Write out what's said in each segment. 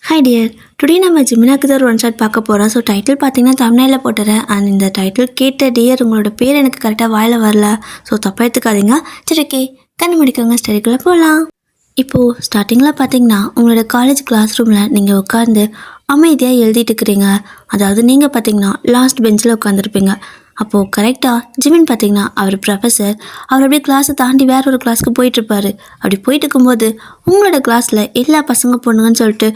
Hi dear, today நம்ம ஜிமினாக்கு தான் ஒரு ஒன் ஷாட் பார்க்க போகிறோம். ஸோ டைட்டில் பார்த்தீங்கன்னா தமிழில் போட்டுறேன். அண்ட் இந்த டைட்டில் கேட்ட டியர் உங்களோட பேர் எனக்கு கரெக்டாக வாயில் வரல. ஸோ தப்பாக எடுத்துக்காதீங்க. சரி, ஓகே, கண்ணு முடிக்கவங்க ஸ்டடிக்குள்ளே போகலாம். இப்போது ஸ்டார்டிங்கில் பார்த்தீங்கன்னா உங்களோட காலேஜ் கிளாஸ் ரூமில் நீங்கள் உட்காந்து அமைதியாக எழுதிட்டு இருக்கிறீங்க. அதாவது நீங்கள் பார்த்தீங்கன்னா லாஸ்ட் பெஞ்சில் உட்காந்துருப்பீங்க. அப்போது கரெக்டாக ஜிமின் பார்த்தீங்கன்னா அவர் ப்ரொஃபஸர் அவர் அப்படியே கிளாஸை தாண்டி வேற ஒரு கிளாஸ்க்கு போயிட்டுருப்பாரு. அப்படி போயிட்டு இருக்கும்போது உங்களோட கிளாஸில் எல்லா பசங்க பொண்ணுங்கன்னு சொல்லிட்டு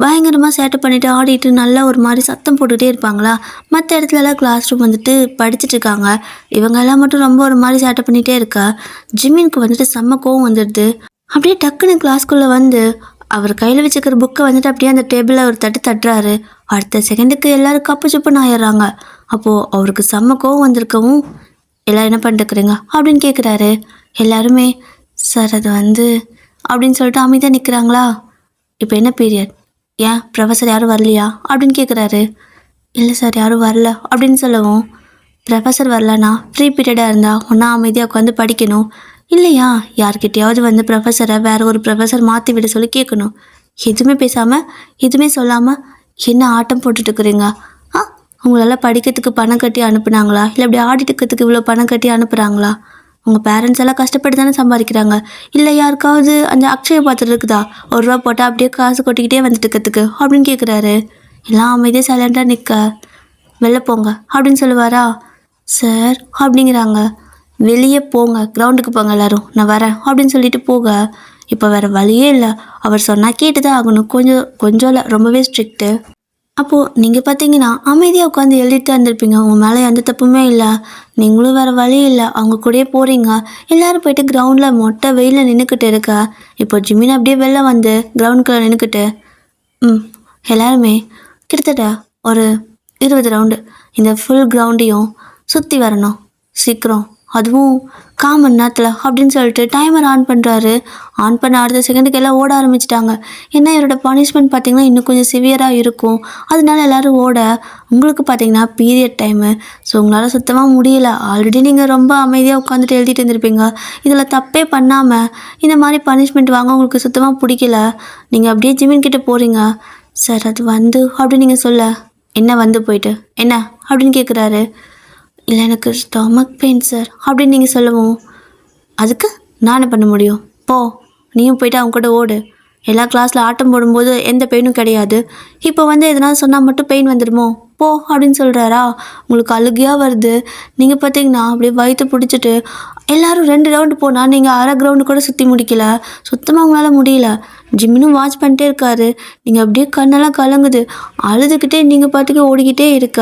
பயங்கரமாக சேட்டை பண்ணிவிட்டு ஆடிட்டு நல்லா ஒரு மாதிரி சத்தம் போட்டுகிட்டே இருப்பாங்களா. மற்ற இடத்துலலாம் கிளாஸ் ரூம் வந்துட்டு படிச்சுட்டு இருக்காங்க. இவங்க எல்லாம் மட்டும் ரொம்ப ஒரு மாதிரி சேட்டை பண்ணிகிட்டே இருக்கா. ஜிமினுக்கு வந்துட்டு செம்ம கோவம் வந்துடுது. அப்படியே டக்குன்னு கிளாஸ்க்குள்ளே வந்து அவர் கையில் வச்சுக்கிற புக்கை வந்துட்டு அப்படியே அந்த டேபிளில் ஒரு தட்டுறாரு. அடுத்த செகண்டுக்கு எல்லோரும் கப்பு சுப்புன்னு ஆயிடுறாங்க. அப்போது அவருக்கு செம்ம கோவம் வந்திருக்கவும் எல்லோரும் என்ன பண்ணிட்டுக்கிறீங்க அப்படின்னு கேட்குறாரு. எல்லாருமே சார் அது வந்து அப்படின்னு சொல்லிட்டு அமைதியாக நிற்கிறாங்களா. இப்போ என்ன பீரியட், ஏன் ப்ரொஃபஸர் யாரும் வரலையா அப்படின்னு கேட்குறாரு. இல்லை சார் யாரும் வரல அப்படின்னு சொல்லவும், ப்ரொஃபஸர் வரலனா ஃப்ரீ பீரியடாக இருந்தால் ஒன்றா அமைதியாக உட்காந்து படிக்கணும், இல்லையா யார்கிட்டையாவது வந்து ப்ரொஃபஸரை வேறு ஒரு ப்ரொஃபஸர் மாற்றி விட சொல்லி கேட்கணும். எதுவுமே பேசாமல் எதுவுமே சொல்லாமல் என்ன ஆட்டம் போட்டுட்ருக்குறீங்க? உங்களால் படிக்கிறதுக்கு பணம் கட்டி அனுப்புனாங்களா, இல்லை இப்படி ஆடிட்டுக்கிறதுக்கு இவ்வளோ பணம் கட்டி அனுப்புகிறாங்களா? உங்கள் பேரண்ட்ஸ் எல்லாம் கஷ்டப்பட்டு தானே சம்பாதிக்கிறாங்க. இல்லை யாருக்காவது அந்த அக்ஷய பாத்திரம் இருக்குதா, ஒரு ரூபா போட்டால் அப்படியே காசு கொட்டிக்கிட்டே வந்துட்டு இருக்கிறதுக்கு அப்படின்னு கேட்குறாரு. எல்லாம் அமைதியாக சைலண்டாக நிற்க, வெளில போங்க அப்படின்னு சொல்லுவாரா. சார் அப்படிங்கிறாங்க. வெளியே போங்க, கிரவுண்டுக்கு போங்க எல்லோரும், நான் வரேன் அப்படின்னு சொல்லிட்டு போக. இப்போ வேறு வழியே இல்லை, அவர் சொன்னால் கேட்டு தான் ஆகணும். கொஞ்சம் இல்லை, ரொம்பவே ஸ்ட்ரிக்ட்டு. அப்போது நீங்கள் பார்த்தீங்கன்னா அமைதியாக உட்காந்து எழுதிட்டு வந்திருப்பீங்க. உங்கள் மேலே எந்த தப்புமே இல்லை, நீங்களும் வேறு வழி இல்லை, அவங்க கூடயே போகிறீங்க. எல்லோரும் போயிட்டு கிரவுண்டில் மொட்டை வெயிலில் நின்றுக்கிட்டு இருக்க. இப்போ ஜிமின் அப்படியே வெளில வந்து கிரவுண்டுக்குள்ளே நின்றுக்கிட்டு எல்லாருமே கிட்டத்தட்ட ஒரு 20 ரவுண்டு இந்த ஃபுல் கிரவுண்டையும் சுற்றி வரணும் சீக்கிரம், அதுவும் 1/4 மணி நேரத்தில் அப்படின்னு சொல்லிட்டு டைமர் ஆன் பண்ணுறாரு. ஆன் பண்ண அடுத்த செகண்டுக்கு எல்லாம் ஓட ஆரம்பிச்சிட்டாங்க. ஏன்னா இவரோட பனிஷ்மெண்ட் பார்த்திங்கன்னா இன்னும் கொஞ்சம் சிவியராக இருக்கும். அதனால எல்லோரும் ஓட, உங்களுக்கு பார்த்திங்கன்னா பீரியட் டைமு. ஸோ உங்களால் சுத்தமாக முடியல. ஆல்ரெடி நீங்கள் ரொம்ப அமைதியாக உட்காந்துட்டு எழுதிட்டு இருந்திருப்பீங்க. இதில் தப்பே பண்ணாமல் இந்த மாதிரி பனிஷ்மெண்ட் வாங்க உங்களுக்கு சுத்தமாக பிடிக்கல. நீங்கள் அப்படியே ஜிமின் கிட்டே போகிறீங்க. சார் அது வந்து அப்படின்னு நீங்கள் சொல்ல, என்ன வந்து போயிட்டு என்ன அப்படின்னு கேட்குறாரு. இல்லை எனக்கு ஸ்டொமக் பெயின் சார் அப்படின்னு நீங்கள் சொல்லவும், அதுக்கு நான் என்ன பண்ண முடியும், போ நீயும் போய்ட்டு அவங்க கூட ஓடு. எல்லா கிளாஸில் ஆட்டம் போடும்போது எந்த பெயினும் கிடையாது, இப்போ வந்து எதனால் சொன்னால் மட்டும் பெயின் வந்துடுமோ, போ அப்படின்னு சொல்கிறாரா. உங்களுக்கு அழுகையாக வருது. நீங்கள் பார்த்தீங்கன்னா அப்படியே வயிற்று பிடிச்சிட்டு எல்லோரும் 2 ரவுண்டு போனால் நீங்கள் அரை கிரவுண்டு கூட சுற்றி முடிக்கல. சுத்தமாக உங்களால் முடியல. ஜிம்மினும் வாட்ச் பண்ணிட்டே இருக்காரு. நீங்கள் அப்படியே கண்ணெல்லாம் கலங்குது. அழுதுகிட்டே நீங்கள் பாட்டுக்கு ஓடிக்கிட்டே இருக்க.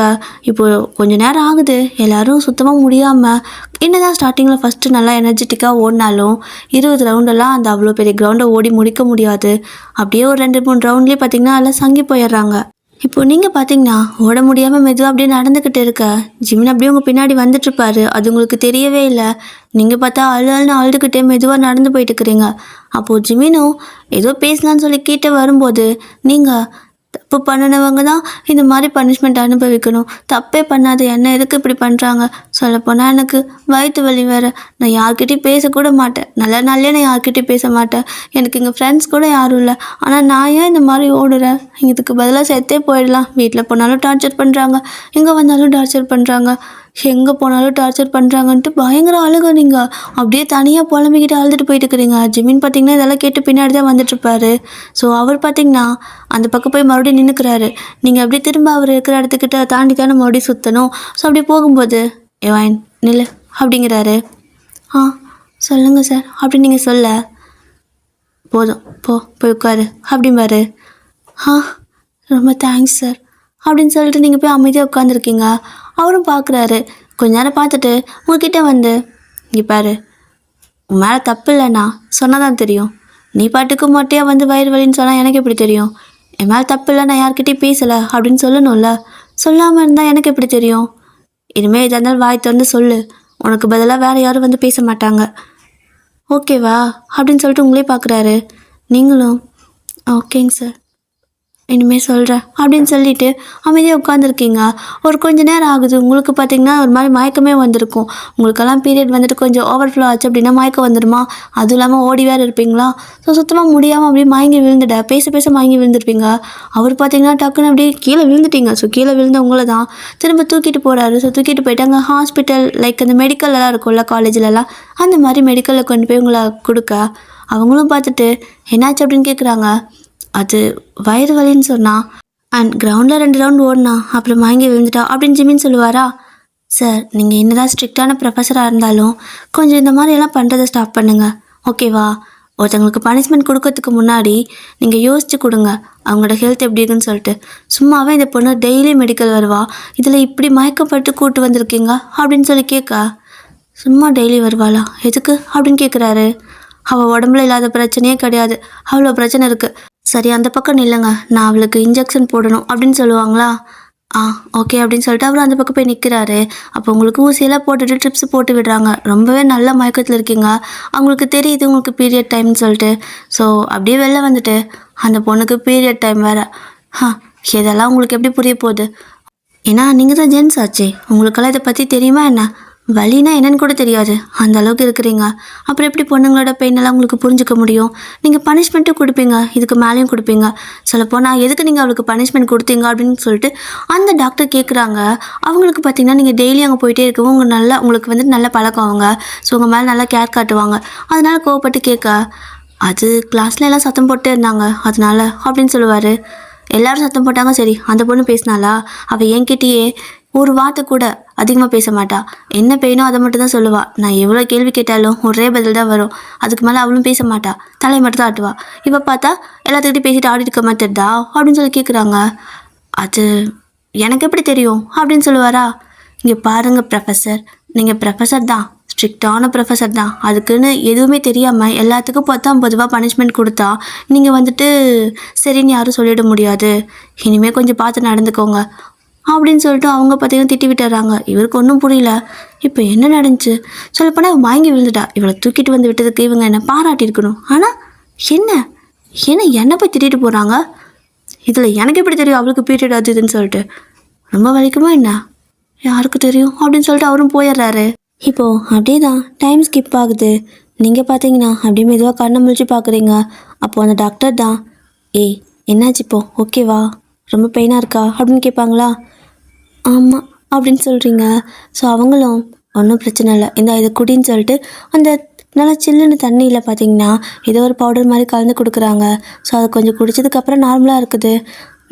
இப்போது கொஞ்சம் நேரம் ஆகுது. எல்லோரும் சுத்தமாக முடியாமல் என்னதான் ஸ்டார்டிங்கில் ஃபஸ்ட்டு நல்லா எனர்ஜெட்டிக்காக ஓடினாலும் 20 ரவுண்டெல்லாம் அந்த அவ்வளோ பெரிய கிரவுண்டை ஓடி முடிக்க முடியாது. அப்படியே ஒரு 2-3 ரவுண்ட்லேயே பார்த்திங்கன்னா எல்லாம் சங்கி போயிடுறாங்க. இப்போது நீங்கள் பார்த்தீங்கன்னா ஓட முடியாமல் மெதுவாக அப்படியே நடந்துக்கிட்டு இருக்க. ஜிமின் அப்படியே உங்கள் பின்னாடி வந்துட்டுருப்பாரு. அது உங்களுக்கு தெரியவே இல்லை. நீங்கள் பார்த்தா அழுன்னு அழுதுகிட்டே மெதுவாக நடந்து போயிட்டுருக்குறீங்க. அப்போது ஜிமினும் ஏதோ பேசலான்னு சொல்லி கிட்டே வரும்போது, நீங்கள் தப்பு பண்ணினவங்க தான் இந்த மாதிரி பனிஷ்மெண்ட் அனுபவிக்கணும், தப்பே பண்ணாத என்ன எதுக்கு இப்படி பண்ணுறாங்க, சொல்லப்போனால் எனக்கு வயிற்று வலி வேறு, நான் யார்கிட்டையும் பேசக்கூட மாட்டேன், நல்ல நாள்லேயே நான் யார்கிட்டையும் பேச மாட்டேன், எனக்கு இங்கே ஃப்ரெண்ட்ஸ் கூட யாரும் இல்லை, ஆனால் நான் ஏன் இந்த மாதிரி ஓடுறேன், இதுக்கு பதிலாக சேர்த்தே போயிடலாம், வீட்டில் போனாலும் டார்ச்சர் பண்ணுறாங்க, எங்கே வந்தாலும் டார்ச்சர் பண்ணுறாங்க, எங்கே போனாலும் டார்ச்சர் பண்ணுறாங்கன்ட்டு பயங்கர அழுக. நீங்கள் அப்படியே தனியாக புலம்பிக்கிட்டு அழுதுட்டு போயிட்டு இருக்கிறீங்க. ஜிமின் பார்த்திங்கன்னா இதெல்லாம் கேட்டு பின்னாடி தான் வந்துட்டுருப்பாரு. ஸோ அவர் பார்த்திங்கன்னா அந்த பக்கம் போய் மறுபடியும் நின்றுக்கிறாரு. நீங்கள் அப்படியே திரும்ப அவர் இருக்கிற இடத்துக்கிட்ட தாண்டி தானே மறுபடியும் சுற்றணும். ஸோ அப்படி போகும்போது ஏவாயின் நில்லு அப்படிங்கிறாரு. சொல்லுங்கள் சார் அப்படின்னு நீங்கள் சொல்ல, போதும் போய் உட்காரு அப்படிம்பாரு. ரொம்ப தேங்க்ஸ் சார் அப்படின்னு சொல்லிட்டு நீங்கள் போய் அமைதியாக உட்காந்துருக்கீங்க. அவரும் பார்க்குறாரு. கொஞ்ச நேரம் பார்த்துட்டு உங்ககிட்ட வந்து, இங்கே பாரு, உன் மேலே தப்பு இல்லைண்ணா சொன்னால் தான் தெரியும், நீ பாட்டுக்கு மொட்டையாக வந்து வயிறு வலின்னு சொன்னால் எனக்கு எப்படி தெரியும், என் மேலே தப்பு இல்லை, நான் யார்கிட்டையும் பேசலை அப்படின்னு சொல்லணும்ல, சொல்லாமல் இருந்தால் எனக்கு எப்படி தெரியும், இனிமேல் இதாக இருந்தாலும் வாய் திறந்து சொல்லு, உனக்கு பதிலாக வேறு யாரும் வந்து பேச மாட்டாங்க, ஓகேவா அப்படின்னு சொல்லிட்டு உங்களே பார்க்குறாரு. நீங்களும் ஓகேங்க சார் இனிமேல் சொல்கிறேன் அப்படின்னு சொல்லிட்டு அமைதியாக உட்காந்துருக்கீங்க. ஒரு கொஞ்ச நேரம் ஆகுது. உங்களுக்கு பார்த்தீங்கன்னா ஒரு மாதிரி மயக்கமே வந்திருக்கும். உங்களுக்கெல்லாம் பீரியட் வந்துட்டு கொஞ்சம் ஓவர்ஃப்ளோ ஆச்சு அப்படின்னா மயக்கம் வந்துடுமா? அதுவும் இல்லாமல் ஓடி வேறு இருப்பீங்களா? ஸோ சுத்தமாக முடியாமல் அப்படியே மயங்கி விழுந்துட்ட பேச பேச மயங்கி விழுந்திருப்பீங்க. அவர் பார்த்தீங்கன்னா டக்குன்னு அப்படியே கீழே விழுந்துட்டீங்க. ஸோ கீழே விழுந்த உங்களை தான் திரும்ப தூக்கிட்டு போகிறாரு. ஸோ தூக்கிட்டு போயிட்டு அங்கே ஹாஸ்பிட்டல் லைக் அந்த மெடிக்கல்லாம் இருக்கும்ல காலேஜ்லலாம், அந்த மாதிரி மெடிக்கலில் கொண்டு போய் உங்களை கொடுக்க அவங்களும் பார்த்துட்டு என்னாச்சு அப்படின்னு கேட்குறாங்க. அது வயிறு வலின்னு சொன்னா அண்ட் கிரவுண்டில் 2 ரவுண்ட் ஓடினா அப்புறம் மயங்கி விழுந்துட்டா அப்படின்னு ஜிமின் சொல்லுவாரா. சார் நீங்கள் என்னதான் ஸ்ட்ரிக்டான ப்ரொஃபஸராக இருந்தாலும் கொஞ்சம் இந்த மாதிரியெல்லாம் பண்ணுறதை ஸ்டாப் பண்ணுங்க, ஓகேவா? ஒருத்தவங்களுக்கு பனிஷ்மெண்ட் கொடுக்கறதுக்கு முன்னாடி நீங்கள் யோசிச்சு கொடுங்க அவங்களோட ஹெல்த் எப்படி இருக்குன்னு சொல்லிட்டு. சும்மாவே இந்த பொண்ணு டெய்லி மெடிக்கல் வருவா, இதில் இப்படி மயக்கப்பட்டு கூட்டு வந்திருக்கீங்க அப்படின்னு சொல்லி கேட்க, சும்மா டெய்லி வருவாளா எதுக்கு அப்படின்னு கேட்குறாரு. அவள் உடம்புல இல்லாத பிரச்சனையே கிடையாது, அவ்வளோ பிரச்சனை இருக்குது. சரி அந்த பக்கம் நில்லுங்க, நான் அவளுக்கு இன்ஜெக்ஷன் போடணும் அப்படின்னு சொல்லுவாங்களா. ஓகே அப்படின்னு சொல்லிட்டு அவர் அந்த பக்கம் போய் நிற்கிறாரு. அப்போ உங்களுக்கு ஊசியெல்லாம் போட்டுட்டு ட்ரிப்ஸ் போட்டு விடுறாங்க. ரொம்பவே நல்ல மயக்கத்தில் இருக்கீங்க. அவங்களுக்கு தெரியுது உங்களுக்கு பீரியட் டைம்னு சொல்லிட்டு. ஸோ அப்படியே வெளில வந்துட்டு அந்த பொண்ணுக்கு பீரியட் டைம் வேறு. இதெல்லாம் உங்களுக்கு எப்படி புரிய போகுது? ஏன்னா நீங்கள் தான் ஜென்ஸ் ஆச்சே, உங்களுக்கெல்லாம் இதை பற்றி தெரியுமா என்ன? வலினா என்னன்னு கூட தெரியாது, அந்த அளவுக்கு இருக்கிறீங்க. அப்புறம் எப்படி பொண்ணுங்களோட பெயினெல்லாம் உங்களுக்கு புரிஞ்சுக்க முடியும்? நீங்கள் பனிஷ்மெண்ட்டும் கொடுப்பீங்க, இதுக்கு மேலேயும் கொடுப்பீங்க. சொல்லப்போனால் எதுக்கு நீங்கள் அவளுக்கு பனிஷ்மெண்ட் கொடுத்தீங்க அப்படின்னு சொல்லிட்டு அந்த டாக்டர் கேட்குறாங்க. அவங்களுக்கு பார்த்தீங்கன்னா நீங்கள் டெய்லி அங்கே போயிட்டே இருக்கவும் உங்களுக்கு வந்துட்டு நல்ல பழக்கம் அவங்க. ஸோ உங்கள் மேலே நல்லா கேர் காட்டுவாங்க. அதனால கோவப்பட்டு கேட்க, அது கிளாஸ்ல எல்லாம் சத்தம் போட்டே இருந்தாங்க அதனால அப்படின்னு சொல்லுவார். எல்லாரும் சத்தம் போட்டாங்க, சரி அந்த பொண்ணு பேசினாளா? அவள் என்கிட்டயே ஒரு வார்த்தை கூட அதிகமாக பேச மாட்டா. என்ன பெயினோ அதை மட்டும் தான் சொல்லுவாள். நான் எவ்வளோ கேள்வி கேட்டாலும் ஒரே பதில் தான் வரும். அதுக்கு மேலே அவளும் பேச மாட்டா, தலையை மட்டும் தான் ஆட்டுவா. இப்போ பார்த்தா எல்லாத்துக்கிட்டையும் பேசிட்டு ஆடிட்டு இருக்க மாதிரி தெரியுதா அப்படின்னு சொல்லி கேட்குறாங்க. அது எனக்கு எப்படி தெரியும் அப்படின்னு சொல்லுவாரா. இங்கே பாருங்கள் ப்ரொஃபஸர், நீங்கள் ப்ரொஃபஸர் தான், ஸ்ட்ரிக்டான ப்ரொஃபஸர் தான். அதுக்குன்னு எதுவுமே தெரியாமல் எல்லாத்துக்கும் பொதுவாக பனிஷ்மெண்ட் கொடுத்தா நீங்கள் வந்துட்டு சரின்னு யாரும் சொல்லிட முடியாது. இனிமேல் கொஞ்சம் பார்த்து நடந்துக்கோங்க அப்படின்னு சொல்லிட்டு அவங்க பார்த்தீங்கன்னா திட்டி விட்டுறாங்க. இவருக்கு ஒன்றும் புரியல. இப்போ என்ன நடந்துச்சு? சொல்லப்போனால் மயங்கி விழுந்துட்டா. இவளை தூக்கிட்டு வந்து விட்டதுக்கு இவங்க என்ன பாராட்டியிருக்கணும். ஆனால் என்னை போய் திட்டிட்டு போகிறாங்க. இதில் எனக்கு எப்படி தெரியும் அவளுக்கு பீரியட் அது இதுன்னு சொல்லிட்டு? ரொம்ப வலிக்குமா என்ன? யாருக்கு தெரியும் அப்படின்னு சொல்லிட்டு அவரும் போயிடுறாரு. இப்போது அப்படியே தான் டைம் ஸ்கிப் ஆகுது. நீங்கள் பார்த்தீங்கன்னா அப்படியே மெதுவாக கண்ணை முழிச்சு பார்க்குறீங்க. அப்போது அந்த டாக்டர் தான், ஏய் என்னாச்சு இப்போ ஓகேவா, ரொம்ப பெயினாக இருக்கா அப்படின்னு கேட்பாங்களா. ஆமாம் அப்படின்னு சொல்கிறீங்க. ஸோ அவங்களும் ஒன்றும் பிரச்சனை இல்லை, இதை குடின்னு சொல்லிட்டு அந்த நல்லா சில்லுன்னு தண்ணியில் பார்த்தீங்கன்னா ஏதோ ஒரு பவுடர் மாதிரி கலந்து கொடுக்குறாங்க. ஸோ அதை கொஞ்சம் குடித்ததுக்கப்புறம் நார்மலாக இருக்குது.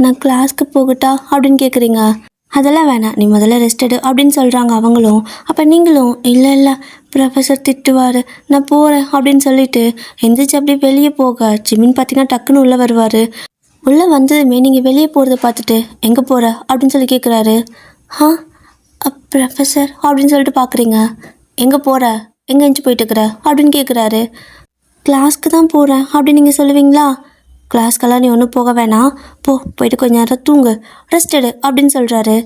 நான் கிளாஸ்க்கு போகட்டா அப்படின்னு கேட்குறீங்க. அதெல்லாம் வேணாம், நீ முதல்ல ரெஸ்ட் எடு அப்படின்னு சொல்கிறாங்க அவங்களும். அப்போ நீங்களும் இல்லை ப்ரொஃபஸர் திட்டுவார், நான் போகிறேன் அப்படின்னு சொல்லிட்டு எந்திரிச்சு அப்படியே வெளியே போக ஜிமின் பார்த்தீங்கன்னா டக்குன்னு உள்ளே வருவார். உள்ளே வந்ததுமே நீங்கள் வெளியே போகிறத பார்த்துட்டு எங்கே போகிற அப்படின்னு சொல்லி கேட்குறாரு. ப்ரொஃபஸர் அப்படின்னு சொல்லிட்டு பார்க்குறீங்க. எங்கே போகிற, எங்கே எஞ்சி போயிட்டுருக்குற அப்படின்னு கேட்குறாரு. கிளாஸ்க்கு தான் போகிறேன் அப்படின்னு நீங்கள் சொல்லுவீங்களா. கிளாஸ்க்கெல்லாம் நீ ஒன்றும் போக வேணாம், போயிட்டு கொஞ்ச நேரம் தூங்கு, ரெஸ்ட் எடு அப்படின்னு சொல்கிறாரு.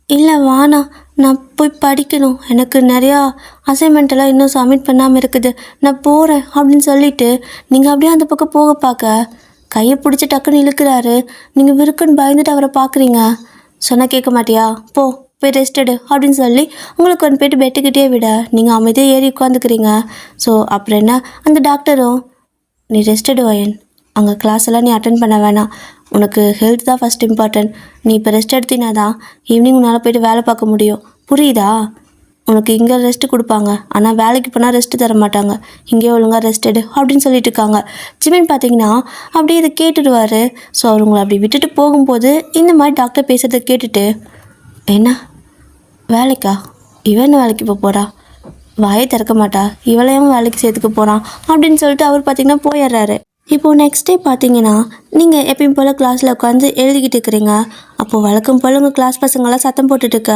இல்லை வானா, நான் போய் படிக்கணும், எனக்கு நிறையா அசைன்மெண்ட்டெல்லாம் இன்னும் சப்மிட் பண்ணாமல் இருக்குது, நான் போகிறேன் அப்படின்னு சொல்லிட்டு நீங்கள் அப்படியே அந்த பக்கம் போக பார்க்க கையை பிடிச்சி டக்குன்னு இழுக்கிறாரு. நீங்கள் விருக்குன்னு பயந்துட்டு அவரை பார்க்குறீங்க. சொன்னால் கேட்க மாட்டியா, போய் ரெஸ்ட் எடு அப்படின்னு சொல்லி உங்களுக்கு கொண்டு போய்ட்டு பெட்டுக்கிட்டே விட நீங்கள் அமைதியாக ஏறி உட்காந்துக்கிறீங்க. ஸோ அப்புறம் என்ன, அந்த டாக்டரும் நீ ரெஸ்ட் எடு வயன், அங்கே கிளாஸ் எல்லாம் நீ அட்டன் பண்ண வேணாம், உனக்கு ஹெல்த் தான் ஃபஸ்ட் இம்பார்ட்டன்ட், நீ இப்போ ரெஸ்ட் எடுத்தினா தான் ஈவினிங் உன்னால் போய்ட்டு வேலை பார்க்க முடியும், புரியுதா? உனக்கு இங்கே ரெஸ்ட்டு கொடுப்பாங்க, ஆனால் வேலைக்கு போனால் ரெஸ்ட்டு தர மாட்டாங்க, இங்கே ஒழுங்காக ரெஸ்ட் எடு அப்படின்னு சொல்லிட்டு இருக்காங்க. ஜிமின் பார்த்தீங்கன்னா அப்படியே இதை கேட்டுடுவார். ஸோ அவர் உங்களை அப்படி விட்டுட்டு போகும்போது இந்த மாதிரி டாக்டர் பேசுகிறத கேட்டுட்டு, என்ன வேலைக்கா, இவன் வேலைக்கு போகிறா, வாயை திறக்க மாட்டா, இவளையும் வேலைக்கு சேர்த்துக்க போகிறான் அப்படின்னு சொல்லிட்டு அவர் பார்த்தீங்கன்னா போயிடுறாரு. இப்போது நெக்ஸ்ட் டே பார்த்தீங்கன்னா நீங்கள் எப்பயும் போல் கிளாஸில் உட்காந்து எழுதிக்கிட்டு இருக்கிறீங்க. அப்போது வழக்கம் போல் உங்கள் கிளாஸ் பசங்களாம் சத்தம் போட்டுட்ருக்க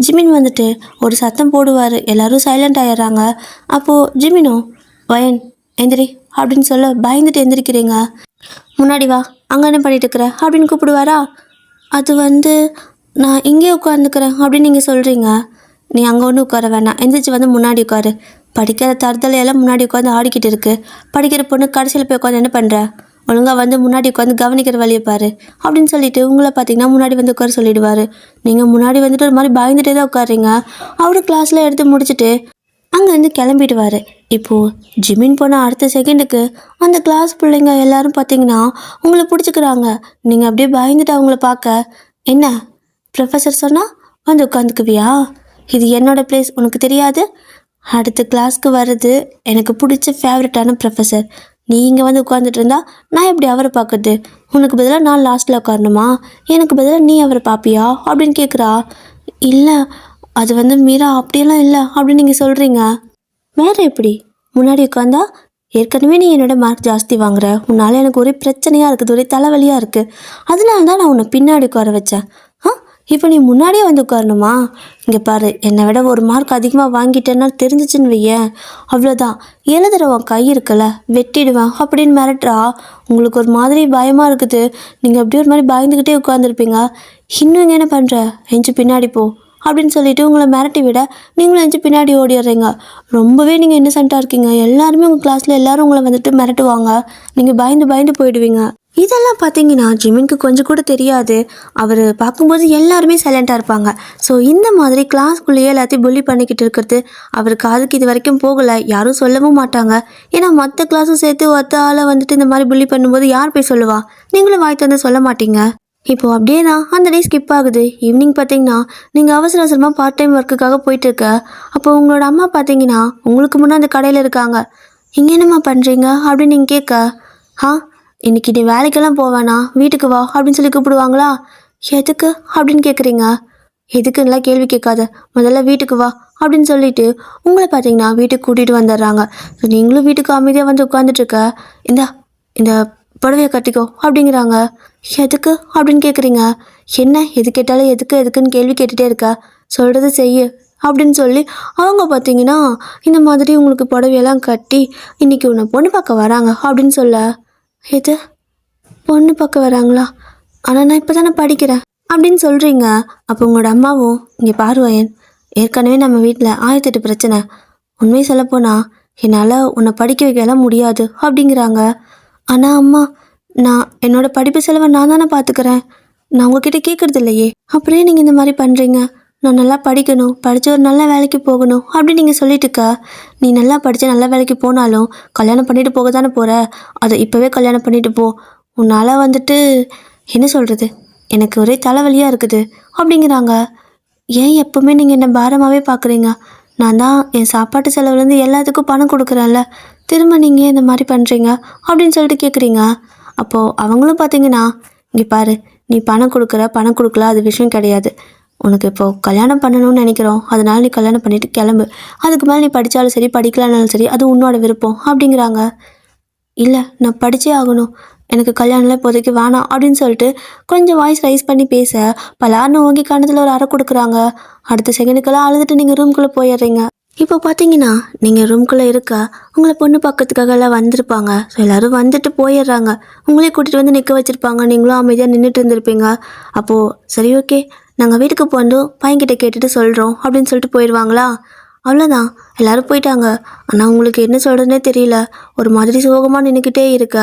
ஜிமின் வந்துட்டு ஒரு சத்தம் போடுவார். எல்லோரும் சைலண்ட் ஆகிடுறாங்க. அப்போது ஜிமினோ வயன் எந்திரி அப்படின்னு சொல்ல பயந்துட்டு எந்திரிக்கிறீங்க. முன்னாடி வா, அங்கே என்ன பண்ணிட்டு இருக்கிற அப்படின்னு கூப்பிடுவாரா. அது நான் இங்கே உட்காந்துக்கிறேன் அப்படின்னு நீங்கள் சொல்கிறீங்க. நீ அங்கே ஒன்றும் உட்கார வேணாம், எந்திரிச்சு முன்னாடி உட்காரு. படிக்கிற தரதலையெல்லாம் முன்னாடி உட்காந்து ஆடிக்கிட்டு இருக்கு. படிக்கிற பொண்ணு கடைசியில் போய் உட்காந்து என்ன பண்ணுற ஒழுங்காக வந்து முன்னாடி உட்காந்து கவனிக்கிற வழியை பாரு அப்படின்னு சொல்லிட்டு உங்களை பார்த்தீங்கன்னா முன்னாடி வந்து உட்கார சொல்லிடுவார். நீங்கள் முன்னாடி வந்துட்டு ஒரு மாதிரி பயந்துட்டே தான் உட்காருறீங்க. அவரு கிளாஸில் எடுத்து முடிச்சுட்டு அங்கேருந்து கிளம்பிடுவார். இப்போது ஜிமின் போன அடுத்த செகண்டுக்கு அந்த கிளாஸ் பிள்ளைங்க எல்லாரும் பார்த்தீங்கன்னா உங்களை பிடிச்சிக்கிறாங்க. நீங்கள் அப்படியே பயந்துட்டு அவங்கள பார்க்க, என்ன ப்ரொஃபஸர் சொன்னால் வந்து உட்காந்துக்குவியா? இது என்னோட பிளேஸ், உனக்கு தெரியாது? அடுத்த கிளாஸ்க்கு வர்றது எனக்கு பிடிச்ச ஃபேவரட்டான ப்ரொஃபஸர். நீ இங்கே வந்து உட்காந்துட்டு இருந்தா நான் எப்படி அவரை பார்க்குறது? உனக்கு பதிலாக நான் லாஸ்ட்டில் உட்காரணுமா? எனக்கு பதிலாக நீ அவரை பார்ப்பியா அப்படின்னு கேட்குறா. இல்லை, அது வந்து மீரா அப்படியெல்லாம் இல்லை அப்படின்னு நீங்கள் சொல்கிறீங்க. வேறு எப்படி? முன்னாடி உட்காந்தா ஏற்கனவே நீ என்னோட மார்க் ஜாஸ்தி வாங்குற, உன்னால் எனக்கு ஒரே பிரச்சனையாக இருக்குது, ஒரே தலைவலியாக இருக்குது. அதனால தான் நான் உன்னை பின்னாடி உட்கார வச்சேன். இப்போ நீ முன்னாடியே வந்து உட்காரணுமா? இங்கே பாரு, என்னை விட ஒரு மார்க் அதிகமாக வாங்கிட்டேன்னா தெரிஞ்சிச்சுன்னு வையேன், அவ்வளோதான், எழுதுற உன் கை இருக்குல்ல வெட்டிடுவேன் அப்படின்னு மிரட்டுறா. உங்களுக்கு ஒரு மாதிரி பயமாக இருக்குது. நீங்கள் அப்படியே ஒரு மாதிரி பயந்துக்கிட்டே உட்காந்துருப்பீங்க. இன்னும் இங்கே என்ன பண்ணுற, எஞ்சி பின்னாடி போ அப்படின்னு சொல்லிட்டு உங்களை மிரட்டி விட நீங்களும் எஞ்சி பின்னாடி ஓடிடுறீங்க. ரொம்பவே நீங்கள் இன்னசென்ட்டாக இருக்கீங்க. எல்லாருமே உங்கள் கிளாஸில் எல்லோரும் உங்களை வந்துட்டு மிரட்டுவாங்க. நீங்கள் பயந்து பயந்து போயிடுவீங்க. இதெல்லாம் பார்த்தீங்கன்னா ஜிமினுக்கு கொஞ்சம் கூட தெரியாது. அவர் பார்க்கும்போது எல்லாருமே சைலண்ட்டாக இருப்பாங்க. ஸோ இந்த மாதிரி கிளாஸ்க்குள்ளேயே எல்லாத்தையும் புள்ளி பண்ணிக்கிட்டு இருக்கிறது அவருக்கு அதுக்கு இது வரைக்கும் போகலை. யாரும் சொல்லவும் மாட்டாங்க. ஏன்னா மற்ற கிளாஸும் சேர்த்து ஒத்த ஆளை வந்துட்டு இந்த மாதிரி புள்ளி பண்ணும்போது யார் போய் சொல்லுவா? நீங்களும் வாய்த்து வந்து சொல்ல மாட்டீங்க. இப்போது அப்படியே தான் அந்த டே ஸ்கிப் ஆகுது. ஈவினிங் பார்த்தீங்கன்னா நீங்கள் அவசர அவசரமாக பார்ட் டைம் ஒர்க்குக்காக போயிட்டுருக்க. அப்போ உங்களோட அம்மா பார்த்தீங்கன்னா உங்களுக்கு முன்னே அந்த கடையில் இருக்காங்க. இங்கே என்னம்மா பண்ணுறீங்க அப்படின்னு நீங்கள் கேட்க, இன்னைக்கு நீ வேலைக்கெல்லாம் போவேனா, வீட்டுக்கு வா அப்படின்னு சொல்லி கூப்பிடுவாங்களா? எதுக்கு அப்படின்னு கேட்குறீங்க. எதுக்குன்னெலாம் கேள்வி கேட்காத, முதல்ல வீட்டுக்கு வா அப்படின்னு சொல்லிட்டு உங்களை பார்த்தீங்கன்னா வீட்டுக்கு கூட்டிகிட்டு வந்துடுறாங்க. ஸோ நீங்களும் வீட்டுக்கு அமைதியாக வந்து உட்காந்துட்ருக்க. இந்த புடவையை கட்டிக்கோ அப்படிங்கிறாங்க. எதுக்கு அப்படின்னு கேட்குறீங்க. என்ன எது கேட்டாலும் எதுக்குன்னு கேள்வி கேட்டுகிட்டே இருக்க, சொல்கிறது செய்யு அப்படின்னு சொல்லி அவங்க பார்த்தீங்கன்னா இந்த மாதிரி உங்களுக்கு புடவையெல்லாம் கட்டி இன்றைக்கி உன்னை பொண்ணு பார்க்க வராங்க அப்படின்னு சொல்ல, எது பொண்ணு பார்க்க வராங்களா? ஆனால் நான் இப்போ தானே படிக்கிறேன் அப்படின்னு சொல்கிறீங்க. அப்போ உங்களோட அம்மாவும், இங்கே பாருவயன், ஏற்கனவே நம்ம வீட்டில் 1008 பிரச்சனை, உண்மையை சொல்லப்போனால் என்னால் உன்னை படிக்க வைக்கலாம் முடியாது அப்படிங்கிறாங்க. ஆனால் அம்மா, நான் என்னோடய படிப்பு செலவை நான் தானே பார்த்துக்கிறேன், நான் உங்ககிட்ட கேட்குறது இல்லையே, அப்படியே நீங்கள் இந்த மாதிரி பண்ணுறீங்க. நான் நல்லா படிக்கணும், படித்து ஒரு நல்ல வேலைக்கு போகணும் அப்படின்னு நீங்கள் சொல்லிட்டுக்க. நீ நல்லா படித்து நல்ல வேலைக்கு போனாலும் கல்யாணம் பண்ணிட்டு போக தானே போகிற, அதை இப்போவே கல்யாணம் பண்ணிட்டு போ. உன்னால் வந்துட்டு என்ன சொல்கிறது, எனக்கு ஒரே தலைவலியாக இருக்குது அப்படிங்கிறாங்க. ஏன் எப்போவுமே நீங்கள் என்னை பாரமாகவே பார்க்குறீங்க? நான் தான் என் சாப்பாட்டு செலவுலேருந்து எல்லாத்துக்கும் பணம் கொடுக்குறேன்ல, திரும்ப நீங்கள் இந்த மாதிரி பண்ணுறீங்க அப்படின்னு சொல்லிட்டு கேட்குறீங்க. அப்போது அவங்களும் பார்த்தீங்கன்னா, இங்கே பாரு, நீ பணம் கொடுக்கல அது விஷயம் கிடையாது. உனக்கு இப்போது கல்யாணம் பண்ணணும்னு நினைக்கிறோம், அதனால நீ கல்யாணம் பண்ணிவிட்டு கிளம்பு. அதுக்கு மேலே நீ படித்தாலும் சரி படிக்கலான்னாலும் சரி அது உன்னோட விருப்பம் அப்படிங்கிறாங்க. இல்லை, நான் படித்தே ஆகணும், எனக்கு கல்யாணம்லாம் இப்போதைக்கு வேணாம் அப்படின்னு சொல்லிட்டு கொஞ்சம் வாய்ஸ் ரைஸ் பண்ணி பேச பலார்னு ஓங்கி கணத்தில் ஒரு அறை கொடுக்குறாங்க. அடுத்த செகண்டுக்கெல்லாம் அழுதுட்டு நீங்கள் ரூம்குள்ளே போயிடுறீங்க. இப்போ பார்த்தீங்கன்னா நீங்கள் ரூம்குள்ளே இருக்க உங்களை பொண்ணு பார்க்கறதுக்காக எல்லாம் வந்திருப்பாங்க. ஸோ எல்லோரும் வந்துட்டு போயிடுறாங்க. உங்களே கூட்டிகிட்டு வந்து நிற்க வச்சுருப்பாங்க. நீங்களும் அமைதியாக நின்றுட்டு இருந்திருப்பீங்க. அப்போது சரி ஓகே, நாங்கள் வீட்டுக்கு போந்து பையன்கிட்ட கேட்டுட்டு சொல்கிறோம் அப்படின்னு சொல்லிட்டு போயிடுவாங்களா? அவ்வளோதான், எல்லோரும் போயிட்டாங்க. ஆனால் உங்களுக்கு என்ன சொல்கிறதுனே தெரியல, ஒரு மாதிரி சோகமாக நின்றுக்கிட்டே இருக்க.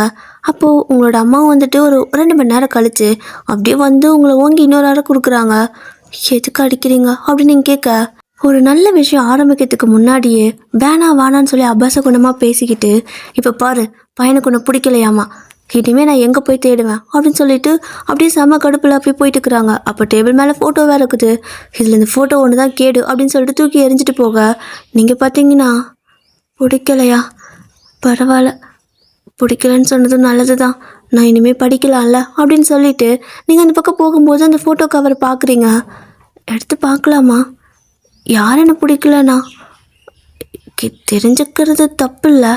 அப்போது உங்களோட அம்மாவும் வந்துட்டு ஒரு 2 மணி நேரம் கழித்து அப்படியே வந்து உங்களை ஓங்கி இன்னொரு அறை கொடுக்குறாங்க. எதுக்கு அடிக்கிறீங்க அப்படின்னு நீங்கள் கேட்க, ஒரு நல்ல விஷயம் ஆரம்பிக்கிறதுக்கு முன்னாடியே வேணான்னு சொல்லி அபாச குணமாக பேசிக்கிட்டு, இப்போ பாரு பையனுக்கு ஒன்று பிடிக்கலையாமா, இனிமேல் நான் எங்கே போய் தேடுவேன் அப்படின்னு சொல்லிட்டு அப்படியே செம்ம கடுப்பில் அப்படியே போயிட்டு இருக்கிறாங்க. அப்போ டேபிள் மேலே ஃபோட்டோ வேறு இருக்குது. இதில் இந்த ஃபோட்டோ ஒன்று தான் கேடு அப்படின்னு சொல்லிட்டு தூக்கி எரிஞ்சிட்டு போக, நீங்கள் பார்த்தீங்கன்னா பிடிக்கலையா, பரவாயில்ல, பிடிக்கலன்னு சொன்னதும் நல்லது தான், நான் இனிமேல் படிக்கலாம்ல அப்படின்னு சொல்லிட்டு நீங்கள் அந்த பக்கம் போகும்போது அந்த ஃபோட்டோ கவர் பார்க்குறீங்க. எடுத்து பார்க்கலாமா? யார் என்ன பிடிக்கலண்ணா, தெரிஞ்சுக்கிறது தப்பு இல்லை,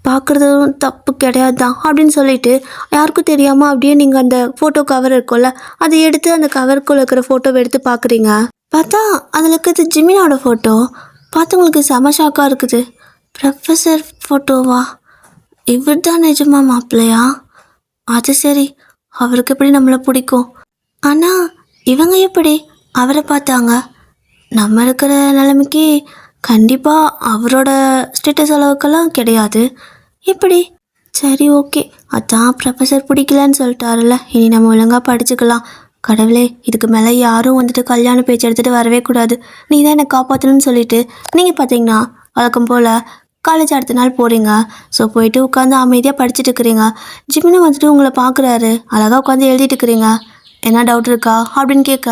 பார்க்குறதும் தப்பு கிடையாது தான் அப்படின்னு சொல்லிட்டு யாருக்கும் தெரியாமல் அப்படியே நீங்கள் அந்த ஃபோட்டோ கவர் இருக்கும்ல அதை எடுத்து அந்த கவருக்குள்ளே இருக்கிற ஃபோட்டோவை எடுத்து பார்க்குறீங்க. பார்த்தா அதில் இருக்கிறது ஜிமினோட ஃபோட்டோ. பார்த்தவங்களுக்கு செம ஷாக்காக இருக்குது. ப்ரொஃபஸர் ஃபோட்டோவா? இவர் தான் நிஜமா மாப்பிள்ளையா? அது சரி, அவருக்கு எப்படி நம்மளை பிடிக்கும்? ஆனால் இவங்க எப்படி அவரை பார்த்தாங்க? நம்ம இருக்கிற நிலைமைக்கு கண்டிப்பாக அவரோட ஸ்டேட்டஸ் அளவுக்கெல்லாம் கிடையாது. எப்படி? சரி ஓகே, அதான் ப்ரொஃபஸர் பிடிக்கலன்னு சொல்லிட்டாருல்ல, இனி நம்ம ஒழுங்காக படிச்சுக்கலாம். கடவுளே, இதுக்கு மேலே யாரும் வந்துட்டு கல்யாண பேச்சு எடுத்துகிட்டு வரவே கூடாது. நீ தான் என்னை காப்பாற்றணும்னு சொல்லிட்டு நீங்கள் பார்த்தீங்கன்னா வழக்கம் போல் காலேஜ் அடுத்த நாள் போகிறீங்க. ஸோ போயிட்டு உட்காந்து அமைதியாக படிச்சுட்டு இருக்கிறீங்க. ஜிமினும் வந்துட்டு உங்களை பார்க்குறாரு. அழகாக உட்காந்து எழுதிட்டு இருக்கிறீங்க. என்ன டவுட் இருக்கா அப்படின்னு கேட்க,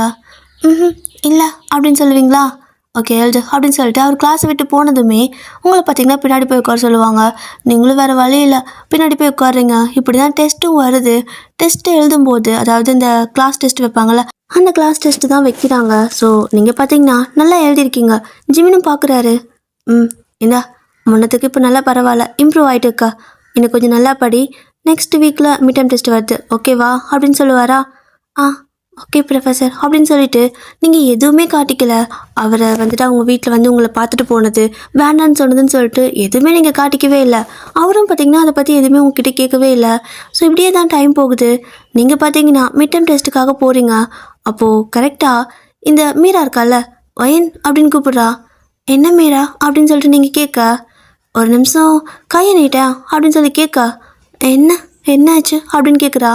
ம் இல்லை அப்படின்னு சொல்லுவீங்களா? ஓகே எழுது அப்படின்னு சொல்லிட்டு அவர் கிளாஸை விட்டு போனதுமே உங்களை பார்த்தீங்கன்னா பின்னாடி போய் உட்கார சொல்லுவாங்க. நீங்களும் வேறு வழி இல்லை, பின்னாடி போய் உட்காருங்க. இப்படி தான் டெஸ்ட்டும் வருது. டெஸ்ட்டு எழுதும்போது, அதாவது இந்த கிளாஸ் டெஸ்ட் வைப்பாங்கள்ல, அந்த கிளாஸ் டெஸ்ட்டு தான் வைக்கிறாங்க. ஸோ நீங்கள் பார்த்தீங்கன்னா நல்லா எழுதியிருக்கீங்க. ஜிமினும் பார்க்குறாரு. இந்தா முன்னத்துக்கு இப்போ நல்லா பரவாயில்ல, இம்ப்ரூவ் ஆகிட்டு இருக்கா. இன்னும் கொஞ்சம் நல்லா படி. நெக்ஸ்ட் வீக்கில் மிட் டர்ம் டெஸ்ட் வருது, ஓகேவா அப்படின்னு சொல்லுவாரா? ஆ ஓகே ப்ரொஃபஸர் அப்படின்னு சொல்லிட்டு நீங்கள் எதுவுமே காட்டிக்கல. அவரை வந்துட்டு அவங்க வீட்டில் வந்து உங்களை பார்த்துட்டு போனது, வேண்டான்னு சொன்னதுன்னு சொல்லிட்டு எதுவுமே நீங்கள் காட்டிக்கவே இல்லை. அவரும் பார்த்தீங்கன்னா அதை பற்றி எதுவுமே உங்ககிட்ட கேட்கவே இல்லை. ஸோ இப்படியே தான் டைம் போகுது. நீங்கள் பார்த்தீங்கன்னா மிட் டர்ம் டெஸ்ட்டுக்காக போகிறீங்க. அப்போது கரெக்டாக இந்த மீரா இருக்கால, வயன் அப்படின்னு கூப்பிட்றா. என்ன மீரா அப்படின்னு சொல்லிட்டு நீங்கள் கேட்க, ஒரு நிமிஷம் கையை நீட்டேன் அப்படின்னு சொல்லி கேட்க, என்னாச்சு அப்படின்னு கேட்குறா.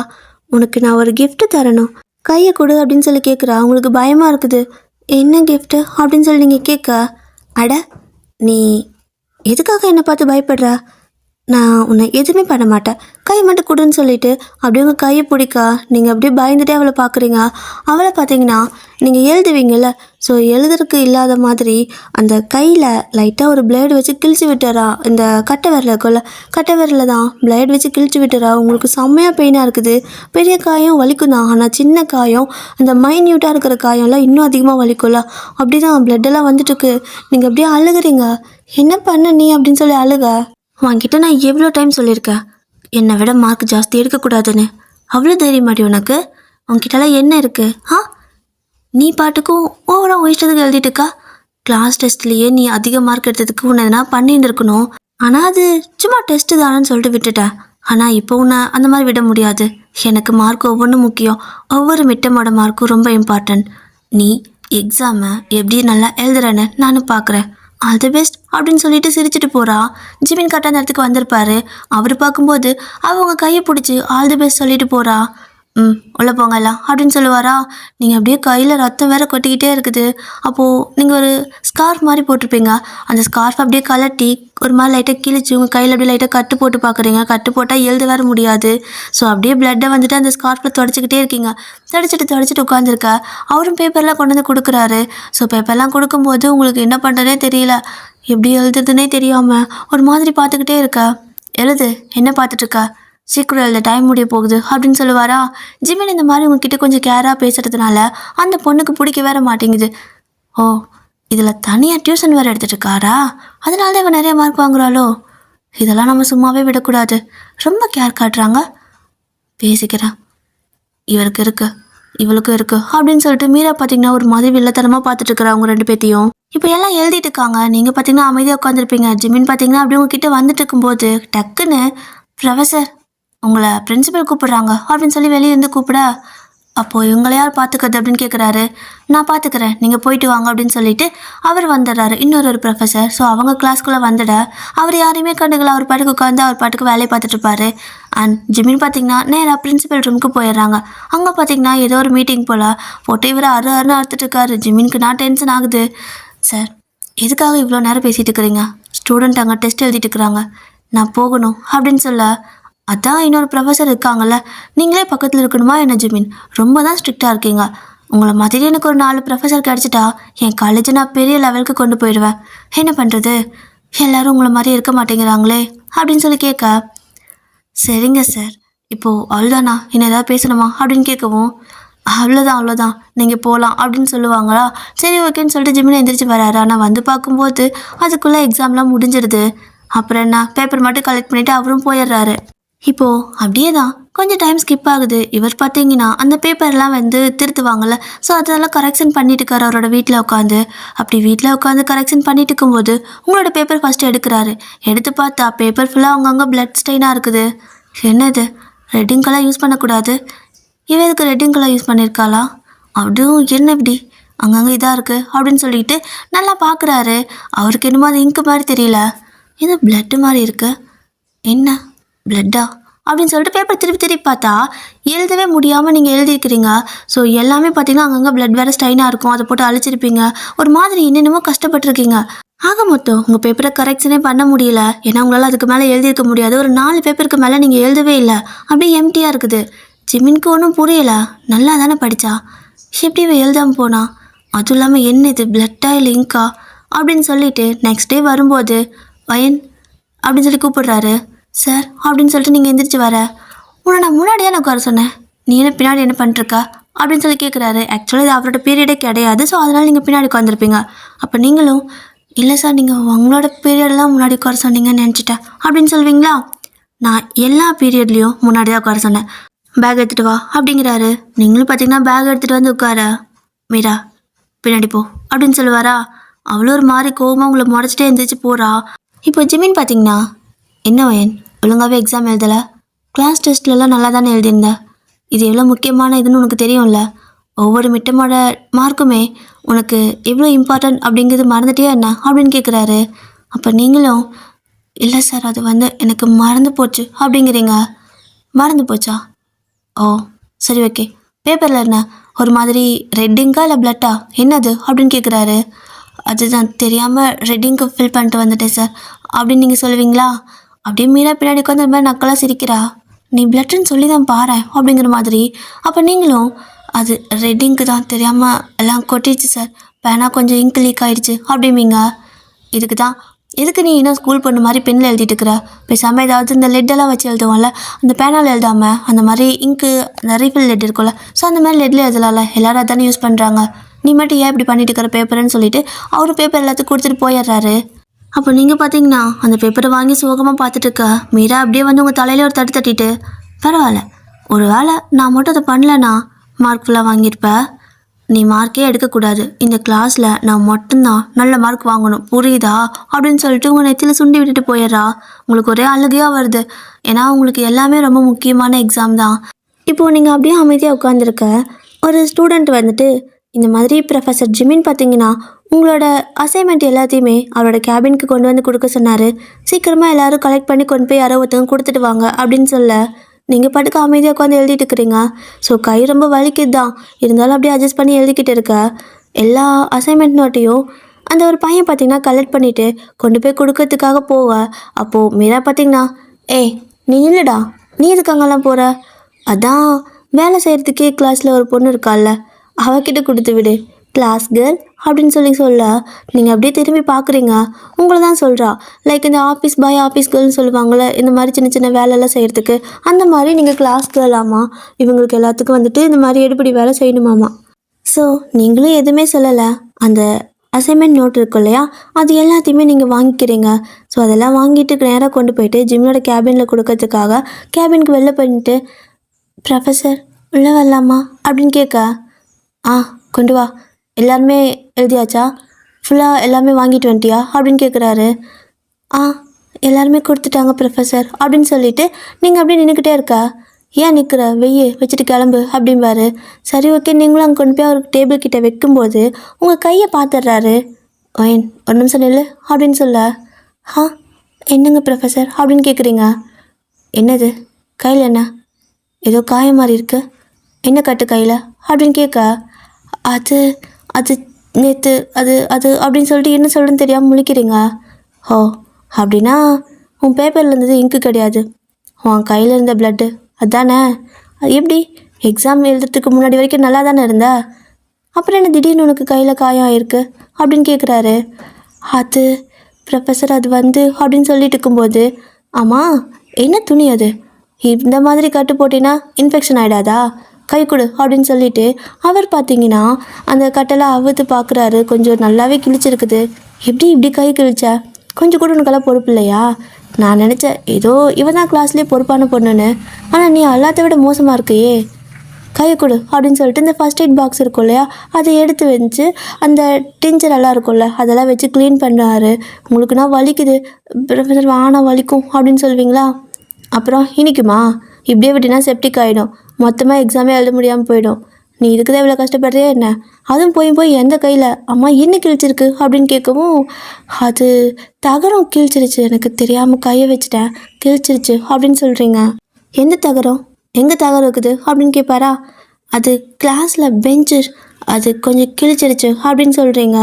உனக்கு நான் ஒரு gift தரணும், கையை கொடு அப்படின்னு சொல்லி கேட்குறா. உங்களுக்கு பயமாக இருக்குது. என்ன கிஃப்ட்டு அப்படின்னு சொல்லி நீங்கள் கேட்க, அட நீ எதுக்காக என்னை பார்த்து பயப்படுற? நான் உன்னை எதுவுமே பண்ண மாட்டேன், கை மட்டும் கொடுன்னு சொல்லிட்டு அப்படியே உங்கள் கையை பிடிக்கா. நீங்கள் அப்படியே பயந்துட்டே அவளை பார்க்குறீங்க. அவளை பார்த்தீங்கன்னா நீங்கள் எழுதுவீங்கள்ல, ஸோ எழுதுறதுக்கு இல்லாத மாதிரி அந்த கையில் லைட்டாக ஒரு பிளேடு வச்சு கிழிச்சு விட்டுறா. இந்த கட்டை விரல இருக்குல்ல, கட்டை விரல தான் பிளேடு வச்சு கிழிச்சு விட்டுறா. உங்களுக்கு செம்மையாக பெயினாக இருக்குது. பெரிய காயம் வலிக்கும் தான், ஆனால் சின்ன காயம், அந்த மைன்யூட்டாக இருக்கிற காயம்லாம் இன்னும் அதிகமாக வலிக்கும்ல. அப்படி தான் பிளட்டெல்லாம் வந்துட்டுருக்கு. நீங்கள் அப்படியே அழுகுறீங்க. என்ன பண்ண நீ அப்படின்னு சொல்லி அழுக. உன்கிட்ட நான் எவ்வளோ டைம் சொல்லியிருக்கேன் என்னை விட மார்க் ஜாஸ்தி எடுக்கக்கூடாதுன்னு. அவ்வளோ தைரியமாடி உனக்கு? உன்கிட்டலாம் என்ன இருக்குது? நீ பாட்டுக்கும் ஓவராக இஷ்டத்துக்கு எழுதிட்டுக்கா. கிளாஸ் டெஸ்ட்லேயே நீ அதிக மார்க் எடுத்ததுக்கு உன்னை எதனா பண்ணியிருந்துருக்கணும். ஆனால் அது சும்மா டெஸ்ட்டு தானேன்னு சொல்லிட்டு விட்டுட்டேன். ஆனால் இப்போ உன்னை அந்த மாதிரி விட முடியாது. எனக்கு மார்க் ஒவ்வொன்றும் முக்கியம். ஒவ்வொரு மிட்டமோட மார்க்கும் ரொம்ப இம்பார்ட்டன்ட். நீ எக்ஸாமை எப்படி நல்லா எழுதுறேன்னு நானும் பார்க்குறேன். ஆல் தி பெஸ்ட் அப்படின்னு சொல்லிட்டு சிரிச்சுட்டு போகிறா. ஜிமின் கரெக்டாக அந்த இடத்துக்கு வந்திருப்பாரு. அவர் பார்க்கும்போது அவங்க கையை பிடிச்சி ஆல் தி பெஸ்ட் சொல்லிட்டு போகிறா. உள்ளே போங்க எல்லாம் அப்படின்னு சொல்லுவாரா. நீங்கள் அப்படியே கையில் ரத்தம் வேற கொட்டிக்கிட்டே இருக்குது. அப்போது நீங்கள் ஒரு ஸ்கார்ஃப் மாதிரி போட்டிருப்பீங்க. அந்த ஸ்கார்ஃப் அப்படியே கலட்டி ஒரு மாதிரி லைட்டாக கிழிச்சு உங்கள் கையில் அப்படியே லைட்டாக கட்டு போட்டு பார்க்குறீங்க. கட்டு போட்டால் எழுத வேற முடியாது. ஸோ அப்படியே பிளட்டை வந்துட்டு அந்த ஸ்கார்ஃபில் தொடச்சிக்கிட்டே இருக்கீங்க. தொடச்சிட்டு உட்காந்துருக்க. அவரும் பேப்பர்லாம் கொண்டு வந்து கொடுக்குறாரு. ஸோ பேப்பர்லாம் கொடுக்கும்போது உங்களுக்கு என்ன பண்ணுறதே தெரியல, எப்படி எழுதுறதுனே தெரியாமல் ஒரு மாதிரி பார்த்துக்கிட்டே இருக்க. எழுது, என்ன பார்த்துட்ருக்க, சீக்கிரம் எழுத, டைம் முடிய போகுது அப்படின்னு சொல்லுவாரா. ஜிமின் இந்த மாதிரி உங்ககிட்ட கொஞ்சம் கேராக பேசுகிறதுனால அந்த பொண்ணுக்கு பிடிக்க வேற மாட்டேங்குது. ஓ, இதில் தனியாக டியூஷன் வேறு எடுத்துகிட்டு இருக்காரா, அதனால தான் இவன் நிறைய மார்க் வாங்குறாளோ. இதெல்லாம் நம்ம சும்மாவே விடக்கூடாது, ரொம்ப கேர் காட்டுறாங்க. பேசிக்கிறேன், இவருக்கு இருக்கு இவளுக்கும் இருக்கு அப்படின்னு சொல்லிட்டு மீரா பார்த்தீங்கன்னா ஒரு மாதிரி வில்லத்தனமாக பார்த்துட்டு இருக்கிற அவங்க ரெண்டு பேத்தையும். இப்போ எல்லாம் எழுதிட்டு இருக்காங்க. நீங்கள் பார்த்தீங்கன்னா அமைதியாக உட்காந்துருப்பீங்க. ஜிமின் பார்த்தீங்கன்னா அப்படி உங்ககிட்ட வந்துட்டு இருக்கும்போது டக்குன்னு, ப்ரொஃபஸர் உங்களை பிரின்சிபல் கூப்பிட்றாங்க அப்படின்னு சொல்லி வெளியே இருந்து கூப்பிட, அப்போது இவங்களை யார் பார்த்துக்கிறது அப்படின்னு கேட்குறாரு. நான் பார்த்துக்கிறேன், நீங்கள் போயிட்டு வாங்க அப்படின்னு சொல்லிட்டு அவர் வந்துடுறாரு, இன்னொரு ப்ரொஃபஸர். ஸோ அவங்க கிளாஸ்க்குள்ளே வந்துட அவர் யாரையுமே கண்டுக்கல. அவர் பாட்டுக்கு உட்காந்து அவர் பாட்டுக்கு வேலையை பார்த்துட்டு இருப்பாரு. அண்ட் ஜிமின் பார்த்தீங்கன்னா நேராக பிரின்சிபல் ரூமுக்கு போயிடுறாங்க. அங்கே பார்த்தீங்கன்னா ஏதோ ஒரு மீட்டிங் போல் போட்டு இவர் அறுன்னு அறுத்துட்டு இருக்காரு. ஜிமினுக்கு நான் டென்ஷன் ஆகுது. சார், எதுக்காக இவ்வளோ நேரம் பேசிகிட்டு இருக்கிறீங்க? ஸ்டூடெண்ட் அங்கே டெஸ்ட் எழுதிட்டு இருக்கிறாங்க, நான் போகணும் அப்படின்னு சொல்ல, அதான் இன்னொரு ப்ரொஃபஸர் இருக்காங்கல்ல, நீங்களே பக்கத்தில் இருக்கணுமா என்ன ஜிமின்? ரொம்ப தான் ஸ்ட்ரிக்டாக இருக்கீங்க. உங்களை மாதிரி எனக்கு ஒரு 4 ப்ரொஃபஸர் கிடச்சிட்டா என் காலேஜை நான் பெரிய லெவலுக்கு கொண்டு போயிடுவேன். என்ன பண்ணுறது, எல்லோரும் உங்களை மாதிரி இருக்க மாட்டேங்கிறாங்களே அப்படின்னு சொல்லி கேட்க, சரிங்க சார், இப்போது அவ்வளோதானா, என்ன ஏதாவது பேசணுமா அப்படின்னு கேட்கவும், அவ்வளோதான் நீங்கள் போகலாம் அப்படின்னு சொல்லுவாங்களா. சரி ஓகேன்னு சொல்லிட்டு ஜிமின் எந்திரிச்சு வராரு. ஆனால் வந்து பார்க்கும்போது அதுக்குள்ளே எக்ஸாம்லாம் முடிஞ்சிடுது. அப்புறம் என்ன, பேப்பர் மட்டும் கலெக்ட் பண்ணிவிட்டு அவரும் போயிடுறாரு. இப்போது அப்படியே தான் கொஞ்சம் டைம் ஸ்கிப் ஆகுது. இவர் பார்த்தீங்கன்னா அந்த பேப்பர்லாம் வந்து திருத்துவாங்கள்ல, ஸோ அதெல்லாம் கரெக்ஷன் பண்ணிட்டு இருக்காரு அவரோட வீட்டில் உட்காந்து. அப்படி வீட்டில் உட்காந்து கரெக்ஷன் பண்ணிட்டு இருக்கும்போது உங்களோட பேப்பர் ஃபஸ்ட்டு எடுக்கிறாரு. எடுத்து பார்த்தா பேப்பர் ஃபுல்லாக அவங்கவுங்க பிளட் ஸ்டெயினாக இருக்குது. என்னது, ரெட்டிங் கலர் யூஸ் பண்ணக்கூடாது, இவன் எதுக்கு ரெட்டிங் கலர் யூஸ் பண்ணியிருக்காளா, அதுவும் என்ன இப்படி அங்கங்கே இதாக இருக்குது அப்படின்னு சொல்லிட்டு நல்லா பார்க்குறாரு. அவருக்கு என்னமோ அது இங்கு மாதிரி தெரியல, இது பிளட்டு மாதிரி இருக்கு. என்ன பிளட்டா அப்படின்னு சொல்லிட்டு பேப்பர் திருப்பி பார்த்தா எழுதவே முடியாமல் நீங்கள் எழுதியிருக்கிறீங்க. ஸோ எல்லாமே பார்த்தீங்கன்னா அங்கங்கே பிளட் வேறு ஸ்டைனாக இருக்கும், அதை போட்டு அழிச்சிருப்பீங்க. ஒரு மாதிரி என்னென்னமோ கஷ்டப்பட்டுருக்கீங்க. ஆக மொத்தம் உங்கள் பேப்பரை கரெக்ஷனே பண்ண முடியல. ஏன்னா உங்களால் அதுக்கு மேலே எழுதியிருக்க முடியாது. ஒரு 4 பேப்பருக்கு மேலே நீங்கள் எழுதவே இல்லை. அப்படியே எம்டியாக இருக்குது. ஜிமினுக்கு ஒன்றும் புரியலை. நல்லா தானே படித்தா, எப்படி இவ எழுதாமல் போனா? அதுவும் இல்லாமல் என்ன இது பிளட்டா இல்லை இங்கா அப்படின்னு சொல்லிட்டு நெக்ஸ்ட் டே வரும்போது வயன் அப்படின்னு சொல்லி கூப்பிடுறாரு. சார் அப்படின்னு சொல்லிட்டு நீங்கள் எந்திரிச்சு வர, உன்னை நான் முன்னாடியே நான் உட்கார சொன்னேன், நீ என்ன பின்னாடி என்ன பண்ணிருக்கா அப்படின்னு சொல்லி கேட்குறாரு. ஆக்சுவலாக இது அவரோட பீரியடே கிடையாது. ஸோ அதனால் நீங்கள் பின்னாடி உட்காந்துருப்பீங்க. அப்போ நீங்களும் இல்லை சார் நீங்கள் உங்களோட பீரியடெலாம் முன்னாடி உட்கார சொன்னீங்கன்னு நினச்சிட்டேன் அப்படின்னு சொல்வீங்களா? நான் எல்லா பீரியட்லேயும் முன்னாடி தான் உட்கார சொன்னேன். பேக் எடுத்துகிட்டு வா அப்படிங்கிறாரு. நீங்களும் பார்த்தீங்கன்னா பேக் எடுத்துகிட்டு வந்து உட்கார, மீரா பின்னாடி போ அப்படின்னு சொல்லுவாரா. அவ்வளோ ஒரு மாதிரி கோவமாக உங்களை முறைச்சிட்டே எழுந்திரிச்சு போகிறா. இப்போ ஜிமின் பார்த்தீங்கன்னா, என்ன வயன் ஒழுங்காகவே எக்ஸாம் எழுதலை, கிளாஸ் டெஸ்ட்லலாம் நல்லா தானே எழுதியிருந்த, இது எவ்வளோ முக்கியமான இதுன்னு உனக்கு தெரியும்ல, ஒவ்வொரு மிட்டமோட மார்க்குமே உனக்கு எவ்வளோ இம்பார்ட்டன்ட் அப்படிங்கிறது மறந்துட்டே என்ன அப்படின்னு கேட்குறாரு. அப்போ நீங்களும் இல்லை சார் அது வந்து எனக்கு மறந்து போச்சு அப்படிங்கிறீங்க. மறந்து போச்சா? ஓ சரி ஓகே. பேப்பரில் என்ன ஒரு மாதிரி ரெட்டிங்கா இல்லை பிளட்டா என்னது அப்படின்னு கேட்குறாரு. அதுதான் தெரியாமல் ரெட்டிங்க்கு ஃபில் பண்ணிட்டு வந்துட்டேன் சார் அப்படின்னு நீங்கள் சொல்லுவீங்களா? அப்படியே மீரா பின்னாடி உட்காந்து அந்த மாதிரி நக்கலாக சிரிக்கிறா. நீ பிளட்டுன்னு சொல்லி தான் பாரு அப்படிங்கிற மாதிரி. அப்போ நீங்களும் அது ரெட்டிங்க்கு தான் தெரியாமல் எல்லாம் கொட்டிடுச்சு சார், பேனா கொஞ்சம் இங்க் லீக் ஆகிடுச்சு அப்படிம்பீங்க. இதுக்கு தான் எதுக்கு நீ இன்னும் ஸ்கூல் பொண்ணு மாதிரி பெண்ணில் எழுதிட்டு இருக்கிற, பேசாமல் ஏதாவது இந்த லெட்டெல்லாம் வச்சு எழுதுவோம்ல, அந்த பேனால் எழுதாமல் அந்த மாதிரி இங்க்கு அந்த ரீஃபில் லெட் இருக்கும்ல, ஸோ அந்த மாதிரி லெட்டில் எழுதலாம்ல, எல்லோரும் அதானே யூஸ் பண்ணுறாங்க, நீ மட்டும் ஏன் இப்படி பண்ணிட்டு இருக்கிற பேப்பர்னு சொல்லிட்டு அவரு பேப்பர் எல்லாத்துக்கும் கொடுத்துட்டு போயிடுறாரு. அப்போ நீங்கள் பார்த்தீங்கன்னா அந்த பேப்பரை வாங்கி சோகமாக பார்த்துட்டு இருக்க மீரா அப்படியே வந்து உங்கள் தலையில ஒரு தட்டு தட்டிட்டு, பரவாயில்ல ஒரு வேளை நான் மட்டும் அதை பண்ணலன்னா மார்க் ஃபுல்லாக வாங்கியிருப்பேன், நீ மார்க்கே எடுக்கக்கூடாது, இந்த கிளாஸில் நான் மட்டும்தான் நல்ல மார்க் வாங்கணும் புரியுதா அப்படின்னு சொல்லிட்டு உங்கள் நெத்தியில் சுண்டி விட்டுட்டு போயிடுறா. உங்களுக்கு ஒரே அழுகையாக வருது. ஏன்னா உங்களுக்கு எல்லாமே ரொம்ப முக்கியமான எக்ஸாம் தான். இப்போது நீங்கள் அப்படியே அமைதியாக உட்காந்துருக்க ஒரு ஸ்டூடெண்ட் வந்துட்டு, இந்த மாதிரி ப்ரொஃபஸர் ஜிமின் பார்த்தீங்கன்னா உங்களோட அசைன்மெண்ட் எல்லாத்தையுமே அவரோட கேபினுக்கு கொண்டு வந்து கொடுக்க சொன்னார், சீக்கிரமாக எல்லோரும் கலெக்ட் பண்ணி கொண்டு போய் யாரோ ஒருத்தவங்க கொடுத்துட்டு வாங்க அப்படின்னு சொல்ல, நீங்கள் பாட்டுக்கு அமைதியாக உட்காந்து எழுதிட்டு இருக்கிறீங்க. ஸோ கை ரொம்ப வலிக்குது தான், இருந்தாலும் அப்படியே அட்ஜஸ்ட் பண்ணி எழுதிக்கிட்டு இருக்க. எல்லா அசைன்மெண்ட் நோட்டையும் அந்த ஒரு பையன் பார்த்தீங்கன்னா கலெக்ட் பண்ணிவிட்டு கொண்டு போய் கொடுக்கறதுக்காக போவ. அப்போது மீரா பார்த்தீங்கன்னா, ஏய் நீ இல்லைடா, நீ எதுக்கு அங்கெல்லாம் போகிற, அதான் வேலை செய்கிறதுக்கே கிளாஸில் ஒரு பொண்ணு இருக்கால்ல, அவகிட்ட கொடுத்து விடு, கிளாஸ் கேர்ள் அப்படின்னு சொல்ல, நீங்கள் அப்படியே திரும்பி பார்க்குறீங்க. உங்களை தான் சொல்கிறா. லைக் இந்த ஆஃபீஸ் பாய் ஆஃபீஸ் கேர்ள்னு சொல்லுவாங்கள்ல, இந்த மாதிரி சின்ன சின்ன வேலையெல்லாம் செய்கிறதுக்கு, அந்த மாதிரி நீங்கள் கிளாஸ் கேர்ளாமா, இவங்களுக்கு எல்லாத்துக்கும் வந்துட்டு இந்த மாதிரி எடுபடி வேலை செய்யணுமாமா. ஸோ நீங்களும் எதுவுமே சொல்லலை. அந்த அசைன்மெண்ட் நோட் இருக்கும் இல்லையா, அது எல்லாத்தையுமே நீங்கள் வாங்கிக்கிறீங்க. ஸோ அதெல்லாம் வாங்கிட்டு நேராக கொண்டு போயிட்டு ஜிம்னோட கேபினில் கொடுக்கறதுக்காக கேபினுக்கு வெளில பண்ணிட்டு, ப்ரொஃபஸர் உள்ளே வரலாமா அப்படின்னு கேட்க, ஆ கொண்டு வா, எல்லாருமே எழுதியாச்சா, ஃபுல்லாக எல்லாமே வாங்கிட்டு வந்துட்டியா அப்படின்னு கேட்குறாரு. ஆ எல்லாருமே கொடுத்துட்டாங்க ப்ரொஃபஸர் அப்படின்னு சொல்லிட்டு நீங்கள் அப்படியே நின்றுக்கிட்டே இருக்கா. ஏன் நிற்கிற, வெய்ய வச்சுட்டு கிளம்பு அப்படிம்பாரு. சரி ஓகே. நீங்களும் அங்கே கொண்டு போய் அவருக்கு டேபிள் கிட்டே வைக்கும்போது உங்கள் கையை பார்த்துட்றாரு. ஒயன் ஒரு நிமிஷம் நில்லு அப்படின்னு சொல்ல, ஆ என்னங்க ப்ரொஃபஸர் அப்படின்னு கேட்குறீங்க. என்னது கையில் என்ன ஏதோ காயம் மாதிரி இருக்கு, என்ன கட்டு கையில் அப்படின்னு கேட்க, அது அது நேற்று அது அது அப்படின்னு சொல்லிட்டு என்ன சொல்கிறேன்னு தெரியாமல் முழிக்கிறீங்க. ஓ அப்படின்னா உன் பேப்பரில் இருந்தது இங்கு கிடையாது, உன் கையில் இருந்த பிளட்டு அதுதானே, அது எப்படி எக்ஸாம் எழுதுறதுக்கு முன்னாடி வரைக்கும் நல்லா தானே இருந்தா, அப்புறம் என்ன திடீர்னு உனக்கு கையில் காயம் ஆயிருக்கு அப்படின்னு கேட்குறாரு. அது ப்ரொஃபஸர் அது வந்து அப்படின்னு சொல்லிட்டு இருக்கும்போது, ஆமாம் என்ன துணி அது, இந்த மாதிரி கட்டு போட்டினா இன்ஃபெக்ஷன் ஆகிடாதா, கை கொடு அப்படின்னு சொல்லிட்டு அவர் பார்த்தீங்கன்னா அந்த கட்டெல்லாம் அவுத்து பார்க்குறாரு. கொஞ்சம் நல்லாவே கிழிச்சிருக்குது. எப்படி இப்படி கை கிழிச்சா, கொஞ்சம் கூட உனக்கெல்லாம் பொறுப்பு இல்லையா, நான் நினச்சேன் ஏதோ இவன் தான் கிளாஸ்லேயே பொறுப்பான பொண்ணுன்னு, ஆனால் நீ எல்லாத்த விட மோசமாக இருக்கையே, கையை கொடு அப்படின்னு சொல்லிட்டு இந்த ஃபஸ்ட் எய்ட் பாக்ஸ் இருக்கும் இல்லையா, அதை எடுத்து வச்சு அந்த டிஞ்சர் எல்லாம் இருக்கும்ல அதெல்லாம் வச்சு க்ளீன் பண்ணுவார். உங்களுக்குன்னா வலிக்குது ப்ரொஃபஸர், வானா வலிக்கும் அப்படின்னு சொல்லுவீங்களா, அப்புறம் இனிக்குமா, இப்படியே விட்டினா செப்டிக் ஆகிடும், மொத்தமாக எக்ஸாமே எழுத முடியாமல் போயிடும், நீ இதுக்கு தான் இவ்வளோ கஷ்டப்படுறியா என்ன, அதுவும் போய் எந்த கையில், அம்மா என்ன கிழிச்சிருக்கு அப்படின்னு கேட்கவும், அது தகரம் கிழிச்சிருச்சு, எனக்கு தெரியாமல் கையை வச்சுட்டேன் கிழிச்சிருச்சு அப்படின்னு சொல்கிறீங்க. எந்த தகரம், எங்கே தகரம் இருக்குது அப்படின்னு கேட்பாரா. அது கிளாஸில் பெஞ்சு, அது கொஞ்சம் கிழிச்சிருச்சு அப்படின்னு சொல்கிறீங்க.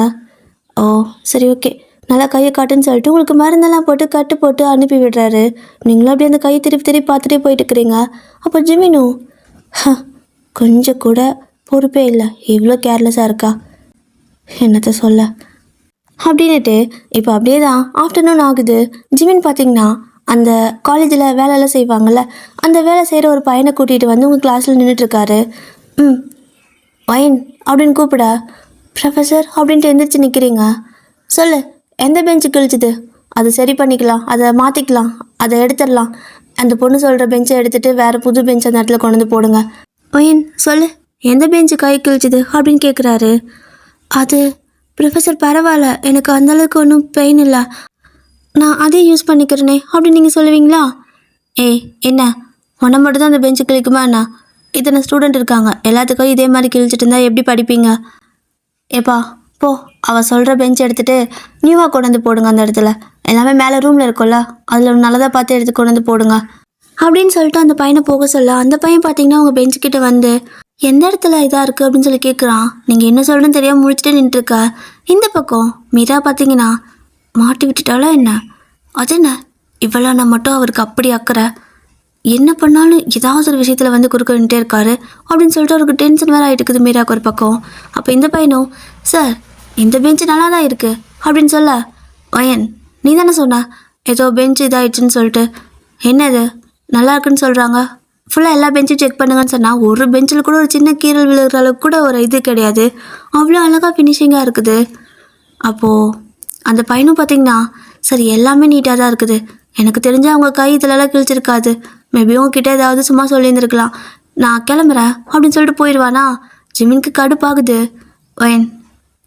ஓ சரி ஓகே, நல்லா கையை காட்டுன்னு சொல்லிட்டு உங்களுக்கு மருந்தெல்லாம் போட்டு கட்டு போட்டு அனுப்பி விடுறாரு. நீங்களும் அப்படியே அந்த கையை திருப்பி திருப்பி பார்த்துட்டே போயிட்டு இருக்கிறீங்க. அப்போ ஜிமினு கொஞ்சம் கூட பொறுப்பே இல்லை, இவ்வளோ கேர்லெஸ்ஸாக இருக்கா, என்னத்தை சொல்ல அப்படின்னுட்டு. இப்போ அப்படியே தான் ஆஃப்டர்நூன் ஆகுது. ஜிமின் பார்த்தீங்கன்னா அந்த காலேஜில் வேலையெல்லாம் செய்வாங்கள்ல, அந்த வேலை செய்கிற ஒரு பையனை கூட்டிகிட்டு வந்து உங்கள் கிளாஸில் நின்றுட்டுருக்காரு. வைன் அப்படின்னு கூப்பிட, ப்ரொஃபஸர் அப்படின்ட்டு எந்திரிச்சு நிற்கிறீங்க. சொல்லு, எந்த பெஞ்சு கிழிச்சிது, அது சரி பண்ணிக்கலாம், அதை மாற்றிக்கலாம், அதை எடுத்துடலாம். அந்த பொண்ணு சொல்கிற பெஞ்சை எடுத்துகிட்டு வேறு புது பெஞ்ச் அந்த இடத்துல கொண்டு வந்து போடுங்க. வைன் சொல்லு, எந்த பெஞ்சு கை கிழிச்சிது அப்படின்னு கேட்குறாரு. அது ப்ரொஃபஸர் பரவாயில்ல, எனக்கு அந்தளவுக்கு ஒன்றும் பெயின் இல்லை, நான் அதே யூஸ் பண்ணிக்கிறேனே அப்படின்னு நீங்கள் சொல்லுவீங்களா. ஏய் என்ன, உன்னை மட்டும் தான் அந்த பெஞ்சு கிழிக்குமா என்ன? இத்தனை ஸ்டூடெண்ட் இருக்காங்க, எல்லாத்துக்கும் இதே மாதிரி கிழிச்சிட்டு இருந்தால் எப்படி படிப்பீங்க? ஏப்பா போ, அவள் சொல்கிற பெஞ்ச் எடுத்துகிட்டு நியூவாக கொண்டு வந்து போடுங்க. அந்த இடத்துல எல்லாமே மேலே ரூமில் இருக்கும்ல, அதில் நல்லதாக பார்த்து எடுத்து கொண்டு வந்து போடுங்க அப்படின்னு சொல்லிட்டு அந்த பையனை போக சொல்ல, அந்த பையன் பார்த்தீங்கன்னா அவங்க பெஞ்சுக்கிட்ட வந்து எந்த இடத்துல இதாக இருக்குது அப்படின்னு சொல்லி கேட்குறான். நீங்கள் என்ன சொல்கிறேன்னு தெரியாமல் முடிச்சுட்டு நின்றுருக்க. இந்த பக்கம் மீரா பார்த்தீங்கன்னா மாட்டி விட்டுட்டாலா என்ன, அது என்ன இவ்வளோ நான் மட்டும் அவருக்கு அப்படி அக்கறை, என்ன பண்ணாலும் ஏதாவது ஒரு விஷயத்தில் வந்து குறுக்கிட்டே இருக்காரு அப்படின்னு சொல்லிட்டு அவருக்கு டென்ஷன் வேறு ஆகிட்டு இருக்குது மீராக்கு ஒரு பக்கம். அப்போ இந்த பையனும் சார் இந்த பெஞ்சு நல்லா தான் இருக்குது அப்படின்னு சொல்ல, வயன் நீ தானே சொன்ன ஏதோ பெஞ்சு இதாகிடுச்சுன்னு சொல்லிட்டு, என்னது நல்லா இருக்குன்னு சொல்கிறாங்க, ஃபுல்லாக எல்லா பெஞ்சும் செக் பண்ணுங்கன்னு சொன்னால் ஒரு பெஞ்சில் கூட ஒரு சின்ன கீரல் விழுகிற அளவுக்கு கூட ஒரு இது கிடையாது, அவ்வளோ அழகாக ஃபினிஷிங்காக இருக்குது. அப்போது அந்த பையனும் பார்த்தீங்கன்னா சரி எல்லாமே நீட்டாக தான் இருக்குது, எனக்கு தெரிஞ்ச அவங்க கை இதிலெல்லாம் கிழிச்சிருக்காது, மேபி உங்ககிட்ட ஏதாவது சும்மா சொல்லியிருந்துருக்கலாம், நான் கிளம்புறேன் அப்படின்னு சொல்லிட்டு போயிடுவானா. ஜிமினுக்கு கடுப்பாகுது. வயன்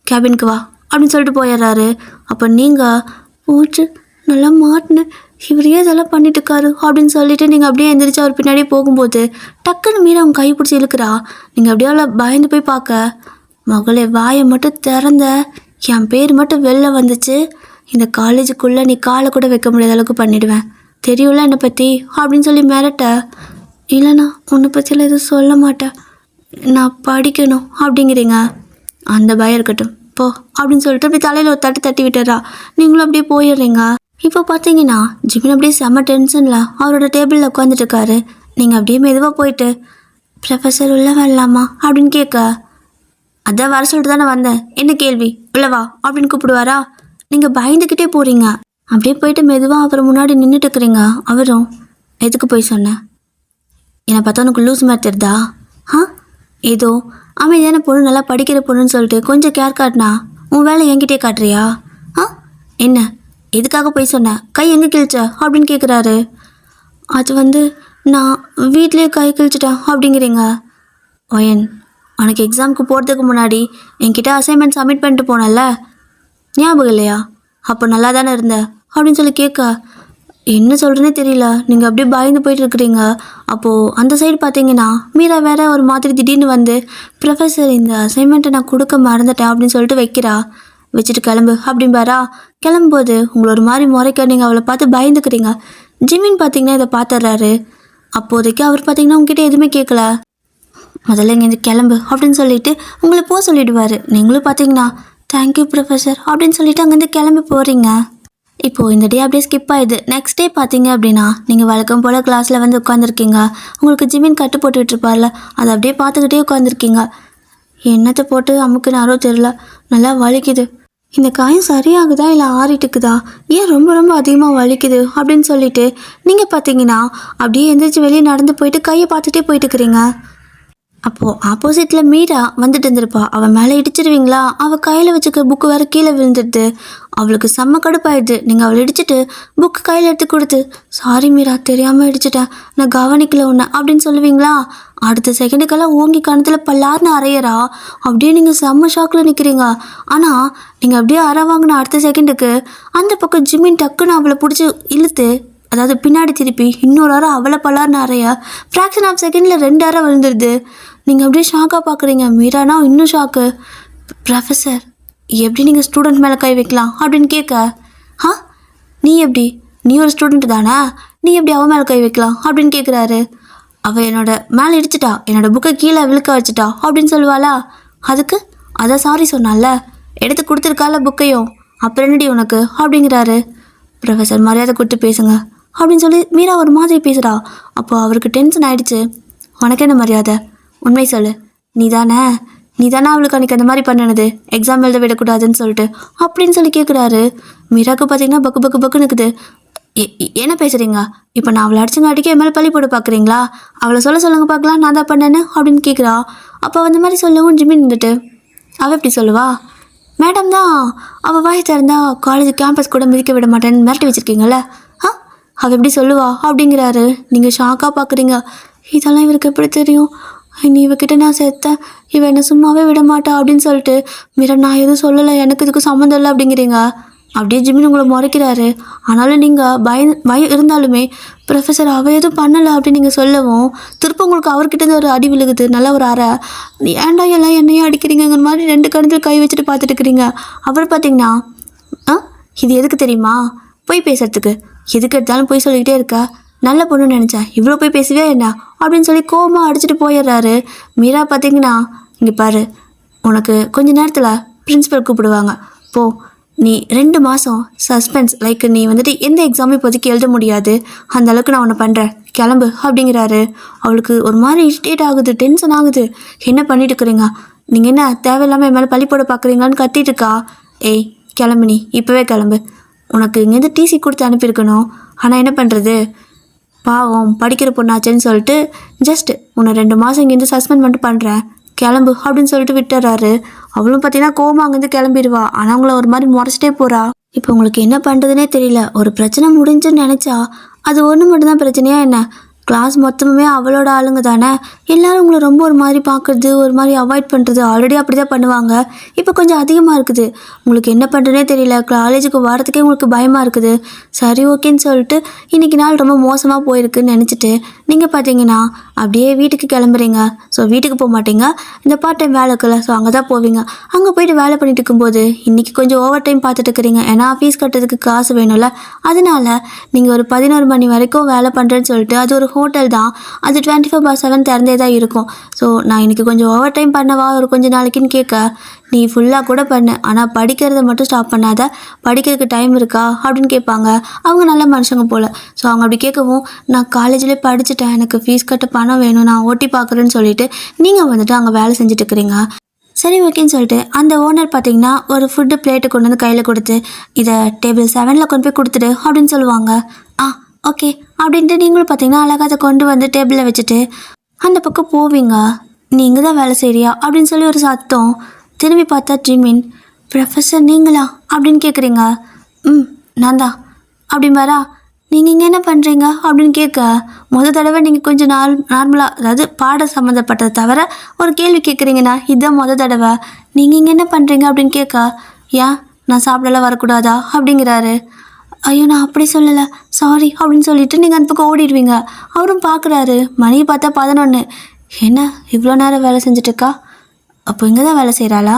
கேபினுக்கு வா அப்படின்னு சொல்லிட்டு போயிடுறாரு. அப்போ நீங்கள் போச்சு நல்லா மாட்டினேன், இவரையே இதெல்லாம் பண்ணிட்டு இருக்காரு அப்படின்னு சொல்லிட்டு நீங்கள் அப்படியே எந்திரிச்சு அவர் பின்னாடியே போகும்போது டக்குன்னு மீறி அவங்க கை பிடிச்சி இழுக்கிறா. நீங்கள் அப்படியே அவ்வளோ பயந்து போய் பார்க்க, மகளே வாயை மட்டும் திறந்த என் பேர் மட்டும் வெளில வந்துச்சு, இந்த காலேஜுக்குள்ளே நீ காலை கூட வைக்க முடியாத அளவுக்கு பண்ணிவிடுவேன், தெரியும்ல என்னை பற்றி அப்படின்னு சொல்லி மிரட்ட. இல்லைண்ணா உன்னை பற்றியெல்லாம் எதுவும் சொல்ல மாட்டேன், நான் படிக்கணும் அப்படிங்கிறீங்க, அந்த பயம் இருக்கட்டும் போ அப்படின்னு சொல்லிட்டு அப்படி தலையில் ஒரு தட்டு தட்டி விட்டுறா. நீங்களும் அப்படியே போயிடுறீங்க. இப்போ பார்த்தீங்கன்னா ஜிமின் அப்படியே செம்ம டென்ஷனில் அவரோட டேபிளில் உட்காந்துட்டு இருக்காரு. நீங்கள் அப்படியே மெதுவாக போயிட்டு ப்ரொஃபஸர் உள்ளே வரலாமா அப்படின்னு கேட்க, அதான் வர சொல்லிட்டு தானே வந்தேன், என்ன கேள்வி உள்ளவா அப்படின்னு கூப்பிடுவாரா. நீங்கள் பயந்துக்கிட்டே போகிறீங்க. அப்படியே போயிட்டு மெதுவாக அவர் முன்னாடி நின்றுட்டு இருக்கிறீங்க. அவரும் எதுக்கு போய் சொன்னேன், என்னை பார்த்தா உனக்கு லூஸ் மாதிரி தெரிதா, ஏதோ அமைதியான பொண்ணு நல்லா படிக்கிற பொண்ணுன்னு சொல்லிட்டு கொஞ்சம் கேர் காட்டினா உன் வேலை என்கிட்டே காட்டுறியா, என்ன எதுக்காக போய் சொன்ன, கை எங்கே கிழிச்ச அப்படின்னு கேட்குறாரு. அது நான் வீட்லேயே கை கிழிச்சிட்டேன் அப்படிங்கிறீங்க. ஒயன் உனக்கு எக்ஸாமுக்கு போகிறதுக்கு முன்னாடி என்கிட்ட அசைன்மெண்ட் சப்மிட் பண்ணிட்டு போனல, ஞாபகம் இல்லையா, அப்போ நல்லா தானே இருந்த அப்படின்னு சொல்லி கேட்க, என்ன சொல்கிறேன்னே தெரியல, நீங்கள் அப்படியே பயந்து போயிட்டு இருக்கிறீங்க. அப்போது அந்த சைடு பார்த்தீங்கன்னா மீரா வேற ஒரு மாதிரி திடீர்னு வந்து ப்ரொஃபஸர் இந்த அசைன்மெண்ட்டை நான் கொடுக்க மறந்துட்டேன் அப்படின்னு சொல்லிட்டு வைக்கிறா. வச்சுட்டு கிளம்பு அப்படின்பாரா. கிளம்பும்போது உங்களை ஒரு மாதிரி முறைக்க நீங்கள் அவளை பார்த்து பயந்துக்கிறீங்க. ஜிமின் பார்த்தீங்கன்னா இதை பார்த்துட்றாரு. அப்போதைக்கு அவர் பார்த்தீங்கன்னா உங்ககிட்ட எதுவுமே கேட்கல. முதல்ல இங்கேருந்து கிளம்பு அப்படின்னு சொல்லிட்டு உங்களை போக சொல்லிடுவார். நீங்களும் பார்த்தீங்கன்னா தேங்க்யூ ப்ரொஃபஸர் அப்படின்னு சொல்லிட்டு அங்கேருந்து கிளம்பி போகிறீங்க. இப்போது இந்த டே அப்படியே ஸ்கிப் ஆகிடுது. நெக்ஸ்ட் டே பார்த்தீங்க அப்படின்னா நீங்கள் வழக்கம் போல் கிளாஸில் வந்து உட்காந்துருக்கீங்க. உங்களுக்கு ஜிமின் கட்டு போட்டு விட்டுருப்பார்ல, அதை அப்படியே பார்த்துக்கிட்டே உட்காந்துருக்கீங்க. என்னத்தை போட்டு அமுக்குனாரோ தெரில, நல்லா வலிக்குது, இந்த காயம் சரியாகுதா இல்லை ஆறிட்டுக்குதா, ஏன் ரொம்ப ரொம்ப அதிகமாக வலிக்குது அப்படின்னு சொல்லிட்டு நீங்கள் பார்த்தீங்கன்னா அப்படியே எந்திரிச்சு வெளியே நடந்து போயிட்டு கையை பார்த்துட்டே போயிட்டு இருக்கிறீங்க. அப்போது ஆப்போசிட்டில் மீரா வந்துட்டு இருந்திருப்பா. அவள் மேலே இடிச்சிருவீங்களா, அவள் கையில் வச்சுக்க புக்கு வேறு கீழே விழுந்துடுது. அவளுக்கு செம்ம கடுப்பாயிடுது. நீங்கள் அவளை இடிச்சிட்டு புக்கு கையில் எடுத்து கொடுத்து, சாரி மீரா தெரியாமல் இடிச்சிட்டேன், நான் கவனிக்கல உன்னை அப்படின்னு சொல்லுவீங்களா. அடுத்த செகண்டுக்கெல்லாம் ஓங்கி கணத்தில் பல்லார்னு அரையறா. அப்படியே நீங்கள் செம்ம ஷாக்கில் நிற்கிறீங்க. ஆனால் நீங்கள் அப்படியே அரை வாங்கின அடுத்த செகண்டுக்கு அந்த பக்கம் ஜிமின் டக்குன்னு அவளை பிடிச்சி இழுத்து, அதாவது பின்னாடி திருப்பி இன்னொரு அரை அவளை பல்லார்னு அறைய ஃப்ராக்ஷன் ஆஃப் செகண்டில் 2 அரை விழுந்துருது. நீங்கள் அப்படியே ஷாக்காக பார்க்குறீங்க. மீரானா இன்னும் ஷாக்கு. ப்ரொஃபஸர் எப்படி நீங்கள் ஸ்டூடெண்ட் மேலே கை வைக்கலாம் அப்படின்னு கேட்க, நீ எப்படி, நீ ஒரு ஸ்டூடெண்ட் தானே, நீ எப்படி அவன் மேலே கை வைக்கலாம் அப்படின்னு கேட்குறாரு. அவள் என்னோட மேலே இடிச்சிட்டா, என்னோட புக்கை கீழே விழுக்க வச்சுட்டா அப்படின்னு சொல்லுவாளா? அதுக்கு அதான் சாரி சொன்னால, எடுத்து கொடுத்துருக்கால புக்கையும், அப்புறம் என்னடி உனக்கு அப்படிங்கிறாரு. ப்ரொஃபஸர் மரியாதை கொடுத்து பேசுங்க அப்படின்னு சொல்லி மீரா ஒரு மாதிரி பேசுகிறா. அப்போ அவருக்கு டென்ஷன் ஆகிடுச்சு. உனக்கு என்ன மரியாதை, உண்மை சொல்லு, நீ தானே அவளுக்கு அன்றைக்கி அந்த மாதிரி பண்ணினது, எக்ஸாம் எழுத விடக்கூடாதுன்னு சொல்லிட்டு அப்படின்னு சொல்லி கேட்குறாரு. மீராவுக்கு பார்த்தீங்கன்னா பக்கு பக்கு பக்கு நிற்குது. என்ன பேசுகிறீங்க, இப்போ நான் அவளை அடிச்சுங்க என் மேலே பள்ளி போட பார்க்குறீங்களா? அவளை சொல்லுங்க பார்க்கலாம் நான் தான் பண்ணேன்னு அப்படின்னு கேட்குறா. அப்போ அந்த மாதிரி சொல்லவும் ஜிம்மி நின்றுட்டு, அவள் எப்படி சொல்லுவா? மேடம் தான் அவள் வாய் திறந்தா காலேஜ் கேம்பஸ் கூட மிதிக்க விட மாட்டேன்னு மிரட்டி வச்சுருக்கீங்கள, அவள் எப்படி சொல்லுவா அப்படிங்கிறாரு. நீங்கள் ஷாக்காக பார்க்குறீங்க. இதெல்லாம் இவருக்கு எப்படி தெரியும்? நீ இவகிட்ட நான் சேர்த்தேன், இவன் என்னை சும்மாவே விட மாட்டா அப்படின்னு சொல்லிட்டு, மீரா நான் எதுவும் சொல்லலை, எனக்கு இதுக்கு சம்மந்தம் இல்லை அப்படிங்கிறீங்க. அப்படியே ஜிம்மின் உங்களை முறைக்கிறாரு. ஆனாலும் நீங்கள் பயம் இருந்தாலுமே ப்ரொஃபஸர் அவள் எதுவும் பண்ணலை அப்படின்னு நீங்கள் சொல்லவும் திரும்ப உங்களுக்கு அவர்கிட்ட ஒரு அடி விழுகுது, நல்ல ஒரு அறை. ஏன்டா எல்லாம் என்னையும் அடிக்கிறீங்கிற மாதிரி 2 கணத்தில் கை வச்சுட்டு பார்த்துட்டு இருக்கிறீங்க. அப்புறம் பார்த்தீங்கன்னா இது எதுக்கு தெரியுமா? போய் பேசுறதுக்கு. எதுக்கு எடுத்தாலும் போய் சொல்லிக்கிட்டே இருக்கா. நல்ல பொண்ணுன்னு நினச்சேன், இவ்வளோ போய் பேசுவே என்ன அப்படின்னு சொல்லி கோபமாக அடிச்சுட்டு போயிடுறாரு. மீரா பார்த்தீங்கன்னா, இங்கே பாரு, உனக்கு கொஞ்ச நேரத்தில் பிரின்ஸிபல் கூப்பிடுவாங்க, போ. நீ 2 மாதம் சஸ்பென்ஸ், லைக் நீ வந்துட்டு எந்த எக்ஸாமும் இப்போதைக்கு எழுத முடியாது, அந்த அளவுக்கு நான் உன்னை பண்ணுறேன், கிளம்பு அப்படிங்கிறாரு. அவளுக்கு ஒரு மாதிரி இரிட்டேட் ஆகுது, டென்ஷன் ஆகுது. என்ன பண்ணிட்டு இருக்கிறீங்க நீங்கள், என்ன தேவையில்லாமல் என் மேலே பள்ளி போட பார்க்குறீங்களான்னு கத்திட்டு இருக்கா. ஏய் கிளம்பு, நீ இப்போவே கிளம்பு. உனக்கு இங்கேருந்து டிசி கொடுத்து அனுப்பியிருக்கணும், ஆனால் என்ன பண்ணுறது, பாவம் படிக்கிற பொண்ணாச்சேன்னு சொல்லிட்டு ஜஸ்ட் உன்னை 2 மாதம் இங்கேருந்து சஸ்பெண்ட் பண்ணிட்டு பண்ணுறேன், கிளம்பு அப்படின்னு சொல்லிட்டு விட்டுறாரு. அவளும் பார்த்தீங்கன்னா கோமா அங்கேருந்து கிளம்பிடுவா. ஆனால் அவங்கள ஒரு மாதிரி முறைச்சிட்டே போகிறா. இப்போ உங்களுக்கு என்ன பண்ணுறதுனே தெரியல. ஒரு பிரச்சனை முடிஞ்சுன்னு நினச்சா அது ஒன்று மட்டும்தான் பிரச்சனையா என்ன? கிளாஸ் மொத்தமுமே அவளோட ஆளுங்க தானே. எல்லோரும் உங்களை ரொம்ப ஒரு மாதிரி பார்க்குறது, ஒரு மாதிரி அவாய்ட் பண்ணுறது, ஆல்ரெடி அப்படி தான் பண்ணுவாங்க. இப்போ கொஞ்சம் அதிகமாக இருக்குது. உங்களுக்கு என்ன பண்ணுறதுனே தெரியல. காலேஜுக்கு வரத்துக்கே உங்களுக்கு பயமாக இருக்குது. சரி ஓகேன்னு சொல்லிட்டு இன்றைக்கி நாள் ரொம்ப மோசமாக போயிருக்குன்னு நினச்சிட்டு நீங்கள் பார்த்தீங்கன்னா அப்படியே வீட்டுக்கு கிளம்புறீங்க. ஸோ வீட்டுக்கு போக மாட்டீங்க, இந்த பார்ட் டைம் வேலை இருக்குல்ல, ஸோ அங்கே தான் போவீங்க. அங்கே போய்ட்டு வேலை பண்ணிட்டு இருக்கும்போது இன்றைக்கி கொஞ்சம் ஓவர் டைம் பார்த்துட்டு இருக்கிறீங்க. ஏன்னா ஃபீஸ் கட்டுறதுக்கு காசு வேணும்ல, அதனால நீங்கள் ஒரு 11 மணி வரைக்கும் வேலை பண்ணுறேன்னு சொல்லிட்டு, அது ஒரு ஹோட்டல் தான், அது 24/7 திறந்தே தான் இருக்கும். ஸோ நான் இன்றைக்கி கொஞ்சம் ஓவர் டைம் பண்ணவா ஒரு கொஞ்சம் நாளைக்குன்னு கேட்க, நீ ஃபுல்லாக கூட பண்ணு, ஆனால் படிக்கிறத மட்டும் ஸ்டாப் பண்ணாத, படிக்கிறதுக்கு டைம் இருக்கா அப்படின்னு கேட்பாங்க. அவங்க நல்ல மனுஷங்க போல். ஸோ அவங்க அப்படி கேட்கவும், நான் காலேஜ்லேயே படிச்சுட்டேன், எனக்கு ஃபீஸ் கட்ட பணம் வேணும், நான் ஓட்டி பார்க்குறேன்னு சொல்லிட்டு நீங்கள் வந்துட்டு அங்கே வேலை செஞ்சுட்டு இருக்கிறீங்க. சரி ஓகேன்னு சொல்லிட்டு அந்த ஓனர் பார்த்தீங்கன்னா ஒரு ஃபுட்டு பிளேட்டு கொண்டு வந்து கையில் கொடுத்து, இதை டேபிள் 7 கொண்டு போய் கொடுத்துடு அப்படின்னு சொல்லுவாங்க. ஓகே அப்படின்ட்டு நீங்களும் பார்த்தீங்கன்னா அழகாக அதை கொண்டு வந்து டேபிளில் வச்சுட்டு அந்த பக்கம் போவீங்க. நீங்கள் தான் வேலை செய்கிறியா அப்படின்னு சொல்லி ஒரு சத்தம். திரும்பி பார்த்தா ஜிமின், ப்ரொஃபஸர் நீங்களா அப்படின்னு கேட்குறீங்க. நான் தான் அப்படின்பாரா. நீங்கள் இங்கே என்ன பண்ணுறீங்க அப்படின்னு கேட்க, தடவை நீங்கள் கொஞ்சம் நார்மலாக, அதாவது பாட சம்மந்தப்பட்டதை தவிர ஒரு கேள்வி கேட்குறீங்கன்னா இதுதான் தடவை. நீங்கள் இங்கே என்ன பண்ணுறீங்க அப்படின்னு கேட்க, ஏன் நான் சாப்பிடலாம் வரக்கூடாதா அப்படிங்கிறாரு. ஐயோ நான் அப்படி சொல்லலை, சாரி அப்படின்னு சொல்லிட்டு நீங்கள் அந்த பக்கம் ஓடிடுவீங்க. அவரும் பார்க்குறாரு, மணியை பார்த்தா 11. என்ன இவ்வளோ நேரம் வேலை செஞ்சுட்ருக்கா, அப்போ இங்கே தான் வேலை செய்கிறாளா,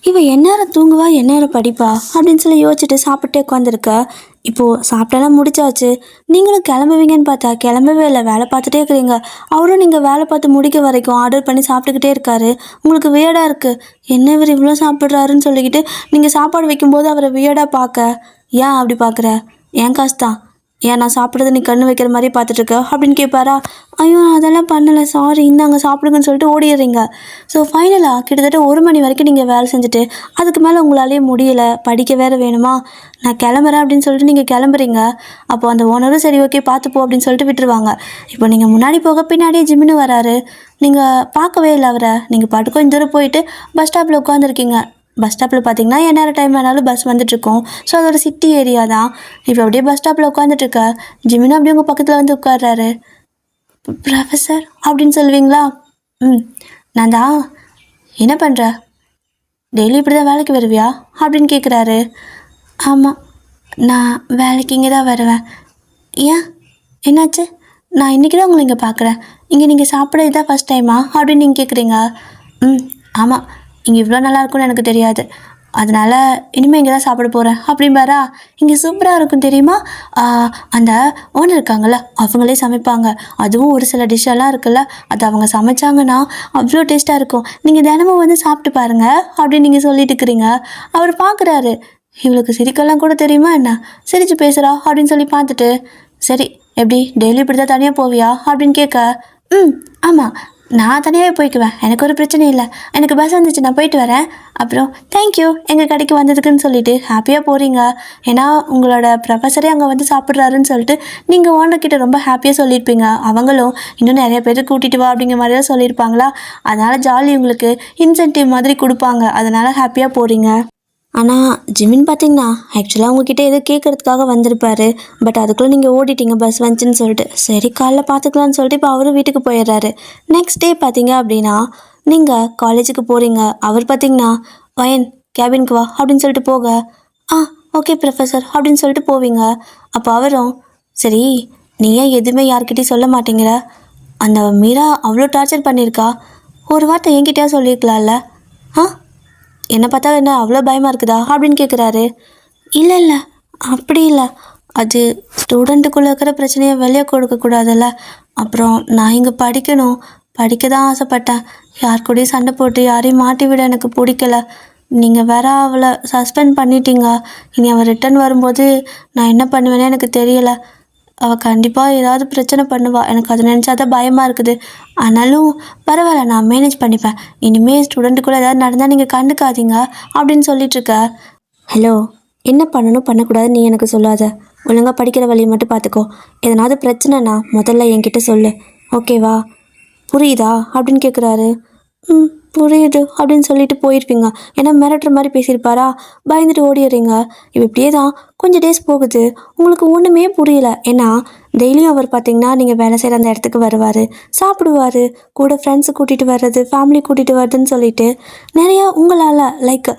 இவன் எந்நேரம் தூங்குவா எந்நேரம் படிப்பா அப்படின்னு சொல்லி யோசிச்சுட்டு சாப்பிட்டே உட்காந்துருக்க. இப்போது சாப்பிட்டெல்லாம் முடிச்சாச்சு, நீங்களும் கிளம்புவீங்கன்னு பார்த்தா கிளம்பவே இல்லை, வேலை பார்த்துட்டே இருக்கிறீங்க. அவரும் நீங்கள் வேலை பார்த்து முடிக்க வரைக்கும் ஆர்டர் பண்ணி சாப்பிட்டுக்கிட்டே இருக்காரு. உங்களுக்கு வியர்டாக இருக்குது, என்ன இவர் இவ்வளோ சாப்பிட்றாருன்னு சொல்லிக்கிட்டு நீங்கள் சாப்பாடு வைக்கும்போது அவரை வியர்டாக பார்க்க, ஏன் அப்படி பார்க்குற, என் காசு தான், ஏன் நான் சாப்பிட்றது நீ கண்ணு வைக்கிற மாதிரி பார்த்துட்ருக்க அப்படின்னு கேட்பாரா. ஐயோ அதெல்லாம் பண்ணலை, சாரி, இந்தாங்க சாப்பிடுங்கன்னு சொல்லிட்டு ஓடிடுறீங்க. ஸோ ஃபைனலாக கிட்டத்தட்ட 1 மணி வரைக்கும் நீங்கள் வேலை செஞ்சுட்டு அதுக்கு மேலே உங்களாலேயே முடியலை, படிக்க வேறு வேணுமா, நான் கிளம்புறேன் அப்படின்னு சொல்லிட்டு நீங்கள் கிளம்புறீங்க. அப்போ அந்த ஓனரும் சரி ஓகே பார்த்துப்போ அப்படின்னு சொல்லிட்டு விட்டுருவாங்க. இப்போ நீங்கள் முன்னாடி போக பின்னாடியே ஜிம்மின்னு வராரு. நீங்கள் பார்க்கவே இல்லை அவரை. நீங்கள் பாட்டு கொஞ்சம் தூரம் போயிட்டு பஸ் ஸ்டாப்பில் உட்காந்துருக்கீங்க. பஸ் ஸ்டாப்பில் பார்த்தீங்கன்னா என்ன டைம் வேணாலும் பஸ் வந்துட்டுருக்கோம். ஸோ அது ஒரு சிட்டி ஏரியா தான். இப்போ அப்படியே பஸ் ஸ்டாப்பில் உட்காந்துட்ருக்க ஜிமினும் அப்படியே உங்கள் பக்கத்தில் வந்து உட்கார்றாரு. ப்ரொஃபஸர் அப்படின்னு சொல்லுவீங்களா. நான் தான். என்ன பண்ணுற, டெய்லி இப்படி தான் வேலைக்கு வருவியா அப்படின்னு கேட்குறாரு. ஆமாம், நான் வேலைக்கு இங்கே தான் வருவேன். ஏன் என்னாச்சு, நான் இன்றைக்கி தான் உங்களை இங்கே பார்க்குறேன், இங்கே நீங்கள் சாப்பிட இதுதான் ஃபஸ்ட் டைமா அப்படின்னு நீங்கள் கேட்குறீங்க. ஆமாம், இங்கே இவ்வளோ நல்லா இருக்கும்னு எனக்கு தெரியாது, அதனால் இனிமேல் இங்கே தான் சாப்பிட போகிறேன் அப்படிம்பாரா. இங்கே சூப்பராக இருக்கும் தெரியுமா, அந்த ஓனர் இருக்காங்கள்ல அவங்களே சமைப்பாங்க. அதுவும் ஒரு சில டிஷ்ஷெல்லாம் இருக்குல்ல, அது அவங்க சமைச்சாங்கன்னா அவ்வளோ டேஸ்ட்டாக இருக்கும். நீங்கள் தினமும் வந்து சாப்பிட்டு பாருங்கள் அப்படின்னு நீங்கள் சொல்லிட்டு இருக்கிறீங்க. அவர் பார்க்குறாரு, இவளுக்கு சிரிக்கலாம் கூட தெரியுமா என்ன, சிரித்து பேசுகிறா அப்படின்னு சொல்லி பார்த்துட்டு, சரி எப்படி டெய்லி இப்படி தான் தனியாக போவியா அப்படின்னு கேட்க, ஆமாம் நான் தனியாகவே போய்க்குவேன், எனக்கு ஒரு பிரச்சனையும் இல்லை, எனக்கு பஸ் வந்துச்சு நான் போயிட்டு வரேன், அப்புறம் தேங்க்யூ எங்கள் கடைக்கு வந்ததுக்குன்னு சொல்லிட்டு ஹாப்பியாக போகிறீங்க. ஏன்னா உங்களோட ப்ரொஃபஸரே அங்கே வந்து சாப்பிட்றாருன்னு சொல்லிட்டு நீங்கள் ஓனர்கிட்ட ரொம்ப ஹாப்பியாக சொல்லியிருப்பீங்க. அவங்களும் இன்னும் நிறைய பேர் கூட்டிகிட்டு வா அப்படிங்கிற மாதிரி தான் சொல்லியிருப்பாங்களா. அதனால் ஜாலி உங்களுக்கு இன்சென்டிவ் மாதிரி கொடுப்பாங்க, அதனால் ஹாப்பியாக போகிறீங்க. ஆனால் ஜிமின் பார்த்தீங்கன்னா ஆக்சுவலாக உங்ககிட்ட எதோ கேட்குறதுக்காக வந்திருப்பாரு. பட் அதுக்குள்ளே நீங்கள் ஓடிட்டீங்க பஸ் வந்துச்சுன்னு சொல்லிட்டு. சரி காலைல பார்த்துக்கலான்னு சொல்லிட்டு இப்போ அவரும் வீட்டுக்கு போயிடுறாரு. நெக்ஸ்ட் டே பார்த்தீங்க அப்படின்னா நீங்கள் காலேஜுக்கு போகிறீங்க. அவர் பார்த்தீங்கன்னா வயன் கேபினுக்கு வா அப்படின்னு சொல்லிட்டு போக, ஓகே ப்ரொஃபஸர் அப்படின்னு சொல்லிட்டு போவீங்க. அப்போ அவரும் சரி நீ ஏன் எதுவுமே யார்கிட்டையும் சொல்ல மாட்டேங்கிற, அந்த மீரா அவ்வளோ டார்ச்சர் பண்ணியிருக்கா, ஒரு வார்த்தை என்கிட்டயா சொல்லியிருக்கலாம்ல, என்னை பார்த்தா என்ன அவ்வளோ பயமாக இருக்குதா அப்படின்னு கேட்குறாரு. இல்லை இல்லை அப்படி இல்லை, அது ஸ்டூடெண்ட்டுக்குள்ளே இருக்கிற பிரச்சனையை வெளியே கொடுக்கக்கூடாதுல்ல, அப்புறம் நான் இங்கே படிக்க தான் ஆசைப்பட்டேன், யார் கூடயும் சண்டை போட்டு யாரையும் மாட்டி விட எனக்கு பிடிக்கல. நீங்கள் வேற அவளை சஸ்பெண்ட் பண்ணிட்டீங்க, இனி அவள் ரிட்டன் வரும்போது நான் என்ன பண்ணுவேன்னு எனக்கு தெரியலை, அவள் கண்டிப்பாக ஏதாவது பிரச்சனை பண்ணுவாள், எனக்கு அதை நினச்சா தான் பயமாக இருக்குது. ஆனாலும் பரவாயில்ல நான் மேனேஜ் பண்ணிப்பேன், இனிமேல் ஸ்டூடெண்ட்டுக்குள்ளே ஏதாவது நடந்தால் நீங்கள் கண்டுக்காதீங்க அப்படின்னு சொல்லிட்டுருக்க. ஹலோ, என்ன பண்ணணும் பண்ணக்கூடாது நீ எனக்கு சொல்லாத, ஒழுங்காக படிக்கிற வழியை மட்டும் பார்த்துக்கோ, எதனாவது பிரச்சனைனா முதல்ல என்கிட்ட சொல்லு, ஓகேவா, புரியுதா அப்படின்னு கேட்குறாரு. புரியுது அப்படின்னு சொல்லிட்டு போயிருப்பீங்க. ஏன்னா மிரட்டுற மாதிரி பேசியிருப்பாரா, பயந்துட்டு ஓடிடுறீங்க. இப்போ இப்படியே தான் கொஞ்சம் டேஸ் போகுது, உங்களுக்கு ஒன்றுமே புரியல. ஏன்னா டெய்லியும் அவர் பார்த்தீங்கன்னா நீங்கள் வேலை செய்கிற அந்த இடத்துக்கு வருவார், சாப்பிடுவார், கூட ஃப்ரெண்ட்ஸு கூட்டிகிட்டு வர்றது, ஃபேமிலி கூட்டிகிட்டு வர்றதுன்னு சொல்லிட்டு நிறையா உங்களால் லைக்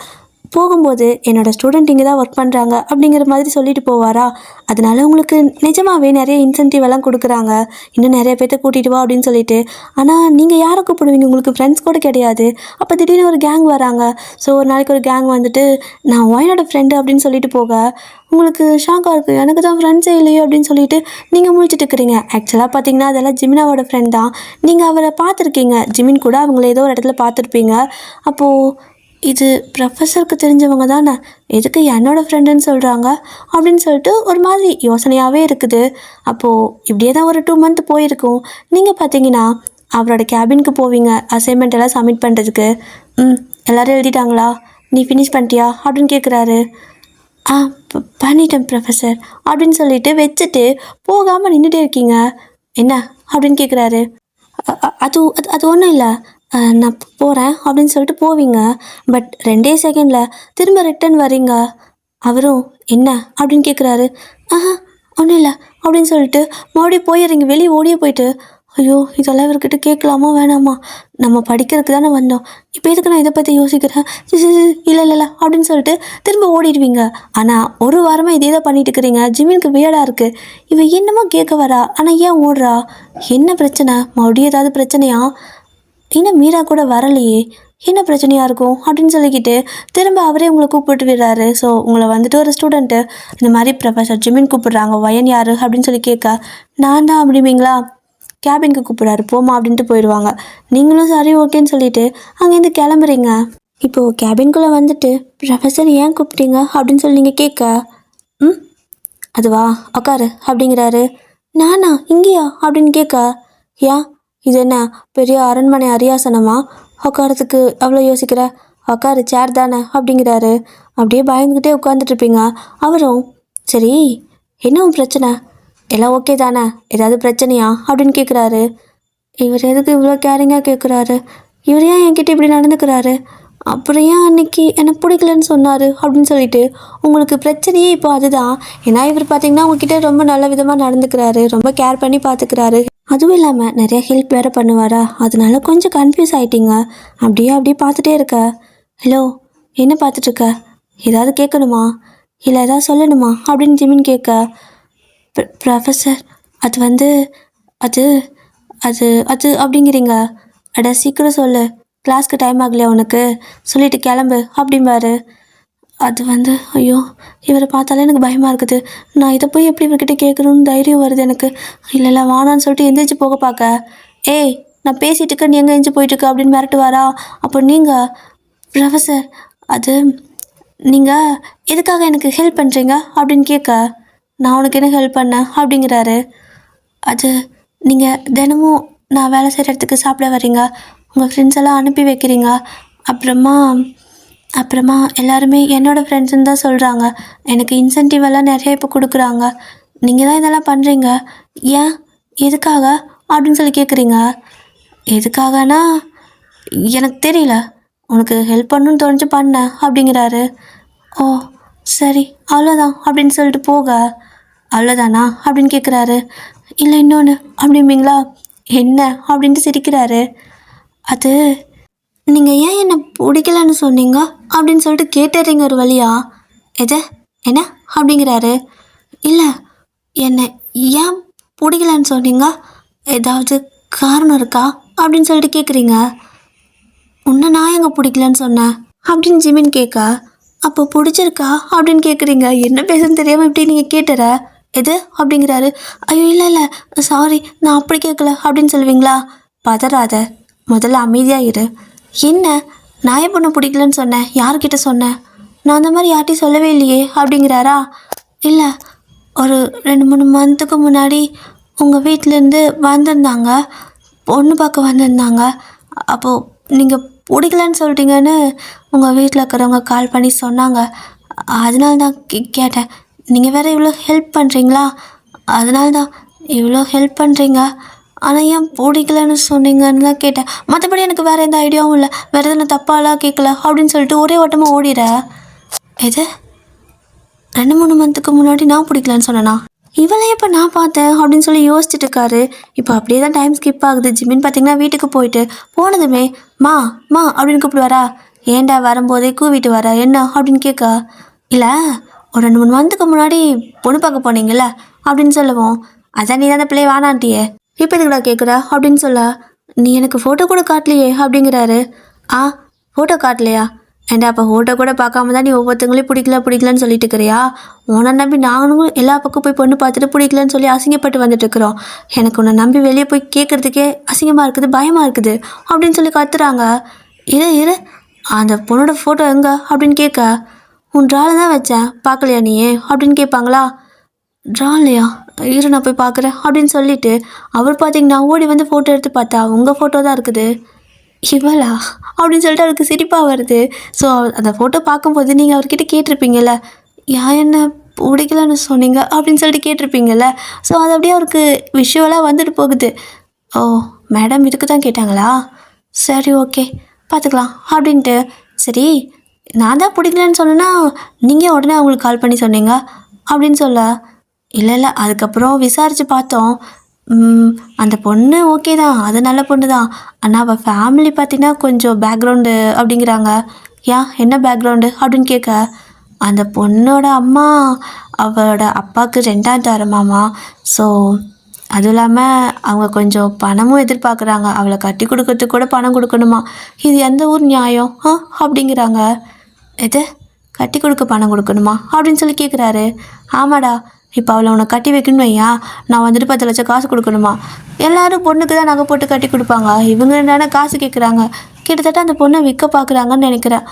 போகும்போது என்னோடய ஸ்டூடெண்ட் இங்கே தான் ஒர்க் பண்ணுறாங்க அப்படிங்கிற மாதிரி சொல்லிட்டு போவாரா. அதனால உங்களுக்கு நிஜமாகவே நிறைய இன்சென்டிவ் எல்லாம் கொடுக்குறாங்க, இன்னும் நிறைய பேர்த்த கூட்டிகிட்டு வா அப்படின்னு சொல்லிட்டு. ஆனால் நீங்கள் யாரை கூப்பிடுவீங்க, உங்களுக்கு ஃப்ரெண்ட்ஸ் கூட கிடையாது. அப்போ திடீர்னு ஒரு கேங் வராங்க. ஸோ ஒரு நாளைக்கு ஒரு கேங் வந்துட்டு நான் ஒயனோட ஃப்ரெண்டு அப்படின்னு சொல்லிட்டு போக உங்களுக்கு ஷாக்காக இருக்குது, எனக்கு தான் ஃப்ரெண்ட்ஸே இல்லையோ அப்படின்னு சொல்லிட்டு நீங்கள் முழிச்சிட்டு இருக்கிறீங்க. ஆக்சுவலாக பார்த்தீங்கன்னா அதெல்லாம் ஜிமினாவோட ஃப்ரெண்ட் தான். நீங்கள் அவரை பார்த்துருக்கீங்க, ஜிமின் கூட அவங்கள ஏதோ ஒரு இடத்துல பார்த்துருப்பீங்க. அப்போது இது ப்ரொஃபஸருக்கு தெரிஞ்சவங்க தானே, எதுக்கு என்னோடய ஃப்ரெண்டுன்னு சொல்கிறாங்க அப்படின்னு சொல்லிட்டு ஒரு மாதிரி யோசனையாகவே இருக்குது. அப்போது இப்படியே தான் ஒரு 2 மந்த் போயிருக்கும். நீங்கள் பார்த்தீங்கன்னா அவரோட கேபினுக்கு போவீங்க அசைன்மெண்ட் எல்லாம் சப்மிட் பண்ணுறதுக்கு. எல்லோரும் எழுதிட்டாங்களா, நீ ஃபினிஷ் பண்ணிட்டியா அப்படின்னு கேட்குறாரு. பண்ணிட்டேன் ப்ரொஃபஸர் அப்படின்னு சொல்லிட்டு வச்சுட்டு போகாமல் நின்றுட்டே இருக்கீங்க, என்ன அப்படின்னு கேட்குறாரு. அது அது ஒன்றும் இல்லை, நான் போகிறேன் அப்படின்னு சொல்லிட்டு போவீங்க. பட் 2 செகண்டில் திரும்ப ரிட்டன் வரீங்க. அவரும் என்ன அப்படின்னு கேட்குறாரு. ஒன்றும் இல்லை அப்படின்னு சொல்லிட்டு மறுபடியும் போயிடுறீங்க, வெளியே ஓடியே போயிட்டு. ஐயோ இதெல்லாம் இவர்கிட்ட கேட்கலாமா வேணாமா, நம்ம படிக்கிறதுக்கு தானே வந்தோம், இப்போ எதுக்கு நான் இதை பற்றி யோசிக்கிறேன், இல்லை அப்படின்னு சொல்லிட்டு திரும்ப ஓடிடுவீங்க. ஆனால் ஒரு வாரமாக இதே தான் பண்ணிட்டு இருக்கிறீங்க. ஜிமினுக்கு வியர்டாக இருக்குது, இவன் என்னமோ கேட்க வரா ஆனால் ஏன் ஓடுறா, என்ன பிரச்சனை, மறுபடியும் ஏதாவது பிரச்சனையா, இன்னும் மீரா கூட வரலையே, என்ன பிரச்சனையாக இருக்கும் அப்படின்னு சொல்லிக்கிட்டு திரும்ப அவரே உங்களை கூப்பிட்டு விடுறாரு. ஸோ உங்களை வந்துட்டு ஒரு ஸ்டூடெண்ட்டு இந்த மாதிரி ப்ரொஃபஸர் ஜிமின் கூப்பிட்றாங்க, வயன் யார் அப்படின்னு சொல்லி கேட்க, நான் தான் அப்படிங்களா, கேபினுக்கு கூப்பிட்றாரு போமா அப்படின்ட்டு போயிடுவாங்க. நீங்களும் சரி ஓகேன்னு சொல்லிவிட்டு அங்கேருந்து கிளம்புறீங்க. இப்போது கேபின்குள்ளே வந்துட்டு ப்ரொஃபஸர் ஏன் கூப்பிட்டீங்க அப்படின்னு சொல்லி நீங்கள் கேட்க, அதுவா உக்காரு அப்படிங்கிறாரு. நானா இங்கேயா அப்படின்னு கேட்க, ஏன் இது என்ன பெரிய அரண்மனை அரியாசனமா, உட்காரத்துக்கு அவ்வளோ யோசிக்கிற, உட்காரு சேர் தானே அப்படிங்கிறாரு. அப்படியே பயந்துக்கிட்டே உட்காந்துட்ருப்பீங்க. அவரும் சரி என்ன பிரச்சனை, எல்லாம் ஓகே தானே, ஏதாவது பிரச்சனையா அப்படின்னு கேட்குறாரு. இவர் எதுக்கு இவ்வளோ கேரிங்காக கேட்குறாரு, இவர் ஏன் என்கிட்ட இப்படி நடந்துக்கிறாரு, அப்புறம் ஏன் அன்னைக்கு எனக்கு பிடிக்கலன்னு சொன்னார் அப்படின்னு சொல்லிட்டு உங்களுக்கு பிரச்சனையே இப்போ அதுதான். ஏன்னா இவர் பார்த்தீங்கன்னா உங்ககிட்ட ரொம்ப நல்ல விதமாக நடந்துக்கிறாரு, ரொம்ப கேர் பண்ணி பார்த்துக்கிறாரு, அதுவும் இல்லாமல் நிறையா ஹெல்ப் வேறு பண்ணுவாரா. அதனால கொஞ்சம் கன்ஃபியூஸ் ஆகிட்டீங்க. அப்படியே பார்த்துட்டே இருக்க. ஹலோ என்ன பார்த்துட்ருக்க, ஏதாவது கேட்கணுமா இல்லை ஏதாவது சொல்லணுமா அப்படின்னு ஜிமின் கேட்க, ப்ரொஃபஸர் அது வந்து அது அது அது அப்படிங்கிறீங்க, அட சீக்கிரம் சொல்லு, கிளாஸ்க்கு டைம் ஆகலையா உனக்கு, சொல்லிட்டு கிளம்பு அப்படிம்பாரு. அது வந்து ஐயோ, இவரை பார்த்தாலே எனக்கு பயமாக இருக்குது. நான் இதை போய் எப்படி இவர்கிட்ட கேட்கணும்னு தைரியம் வருது எனக்கு. இல்லை வானான்னு சொல்லிட்டு எந்திரிச்சு போக பார்க்க, ஏய் நான் பேசிகிட்டு இருக்க, நீ எங்கே எந்திரிச்சு போயிட்டுருக்க அப்படின்னு மிரட்டுவாரா. அப்போ நீங்கள் ப்ரொஃபஸர், அது நீங்கள் எதுக்காக எனக்கு ஹெல்ப் பண்ணுறீங்க அப்படின்னு கேட்க, நான் உனக்கு என்ன ஹெல்ப் பண்ணேன் அப்படிங்கிறாரு. அது நீங்கள் தினமும் நான் வேலை செய்கிற இடத்துக்கு சாப்பிட வரீங்க, உங்கள் ஃப்ரெண்ட்ஸ் எல்லாம் அனுப்பி வைக்கிறீங்க, அப்புறமா எல்லாருமே என்னோடய ஃப்ரெண்ட்ஸுன்னு தான் சொல்கிறாங்க. எனக்கு இன்சென்டிவ் எல்லாம் நிறைய இப்போ கொடுக்குறாங்க. நீங்கள் தான் இதெல்லாம் பண்ணுறீங்க, ஏன் எதுக்காக அப்படின்னு சொல்லி கேட்குறீங்க. எதுக்காகனா எனக்கு தெரியல, உனக்கு ஹெல்ப் பண்ணணுன்னு தோணுச்சு பண்ணேன் அப்படிங்கிறாரு. ஓ சரி அவ்வளோதான் அப்படின்னு சொல்லிட்டு போக, அவ்வளோதானா அப்படின்னு கேட்குறாரு. இல்லை இன்னொன்று அப்படிம்பீங்களா, என்ன அப்படின்ட்டு சிரிக்கிறாரு. அது நீங்கள் ஏன் என்னை பிடிக்கலன்னு சொன்னீங்க அப்படின்னு சொல்லிட்டு கேட்டுறீங்க ஒரு வழியா. எது என்ன அப்படிங்கிறாரு. இல்லை என்னை ஏன் பிடிக்கலன்னு சொன்னீங்க, ஏதாவது காரணம் இருக்கா அப்படின்னு சொல்லிட்டு கேட்குறீங்க. உன்னை நான் எங்கே பிடிக்கலன்னு சொன்னேன் அப்படின்னு ஜிமின் கேட்க, அப்போ பிடிச்சிருக்கா அப்படின்னு கேட்குறீங்க. என்ன பேசுன்னு தெரியாமல் இப்படி நீங்கள் கேட்டுற எது அப்படிங்கிறாரு. ஐயோ இல்லை சாரி நான் அப்படி கேட்கல அப்படின்னு சொல்லுவீங்களா. பதறாத, முதல்ல அமைதியாக இரு. என்ன நான் பொண்ணு பிடிக்கலன்னு சொன்னேன், யார்கிட்ட சொன்னேன், நான் அந்த மாதிரி யார்ட்டையும் சொல்லவே இல்லையே அப்படிங்கிறாரா. இல்லை ஒரு 2-3 மந்த்துக்கு முன்னாடி உங்கள் வீட்டிலேருந்து வந்திருந்தாங்க, பொண்ணு பார்க்க வந்திருந்தாங்க. அப்போது நீங்கள் பிடிக்கலன்னு சொல்லிட்டீங்கன்னு உங்கள் வீட்டில் இருக்கிறவங்க கால் பண்ணி சொன்னாங்க. அதனால தான் கேட்டேன். நீங்கள் வேறு இவ்வளோ ஹெல்ப் பண்ணுறீங்களா, அதனால தான் இவ்வளோ ஹெல்ப் பண்ணுறீங்க, ஆனால் ஏன் பிடிக்கலன்னு சொன்னீங்கன்னு தான் கேட்டேன். மற்றபடி எனக்கு வேறு எந்த ஐடியாவும் இல்லை, வேறு எதுவும் தப்பாலாம் கேட்கல அப்படின்னு சொல்லிட்டு ஒரே ஓட்டமாக ஓடிற. எது 2-3 மந்த்துக்கு முன்னாடி நான் பிடிக்கலன்னு சொன்னேனா, இவளே இப்போ நான் பார்த்தேன் அப்படின்னு சொல்லி யோசிச்சுட்டு இருக்காரு. இப்போ அப்படியே தான் டைம் ஸ்கிப் ஆகுது. ஜிமின் பார்த்தீங்கன்னா வீட்டுக்கு போயிட்டு போனதுமே மா அப்படின்னு கூப்பிடுவாரா. ஏன்டா வரும்போதே கூவிட்டு வர என்ன அப்படின்னு கேட்க, இல்லை ஒரு 2-3 மந்த்துக்கு முன்னாடி பொண்ணு பார்க்க போனீங்கல்ல அப்படின்னு சொல்லுவோம். அதான் நீ தான் அந்த பிள்ளை வானான்ட்டியே, இப்போ எதுக்குடா கேட்குற அப்படின்னு சொல்ல, நீ எனக்கு ஃபோட்டோ கூட காட்டலையே அப்படிங்கிறாரு. ஃபோட்டோ காட்டலையா, ஏண்டா அப்போ ஃபோட்டோ கூட பார்க்காம தான் நீ ஒவ்வொருத்தங்களையும் பிடிக்கலன்னு சொல்லிட்டு இருக்கிறியா. உன்னை நம்பி நாங்களும் எல்லா பக்கம் போய் பொண்ணு பார்த்துட்டு பிடிக்கலன்னு சொல்லி அசிங்கப்பட்டு வந்துட்டு இருக்கிறோம். எனக்கு உன்னை நம்பி வெளியே போய் கேட்குறதுக்கே அசிங்கமாக இருக்குது, பயமாக இருக்குது அப்படின்னு சொல்லி கத்துறாங்க. இரு அந்த பொண்ணோட ஃபோட்டோ எங்கே அப்படின்னு கேட்க, உன் ட்ராவில் தான் வச்சேன் பார்க்கலையா நீயே அப்படின்னு கேட்பாங்களா. ட்ராலையா, இரு நான் போய் பார்க்குறேன் அப்படின்னு சொல்லிட்டு அவர் பார்த்தீங்கன்னா ஓடி வந்து ஃபோட்டோ எடுத்து பார்த்தா உங்கள் ஃபோட்டோ தான் இருக்குது. இவளா அப்படின்னு சொல்லிட்டு அவருக்கு சிரிப்பாக வருது. ஸோ அந்த ஃபோட்டோ பார்க்கும்போது நீங்கள் அவர்கிட்ட கேட்டிருப்பீங்கள்ல, என்ன பிடிக்கலன்னு சொன்னீங்க அப்படின்னு சொல்லிட்டு கேட்டிருப்பீங்கள்ல. ஸோ அது அப்படியே அவருக்கு விஷுவலாக வந்துட்டு போகுது. ஓ மேடம் இதுக்கு தான் கேட்டாங்களா, சரி ஓகே பார்த்துக்கலாம் அப்படின்ட்டு. சரி நான் தான் பிடிக்கலன்னு சொன்னேன்னா நீங்கள் உடனே அவங்களுக்கு கால் பண்ணி சொன்னீங்க அப்படின்னு சொல்ல, இல்லை அதுக்கப்புறம் விசாரித்து பார்த்தோம், அந்த பொண்ணு ஓகே தான், அது நல்ல பொண்ணு தான், ஆனால் அவள் ஃபேமிலி பார்த்தீங்கன்னா கொஞ்சம் பேக்ரவுண்டு அப்படிங்கிறாங்க. என்ன பேக்ரவுண்டு அப்படின்னு கேட்க, அந்த பொண்ணோட அம்மா அவளோட அப்பாவுக்கு 2ஆம் தரமாமா. ஸோ அதுவும் இல்லாமல் அவங்க கொஞ்சம் பணமும் எதிர்பார்க்குறாங்க, அவளை கட்டி கொடுக்கறதுக்கு கூட பணம் கொடுக்கணுமா. இது எந்த ஊர் நியாயம் அப்படிங்கிறாங்க. எது கட்டி கொடுக்க பணம் கொடுக்கணுமா அப்படின்னு சொல்லி கேட்குறாரு. ஆமாடா, இப்போ அவளை உன்னை கட்டி வைக்கணும் வையா, நான் வந்துட்டு 10 லட்சம் காசு கொடுக்கணுமா. எல்லோரும் பொண்ணுக்கு தான் நகை போட்டு கட்டி கொடுப்பாங்க, இவங்க என்னென்ன காசு கேட்குறாங்க, கிட்டத்தட்ட அந்த பொண்ணை விற்க பார்க்குறாங்கன்னு நினைக்கிறேன்.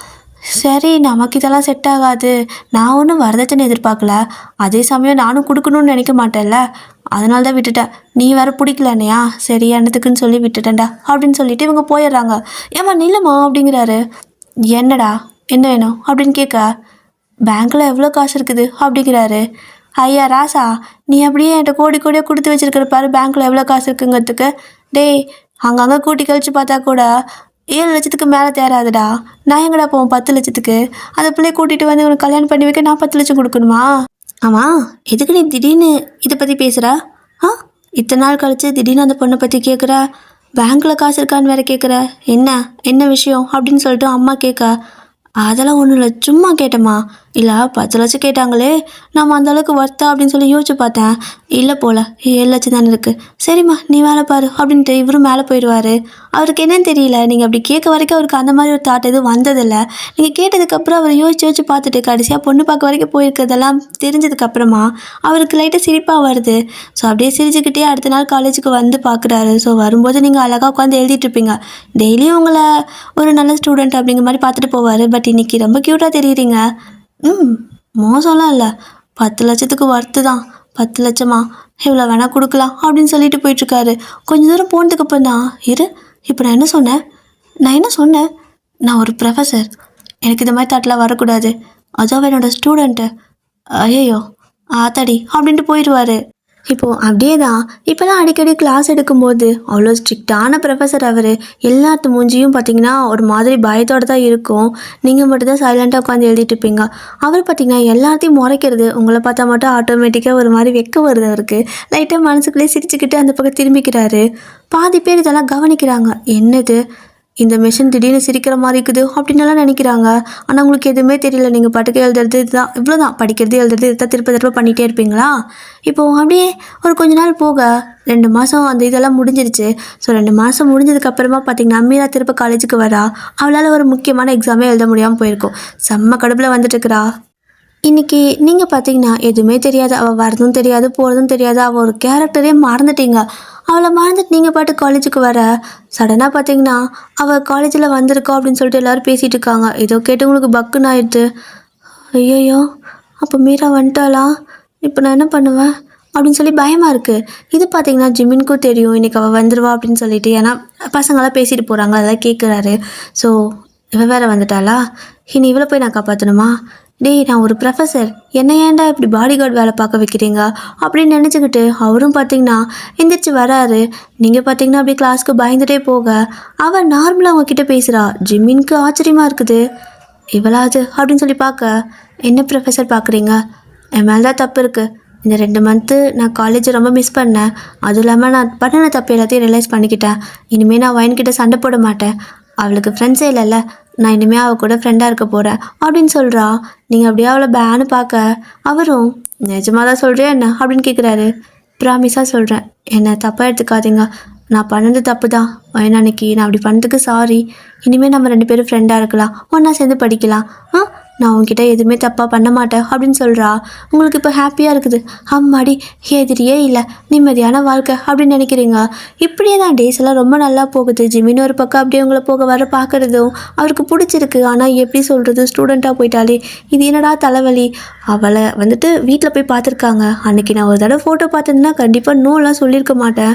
சரி நமக்கு இதெல்லாம் செட் ஆகாது, நான் ஒன்றும் வரதட்சணை எதிர்பார்க்கல, அதே சமயம் நானும் கொடுக்கணும்னு நினைக்க மாட்டேன்ல, அதனால தான் விட்டுட்டேன், நீ வேறு பிடிக்கலன்னையா, சரி என்னத்துக்குன்னு சொல்லி விட்டுட்டேன்டா அப்படின்னு சொல்லிட்டு இவங்க போயிடுறாங்க. ஏம்மா நில்லுமா அப்படிங்கிறாரு. என்னடா என்ன வேணும் அப்படின்னு கேட்க, பேங்க்கில் எவ்வளோ காசு இருக்குது அப்படிங்கிறாரு. ஐயா ராசா, நீ அப்படியே என்கிட்ட கோடியாக கொடுத்து வச்சிருக்கிற பாரு பேங்க்கில் எவ்வளோ காசு இருக்குங்கிறதுக்கு. டேய் அங்கங்கே கூட்டி கழிச்சு பார்த்தா கூட 7 லட்சத்துக்கு மேலே தேராதுடா, நான் எங்கடா போவோம் 10 லட்சத்துக்கு, அந்த பிள்ளைய கூட்டிகிட்டு வந்து உனக்கு கல்யாணம் பண்ணி வைக்க நான் 10 லட்சம் கொடுக்கணுமா. ஆமாம் எதுக்கு நீ திடீர்னு இதை பற்றி பேசுகிற, இத்தனை நாள் கழிச்சு திடீர்னு அந்த பொண்ணை பற்றி கேட்குற, பேங்க்கில் காசு இருக்கான்னு வேறு கேட்குற, என்ன விஷயம் அப்படின்னு சொல்லிட்டு அம்மா கேட்க, அதெல்லாம் ஒன்றும் இல்லை சும்மா கேட்டேம்மா, இல்லை 10 லட்சம் கேட்டாங்களே, நம்ம அந்த அளவுக்கு ஒர்த்தா அப்படின்னு சொல்லி யோசிச்சு பார்த்தேன். இல்லை போல 7 லட்சம் தானே இருக்குது. சரிம்மா நீ வேலை பாரு அப்படின்ட்டு இவரும் மேலே போயிடுவார். அவருக்கு என்னன்னு தெரியல, நீங்கள் அப்படி கேட்க வரைக்கும் அவருக்கு அந்த மாதிரி ஒரு தாட் எதுவும் வந்ததில்லை. நீங்கள் கேட்டதுக்கப்புறம் அவர் யோசிச்சு பார்த்துட்டு கடைசியாக பொண்ணு பார்க்க வரைக்கும் போயிருக்கிறதெல்லாம் தெரிஞ்சதுக்கப்புறமா அவருக்கு லைட்டாக சிரிப்பாக வருது. ஸோ அப்படியே சிரிச்சுக்கிட்டே அடுத்த நாள் காலேஜுக்கு வந்து பார்க்குறாரு. ஸோ வரும்போது நீங்கள் அழகாக உட்காந்து எழுதிட்டுருப்பீங்க. டெய்லியும் உங்களை ஒரு நல்ல ஸ்டூடெண்ட் அப்படிங்கிற மாதிரி பார்த்துட்டு போவார். பட் இன்றைக்கி ரொம்ப க்யூட்டாக தெரியுறீங்க. மோசம்லாம் இல்லை, 10 லட்சத்துக்கு ஒர்த்து தான். 10 லட்சமா, இவ்வளோ வேணால் கொடுக்கலாம் அப்படின்னு சொல்லிட்டு போயிட்டுருக்காரு. கொஞ்சம் தூரம் போனதுக்கப்புறம் தான் இப்போ நான் என்ன சொன்னேன், நான் ஒரு ப்ரொஃபஸர், எனக்கு இந்த மாதிரி தாட்லாம் வரக்கூடாது, அதுவும் என்னோடய ஸ்டூடெண்ட்டு, ஐயோ ஆத்தாடி அப்படின்ட்டு போயிடுவார். இப்போது அப்படியே தான் இப்போலாம் அடிக்கடி கிளாஸ் எடுக்கும்போது அவ்வளோ ஸ்ட்ரிக்டான ப்ரொஃபஸர் அவர். எல்லாத்து மூஞ்சியும் பார்த்திங்கன்னா ஒரு மாதிரி பயத்தோடு தான் இருக்கும். நீங்கள் மட்டும்தான் சைலண்ட்டாக உட்காந்து எழுதிட்டு இருப்பீங்க. அவர் பார்த்திங்கன்னா எல்லாத்தையும் முறைக்கிறது, உங்களை பார்த்தா மட்டும் ஆட்டோமேட்டிக்காக ஒரு மாதிரி வெக்க வருது அவருக்கு. லைட்டாக மனசுக்குள்ளேயே சிரிச்சுக்கிட்டு அந்த பக்கம் திரும்பிக்கிறாரு. பாதி பேர் இதெல்லாம் கவனிக்கிறாங்க. என்னது இந்த மிஷின் திடீர்னு சிரிக்கிற மாதிரி இருக்குது அப்படின்னுலாம் நினைக்கிறாங்க. ஆனால் உங்களுக்கு எதுவுமே தெரியல, நீங்கள் பாட்டுக்கு எழுதுறது இதுதான், இவ்வளோ தான் படிக்கிறது எழுதுறது இதுதான் திருப்ப பண்ணிகிட்டே இருப்பீங்களா. இப்போது அப்படியே ஒரு கொஞ்ச நாள் போக 2 மாதம் அந்த இதெல்லாம் முடிஞ்சிருச்சு. ஸோ 2 மாதம் முடிஞ்சதுக்கப்புறமா பார்த்திங்கன்னா மீரா திருப்ப காலேஜுக்கு வரா. அவளால் ஒரு முக்கியமான எக்ஸாமே எழுத முடியாமல் போயிருக்கும். செம்ம கடுப்பில் வந்துட்டுருக்குறா. இன்றைக்கி நீங்கள் பார்த்தீங்கன்னா எதுவுமே தெரியாது, அவள் வரதும் தெரியாது போகிறதும் தெரியாது, அவள் ஒரு கேரக்டரே மறந்துட்டீங்க. அவளை மறந்துட்டு நீங்கள் பாட்டு காலேஜுக்கு வர சடனாக பார்த்தீங்கன்னா அவள் காலேஜில் வந்திருக்கோம் அப்படின்னு சொல்லிட்டு எல்லோரும் பேசிகிட்டு இருக்காங்க. ஏதோ கேட்டு உங்களுக்கு பக்குன்னு ஆயிடுது. ஐயோ அப்போ மீரா வந்துட்டாளா, இப்போ நான் என்ன பண்ணுவேன் அப்படின்னு சொல்லி பயமாக இருக்குது. இது பார்த்திங்கன்னா ஜிமினுக்கும் தெரியும் இன்றைக்கி அவள் வந்துடுவா அப்படின்னு சொல்லிட்டு. ஏன்னா பசங்களாம் பேசிட்டு போகிறாங்க, அதெல்லாம் கேட்குறாரு. ஸோ இவள் வேறு வந்துட்டாளா, இனி இவளை போய் நான் காப்பாற்றணுமா, டேய் நான் ஒரு ப்ரொஃபஸர், என்ன ஏன்டா இப்படி பாடி கார்டு வேலை பார்க்க வைக்கிறீங்க அப்படின்னு நினச்சிக்கிட்டு அவரும் பார்த்தீங்கன்னா எந்திரிச்சு வராரு. நீங்கள் பார்த்தீங்கன்னா அப்படியே கிளாஸ்க்கு பயந்துட்டே போக அவள் நார்மலாக அவங்கக்கிட்ட பேசுகிறா. ஜிம்மினுக்கு ஆச்சரியமாக இருக்குது. இவளாது அப்படின்னு சொல்லி பார்க்க, என்ன ப்ரொஃபஸர் பார்க்குறீங்க, என் மேலே தான் தப்பு இருக்குது. இந்த 2 மந்த்து நான் காலேஜை ரொம்ப மிஸ் பண்ணேன். அதுவும் இல்லாமல் நான் பண்ணின தப்பு எல்லாத்தையும் ரியலைஸ் பண்ணிக்கிட்டேன். இனிமேல் நான் வயன்கிட்ட சண்டை போட மாட்டேன். அவளுக்கு ஃப்ரெண்ட்ஸே இல்லைல்ல, நான் இனிமேல் அவள் கூட ஃப்ரெண்டாக இருக்க போகிறேன் அப்படின்னு சொல்கிறா. நீங்கள் அப்படியே அவளை பேனு பார்க்க அவரும் நிஜமாக தான் சொல்கிறியா என்ன அப்படின்னு கேட்குறாரு. ப்ராமிஸாக சொல்கிறேன், என்னை தப்பாக எடுத்துக்காதீங்க, நான் பண்ணது தப்பு தான். அன்னைக்கு நான் அப்படி பண்ணதுக்கு சாரி. இனிமேல் நம்ம 2 பேரும் ஃப்ரெண்டாக இருக்கலாம், ஒன்றா சேர்ந்து படிக்கலாம். நான் உங்ககிட்ட எதுவுமே தப்பாக பண்ண மாட்டேன் அப்படின்னு சொல்கிறா. உங்களுக்கு இப்போ ஹாப்பியாக இருக்குது, அம்மாடி எதிரியே இல்லை, நிம்மதியான வாழ்க்கை அப்படின்னு நினைக்கிறீங்க. இப்படியே தான் டேஸ் எல்லாம் ரொம்ப நல்லா போகுது. ஜிமின் ஒரு பக்கம் அப்படியே உங்களை போக வர பார்க்குறதும் அவருக்கு பிடிச்சிருக்கு. ஆனால் எப்படி சொல்கிறது, ஸ்டூடெண்ட்டாக போயிட்டாலே இது என்னடா தலைவலி. அவளை வந்துட்டு வீட்டில் போய் பார்த்துருக்காங்க. அன்றைக்கி நான் ஒரு தடவை ஃபோட்டோ பார்த்ததுன்னா கண்டிப்பாக நோலாம் சொல்லியிருக்க மாட்டேன்.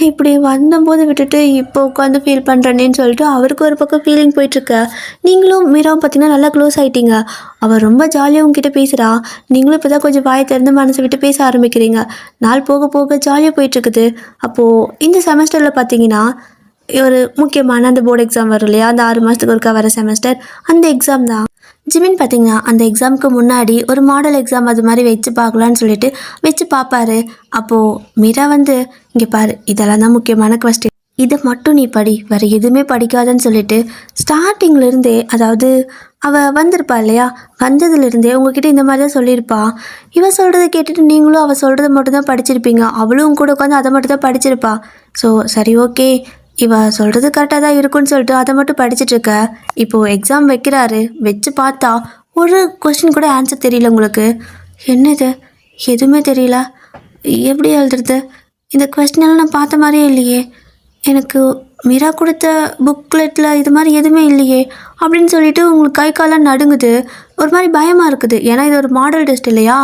இப்படி வந்தபோது விட்டுட்டு இப்போ உட்காந்து ஃபீல் பண்ணுறேன்னு சொல்லிட்டு அவருக்கு ஒரு பக்கம் ஃபீலிங் போயிட்டுருக்க. நீங்களும் மீராவும் பார்த்தீங்கன்னா நல்லா க்ளோஸ் ஆகிட்டீங்க. அவள் ரொம்ப ஜாலியாக உங்ககிட்ட பேசுகிறா. நீங்களும் இப்போ தான் கொஞ்சம் வாயை திறந்து மனசை விட்டு பேச ஆரம்பிக்கிறீங்க. நாள் போக போக ஜாலியாக போயிட்டுருக்குது. அப்போது இந்த செமஸ்டரில் பார்த்தீங்கன்னா ஒரு முக்கியமான அந்த போர்டு எக்ஸாம் வரும் இல்லையா, அந்த 6 மாதத்துக்கு ஒருக்கா வர செமஸ்டர், அந்த எக்ஸாம் தான். ஜிமின் பார்த்திங்கன்னா அந்த எக்ஸாமுக்கு முன்னாடி ஒரு மாடல் எக்ஸாம் அது மாதிரி வச்சு பார்க்கலான்னு சொல்லிட்டு வச்சு பார்ப்பாரு. அப்போது மீரா வந்து இங்கே பாரு, இதெல்லாம் தான் முக்கியமான கொஸ்டின், இதை மட்டும் நீ படி, வேறு எதுவுமே படிக்காதன்னு சொல்லிட்டு ஸ்டார்டிங்லேருந்தே, அதாவது அவள் வந்திருப்பா இல்லையா, வந்ததுலேருந்தே உங்ககிட்ட இந்த மாதிரி தான் சொல்லியிருப்பா. இவள் சொல்கிறத கேட்டுட்டு நீங்களும் அவள் சொல்கிறத மட்டும் தான் படிச்சிருப்பீங்க. அவளும் கூட உட்காந்து அதை மட்டும் தான் படிச்சிருப்பா. ஸோ சரி ஓகே, இவ சொல்கிறது கரெக்டாக தான் இருக்குன்னு சொல்லிட்டு அதை மட்டும் படிச்சுட்ருக்க. இப்போது எக்ஸாம் வைக்கிறாரு, வச்சு பார்த்தா ஒரு கொஸ்டின் கூட ஆன்சர் தெரியல உங்களுக்கு. என்னது எதுவுமே தெரியல, எப்படி எழுதுறது, இந்த கொஸ்டினெல்லாம் நான் பார்த்த மாதிரியே இல்லையே, எனக்கு மீரா கொடுத்த புக்லெட்டில் இது மாதிரி எதுவுமே இல்லையே அப்படின்னு சொல்லிட்டு உங்களுக்கு கை காலம் நடுங்குது, ஒரு மாதிரி பயமாக இருக்குது. ஏன்னா இது ஒரு மாடல் டெஸ்ட் இல்லையா,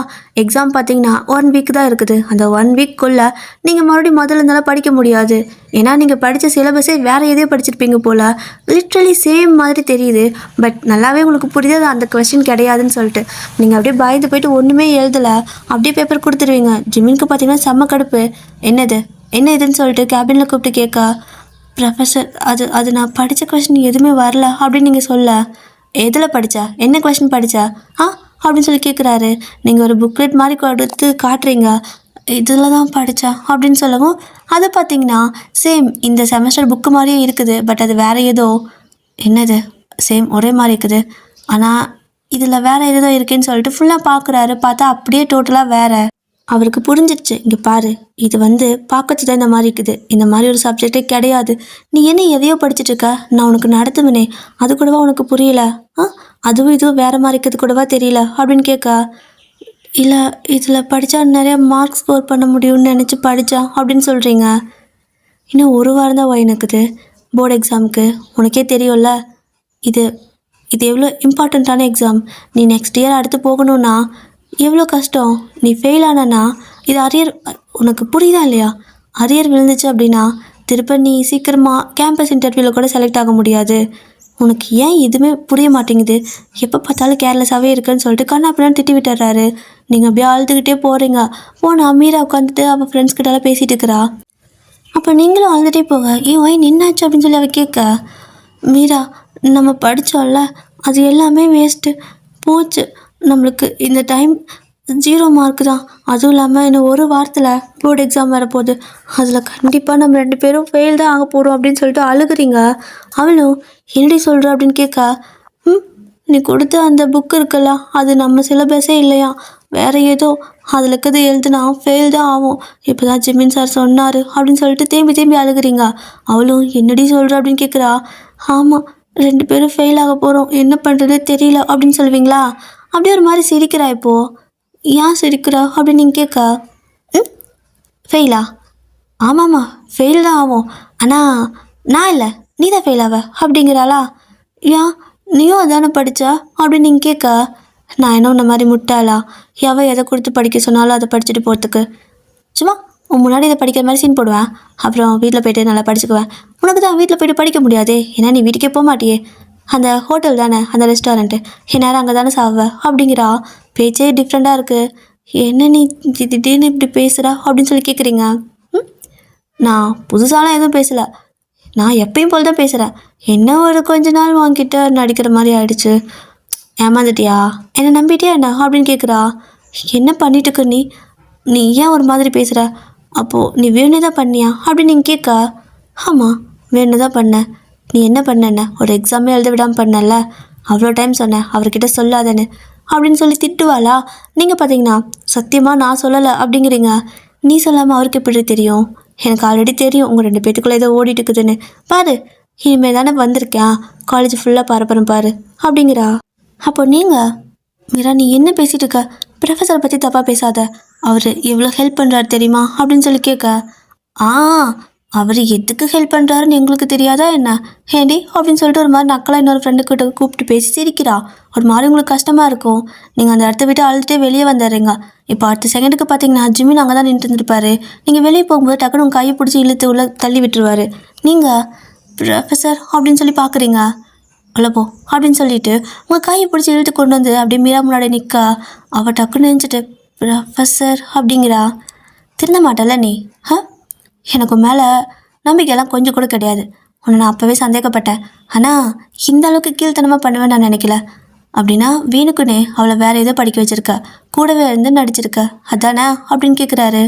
எக்ஸாம் பார்த்தீங்கன்னா 1 வீக் தான் இருக்குது. அந்த 1 வீக்குள்ளே நீங்கள் மறுபடியும் முதல்ல இருந்தாலும் படிக்க முடியாது. ஏன்னா நீங்கள் படித்த சிலபஸே வேறு எதையோ படிச்சிருப்பீங்க போல், லிட்ரலி சேம் மாதிரி தெரியுது. பட் நல்லாவே உங்களுக்கு புரியுது அது அந்த கொஸ்டின் கிடையாதுன்னு சொல்லிட்டு நீங்கள் அப்படியே பயந்து போயிட்டு ஒன்றுமே எழுதலை, அப்படியே பேப்பர் கொடுத்துருவீங்க. ஜிமினுக்கு பார்த்தீங்கன்னா செம்ம கடுப்பு. என்ன இதுன்னு சொல்லிட்டு கேபினில் கூப்பிட்டு கேட்க, ப்ரொஃபஸர் அது நான் படித்த கொஸ்டின் எதுவுமே வரல அப்படின்னு நீங்கள் சொல்ல, எதில் படித்தா, என்ன கொஸ்டின் படித்தா அப்படின்னு சொல்லி கேட்குறாரு. நீங்கள் ஒரு புக்லெட் மாதிரி கொடுத்து காட்டுறீங்க, இதில் தான் படித்தா அப்படின்னு சொல்லவும், அதை பார்த்தீங்கன்னா சேம் இந்த செமஸ்டர் புக்கு மாதிரியே இருக்குது. பட் அது வேறு ஏதோ, என்னது சேம் ஒரே மாதிரி இருக்குது, ஆனால் இதில் வேறு ஏதோ இருக்குன்னு சொல்லிட்டு ஃபுல்லாக பார்க்குறாரு. பார்த்தா அப்படியே டோட்டலாக வேறு. அவருக்கு புரிஞ்சிடுச்சு. இங்கே பாரு, இது பார்க்கறது தான் இந்த மாதிரி இருக்குது. இந்த மாதிரி ஒரு சப்ஜெக்டே கிடையாது. நீ என்ன எதையோ படிச்சுட்டு இருக்க? நான் உனக்கு நடத்துவனே, அது கூடவா உனக்கு புரியல? அதுவும் இதுவும் வேறு மாதிரி இருக்கிறது கூடவா தெரியல அப்படின்னு கேட்கா. இல்லை, இதில் படித்தா நிறையா மார்க் ஸ்கோர் பண்ண முடியும்னு நினச்சி படித்தா அப்படின்னு சொல்கிறீங்க. இன்னும் ஒரு வாரம் தான் இருக்குது போர்டு எக்ஸாமுக்கு. உனக்கே தெரியும்ல, இது இது எவ்வளோ இம்பார்ட்டண்ட்டான எக்ஸாம். நீ நெக்ஸ்ட் இயர் அடுத்து போகணுன்னா எவ்வளோ கஷ்டம். நீ ஃபெயில் ஆனா இது அரியர். உனக்கு புரியுதா இல்லையா? அரியர் விழுந்துச்சு அப்படின்னா திருப்ப நீ சீக்கிரமாக கேம்பஸ் இன்டர்வியூவில் கூட செலக்ட் ஆக முடியாது. உனக்கு ஏன் எதுவுமே புரிய மாட்டேங்குது? எப்போ பார்த்தாலும் கேர்லெஸ்ஸாகவே இருக்குன்னு சொல்லிட்டு கண்ணா அப்படின்னு திட்டி விட்டுறாரு. நீங்கள் அப்படியே அழுதுகிட்டே போகிறீங்க. போனால் மீரா உட்காந்துட்டு அவள் ஃப்ரெண்ட்ஸ் கிட்டலாம் பேசிகிட்டு இருக்கிறா. அப்போ நீங்களும் அழுதுகிட்டே போக, ஏன் ஒய் நின்னாச்சு அப்படின்னு சொல்லி அவள் கேட்க, மீரா நம்ம படித்தோம்ல அது எல்லாமே வேஸ்ட்டு போச்சு. நம்மளுக்கு இந்த டைம் 0 மார்க் தான். அதுவும் இல்லாமல் இன்னும் ஒரு வாரத்தில் போர்டு எக்ஸாம் வரப்போகுது. அதில் கண்டிப்பாக நம்ம 2 பேரும் ஃபெயில் தான் ஆக போகிறோம் அப்படின்னு சொல்லிட்டு அழுகுறீங்க. அவளும் என்னடி சொல்கிற அப்படின்னு கேட்கா. நீ கொடுத்த அந்த புக் இருக்குல்ல, அது நம்ம சிலபஸே இல்லையா, வேறு ஏதோ அதில் இருக்கிறது எழுதுனா ஃபெயில் தான் ஆகும். இப்போ தான் ஜிமின் சார் சொன்னார் அப்படின்னு சொல்லிட்டு தேம்பி அழுகுறீங்க. அவளும் என்னடி சொல்கிற அப்படின்னு கேட்குறா. ஆமாம், 2 பேரும் ஃபெயில் ஆக போகிறோம், என்ன பண்ணுறது தெரியல அப்படின்னு சொல்லுவீங்களா? அப்படியே ஒரு மாதிரி சிரிக்கிறா. இப்போது ஏன் சிரிக்கிறா அப்படின்னு நீங்கள் கேட்கா. ஃபெயிலா? ஆமாம்மா, ஃபெயில் தான் ஆகும். ஆனால் நான் இல்லை, நீ தான் ஃபெயில் ஆவ அப்படிங்கிறாளா? ஏன், நீயும் அதானே படித்தா அப்படின்னு நீங்கள் கேட்க. நான் என்ன உன்ன மாதிரி முட்டாளா? எதை கொடுத்து படிக்க சொன்னாலும் அதை படிச்சுட்டு போகிறதுக்கு? சும்மா உன் முன்னாடி இதை படிக்கிற மாதிரி சீன் போடுவேன், அப்புறம் வீட்டில் போய்ட்டு நல்லா படிச்சுக்குவேன். உனக்கு தான் வீட்டில் போய்ட்டு படிக்க முடியாதே, ஏன்னா நீ வீட்டுக்கே போக மாட்டியே. அந்த ஹோட்டல் தானே, அந்த ரெஸ்டாரண்ட்டு, நேரம் அங்கே தானே சாவ அப்படிங்கிறா. பேச்சே டிஃப்ரெண்ட்டாக இருக்குது. என்ன நீ திடீர்னு இப்படி பேசுகிறா அப்படின்னு சொல்லி கேட்குறீங்க. நான் புதுசாலாம் எதுவும் பேசலை, நான் எப்பயும் போல் தான் பேசுகிறேன். என்ன ஒரு கொஞ்ச நாள் வாங்கிட்ட நடிக்கிற மாதிரி ஆயிடுச்சு. ஏமாந்துட்டியா? என்னை நம்பிட்டியா என்ன அப்படின்னு கேட்குறா. என்ன பண்ணிட்டுக்கு நீ நீ ஏன் ஒரு மாதிரி பேசுகிற? அப்போது நீ வேணே தான் பண்ணியா அப்படின்னு நீங்கள் கேட்கா. ஆமாம், வேணு தான் பண்ணேன். நீ என்ன பண்ண? ஒரு எக்ஸாமே எழுத விடாமல் பண்ணல. அவ்வளோ டைம் சொன்னேன் அவர்கிட்ட சொல்லாதேன்னு அப்படின்னு சொல்லி திட்டுவாளா? நீங்கள் பார்த்தீங்கன்னா சத்தியமாக நான் சொல்லலை அப்படிங்கிறீங்க. நீ சொல்லாமல் அவருக்கு எப்படி தெரியும்? எனக்கு ஆல்ரெடி தெரியும் உங்கள் 2 பேத்துக்குள்ளே ஏதோ ஓடிட்டு இருக்குதுன்னு. பாரு, இனிமேல் தானே வந்திருக்கேன், காலேஜ் ஃபுல்லாக பரப்புறேன் பாரு அப்படிங்கிறா. அப்போ நீங்கள் மீரா, நீ என்ன பேசிகிட்டு இருக்க? ப்ரொஃபஸரை பற்றி தப்பாக பேசாத, அவர் எவ்வளோ ஹெல்ப் பண்ணுறாரு தெரியுமா அப்படின்னு சொல்லி கேட்க. அவர் எதுக்கு ஹெல்ப் பண்ணுறாருன்னு எங்களுக்கு தெரியாதா என்ன? ஹேண்டி அப்படின்னு சொல்லிட்டு ஒரு மாதிரி நக்கலாக இன்னொரு ஃப்ரெண்டுக்கிட்ட கூப்பிட்டு பேசி சிரிக்கிறா. ஒரு மாதிரி உங்களுக்கு கஷ்டமாக இருக்கும். நீங்கள் அந்த இடத்த விட்டு அழுதுகிட்டே வெளியே வந்துடுறீங்க. இப்போ அடுத்த செகண்டுக்கு பார்த்தீங்கன்னா ஜிமின் அங்கே தான் நின்று இருந்துருப்பாரு. நீங்கள் வெளியே போகும்போது டக்குனு உங்கள் கையை பிடிச்சி இழுத்து உள்ள தள்ளி விட்டுருவார். நீங்கள் ப்ரொஃபஸர் அப்படின்னு சொல்லி பார்க்குறீங்க. போ அப்படின்னு சொல்லிட்டு உங்கள் கையை பிடிச்சி இழுத்து கொண்டு வந்து அப்படியே மீரா முன்னாடி நிற்க. அவள் டக்குன்னு நினச்சிட்டு ப்ரொஃபஸர் அப்படிங்கிறா. திருந்த மாட்டல நீ? எனக்கு மேலே நம்பிக்கையெல்லாம் கொஞ்சம் கூட கிடையாது. உன்னை நான் அப்போவே சந்தேகப்பட்டேன், ஆனால் இந்த அளவுக்கு கீழ்த்தனமாக பண்ணுவேன் நான் நினைக்கல. அப்படின்னா வேணுக்குன்னே அவளை வேறு ஏதோ படிக்க வச்சுருக்க, கூடவே இருந்து நடிச்சிருக்க அதானே அப்படின்னு கேட்குறாரு.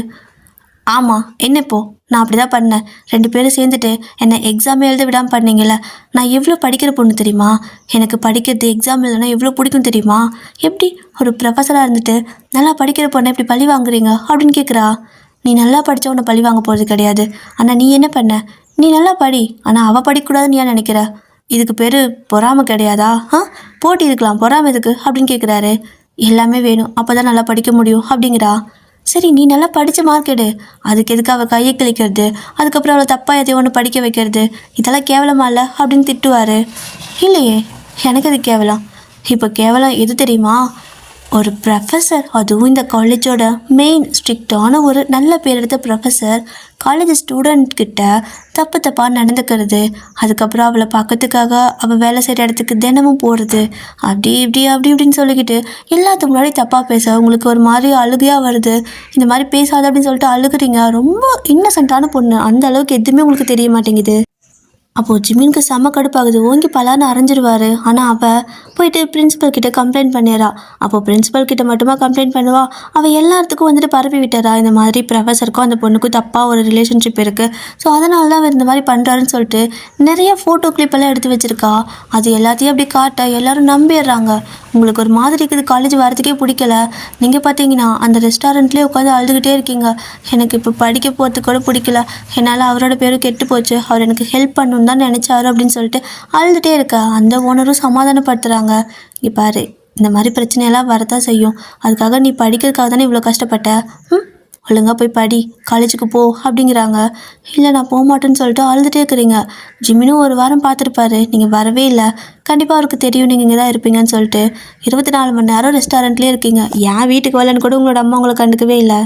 ஆமாம், என்ன இப்போ? நான் அப்படி தான் பண்ணேன். 2 பேரும் சேர்ந்துட்டு என்னை எக்ஸாமே எழுத விடாமல் பண்ணீங்கல்ல. நான் எவ்வளோ படிக்கிற பொண்ணு தெரியுமா? எனக்கு படிக்கிறது எக்ஸாம் எழுதுனா எவ்வளோ பிடிக்கும் தெரியுமா? எப்படி ஒரு ப்ரொஃபஸராக இருந்துட்டு நல்லா படிக்கிற பொண்ணை இப்படி பழி வாங்குறீங்க அப்படின்னு கேட்குறா. நீ நல்லா படித்தா உன்னை பழி வாங்க போகிறது கிடையாது. ஆனால் நீ என்ன பண்ண? நீ நல்லா படி, ஆனால் அவள் படிக்கக்கூடாதுன்னு ஏன் நினைக்கிற? இதுக்கு பேர் பொறாமை கிடையாதா? போட்டி இருக்கலாம், பொறாமை எதுக்கு அப்படின்னு கேட்குறாரு. எல்லாமே வேணும், அப்போ தான் நல்லா படிக்க முடியும் அப்படிங்கிறா. சரி, நீ நல்லா படித்த மார்க் எடு, அதுக்கு எதுக்கு அவள் கையை கிழிக்கிறது, அதுக்கப்புறம் அவளை தப்பாக எதையோ ஒன்று படிக்க வைக்கிறது, இதெல்லாம் கேவலமா இல்லை அப்படின்னு திட்டுவார். இல்லையே, எனக்கு அது கேவலம். இப்போ கேவலம் எது தெரியுமா? ஒரு ப்ரொஃபஸர், அதுவும் இந்த காலேஜோட மெயின் ஸ்ட்ரிக்டான ஒரு நல்ல பேர் எடுத்த ப்ரொஃபஸர் காலேஜ் ஸ்டூடெண்ட்கிட்ட தப்பாக நடந்துக்கிறது, அதுக்கப்புறம் அவளை பார்க்கறதுக்காக அவள் வேலை செய்கிற இடத்துக்கு தினமும் போகிறது, அப்படி இப்படின்னு சொல்லிக்கிட்டு எல்லாத்துக்கு முன்னாடி தப்பாக பேச உங்களுக்கு ஒரு மாதிரி அழுகையாக வருது. இந்த மாதிரி பேசாத அப்படின்னு சொல்லிட்டு அழுகுறீங்க. ரொம்ப இன்னசென்ட்டான பொண்ணு, அந்த அளவுக்கு எதுவுமே உங்களுக்கு தெரிய மாட்டேங்குது. அப்போது ஜிமினுக்கு செம்ம கடுப்பாகுது. ஓங்கி பலான்னு அரைஞ்சிருவாரு. ஆனால் அவள் போயிட்டு பிரின்ஸிபல் கிட்ட கம்ப்ளைண்ட் பண்ணிடுறா. அப்போது பிரின்ஸிபல் கிட்ட மட்டுமா கம்ப்ளைண்ட் பண்ணுவா, அவள் எல்லாத்துக்கும் வந்துட்டு பரப்பி விட்டுறா. இந்த மாதிரி ப்ரொஃபஸருக்கும் அந்த பொண்ணுக்கும் தப்பாக ஒரு ரிலேஷன்ஷிப் இருக்குது. ஸோ அதனால தான் அவர் இந்த மாதிரி பண்ணுறாருன்னு சொல்லிட்டு நிறைய ஃபோட்டோ கிளிப்பெல்லாம் எடுத்து வச்சுருக்கா. அது எல்லாத்தையும் அப்படி காட்ட எல்லோரும் நம்பிடுறாங்க. உங்களுக்கு ஒரு மாதிரி இருக்குது, காலேஜ் வரதுக்கே பிடிக்கல. நீங்கள் பார்த்தீங்கன்னா அந்த ரெஸ்டாரண்ட்லேயே உட்காந்து அழுதுகிட்டே இருக்கீங்க. எனக்கு இப்போ படிக்க போகிறதுக்கு கூட பிடிக்கல. என்னால் அவரோட பேரும் கெட்டு போச்சு. அவர் எனக்கு ஹெல்ப் பண்ணணும் தான் நினச்சாரு அப்படின்னு சொல்லிட்டு அழுதுகிட்டே இருக்க அந்த ஓனரும் சமாதானப்படுத்துகிறாங்க. இங்கே பாரு, இந்த மாதிரி பிரச்சனையெல்லாம் வரதான் செய்யும். அதுக்காக நீ படிக்கிறதுக்காக தானே இவ்வளோ கஷ்டப்பட்ட. ஒழுங்காக போய் படி, காலேஜுக்கு போ அப்படிங்கிறாங்க. இல்லை நான் போக மாட்டேன்னு சொல்லிட்டு அழுதுகிட்டே இருக்கிறீங்க. ஜிமினும் ஒரு வாரம் பார்த்துருப்பாரு, நீங்கள் வரவே இல்லை. கண்டிப்பாக அவருக்கு தெரியும் நீங்கள் இங்கே தான் இருப்பீங்கன்னு சொல்லிட்டு 24 மணி நேரம் ரெஸ்டாரண்ட்லேயே இருக்கீங்க. ஏன் வீட்டுக்கு வரலன்னு கூட உங்களோட அம்மா உங்களை கண்டுக்கவே இல்லை.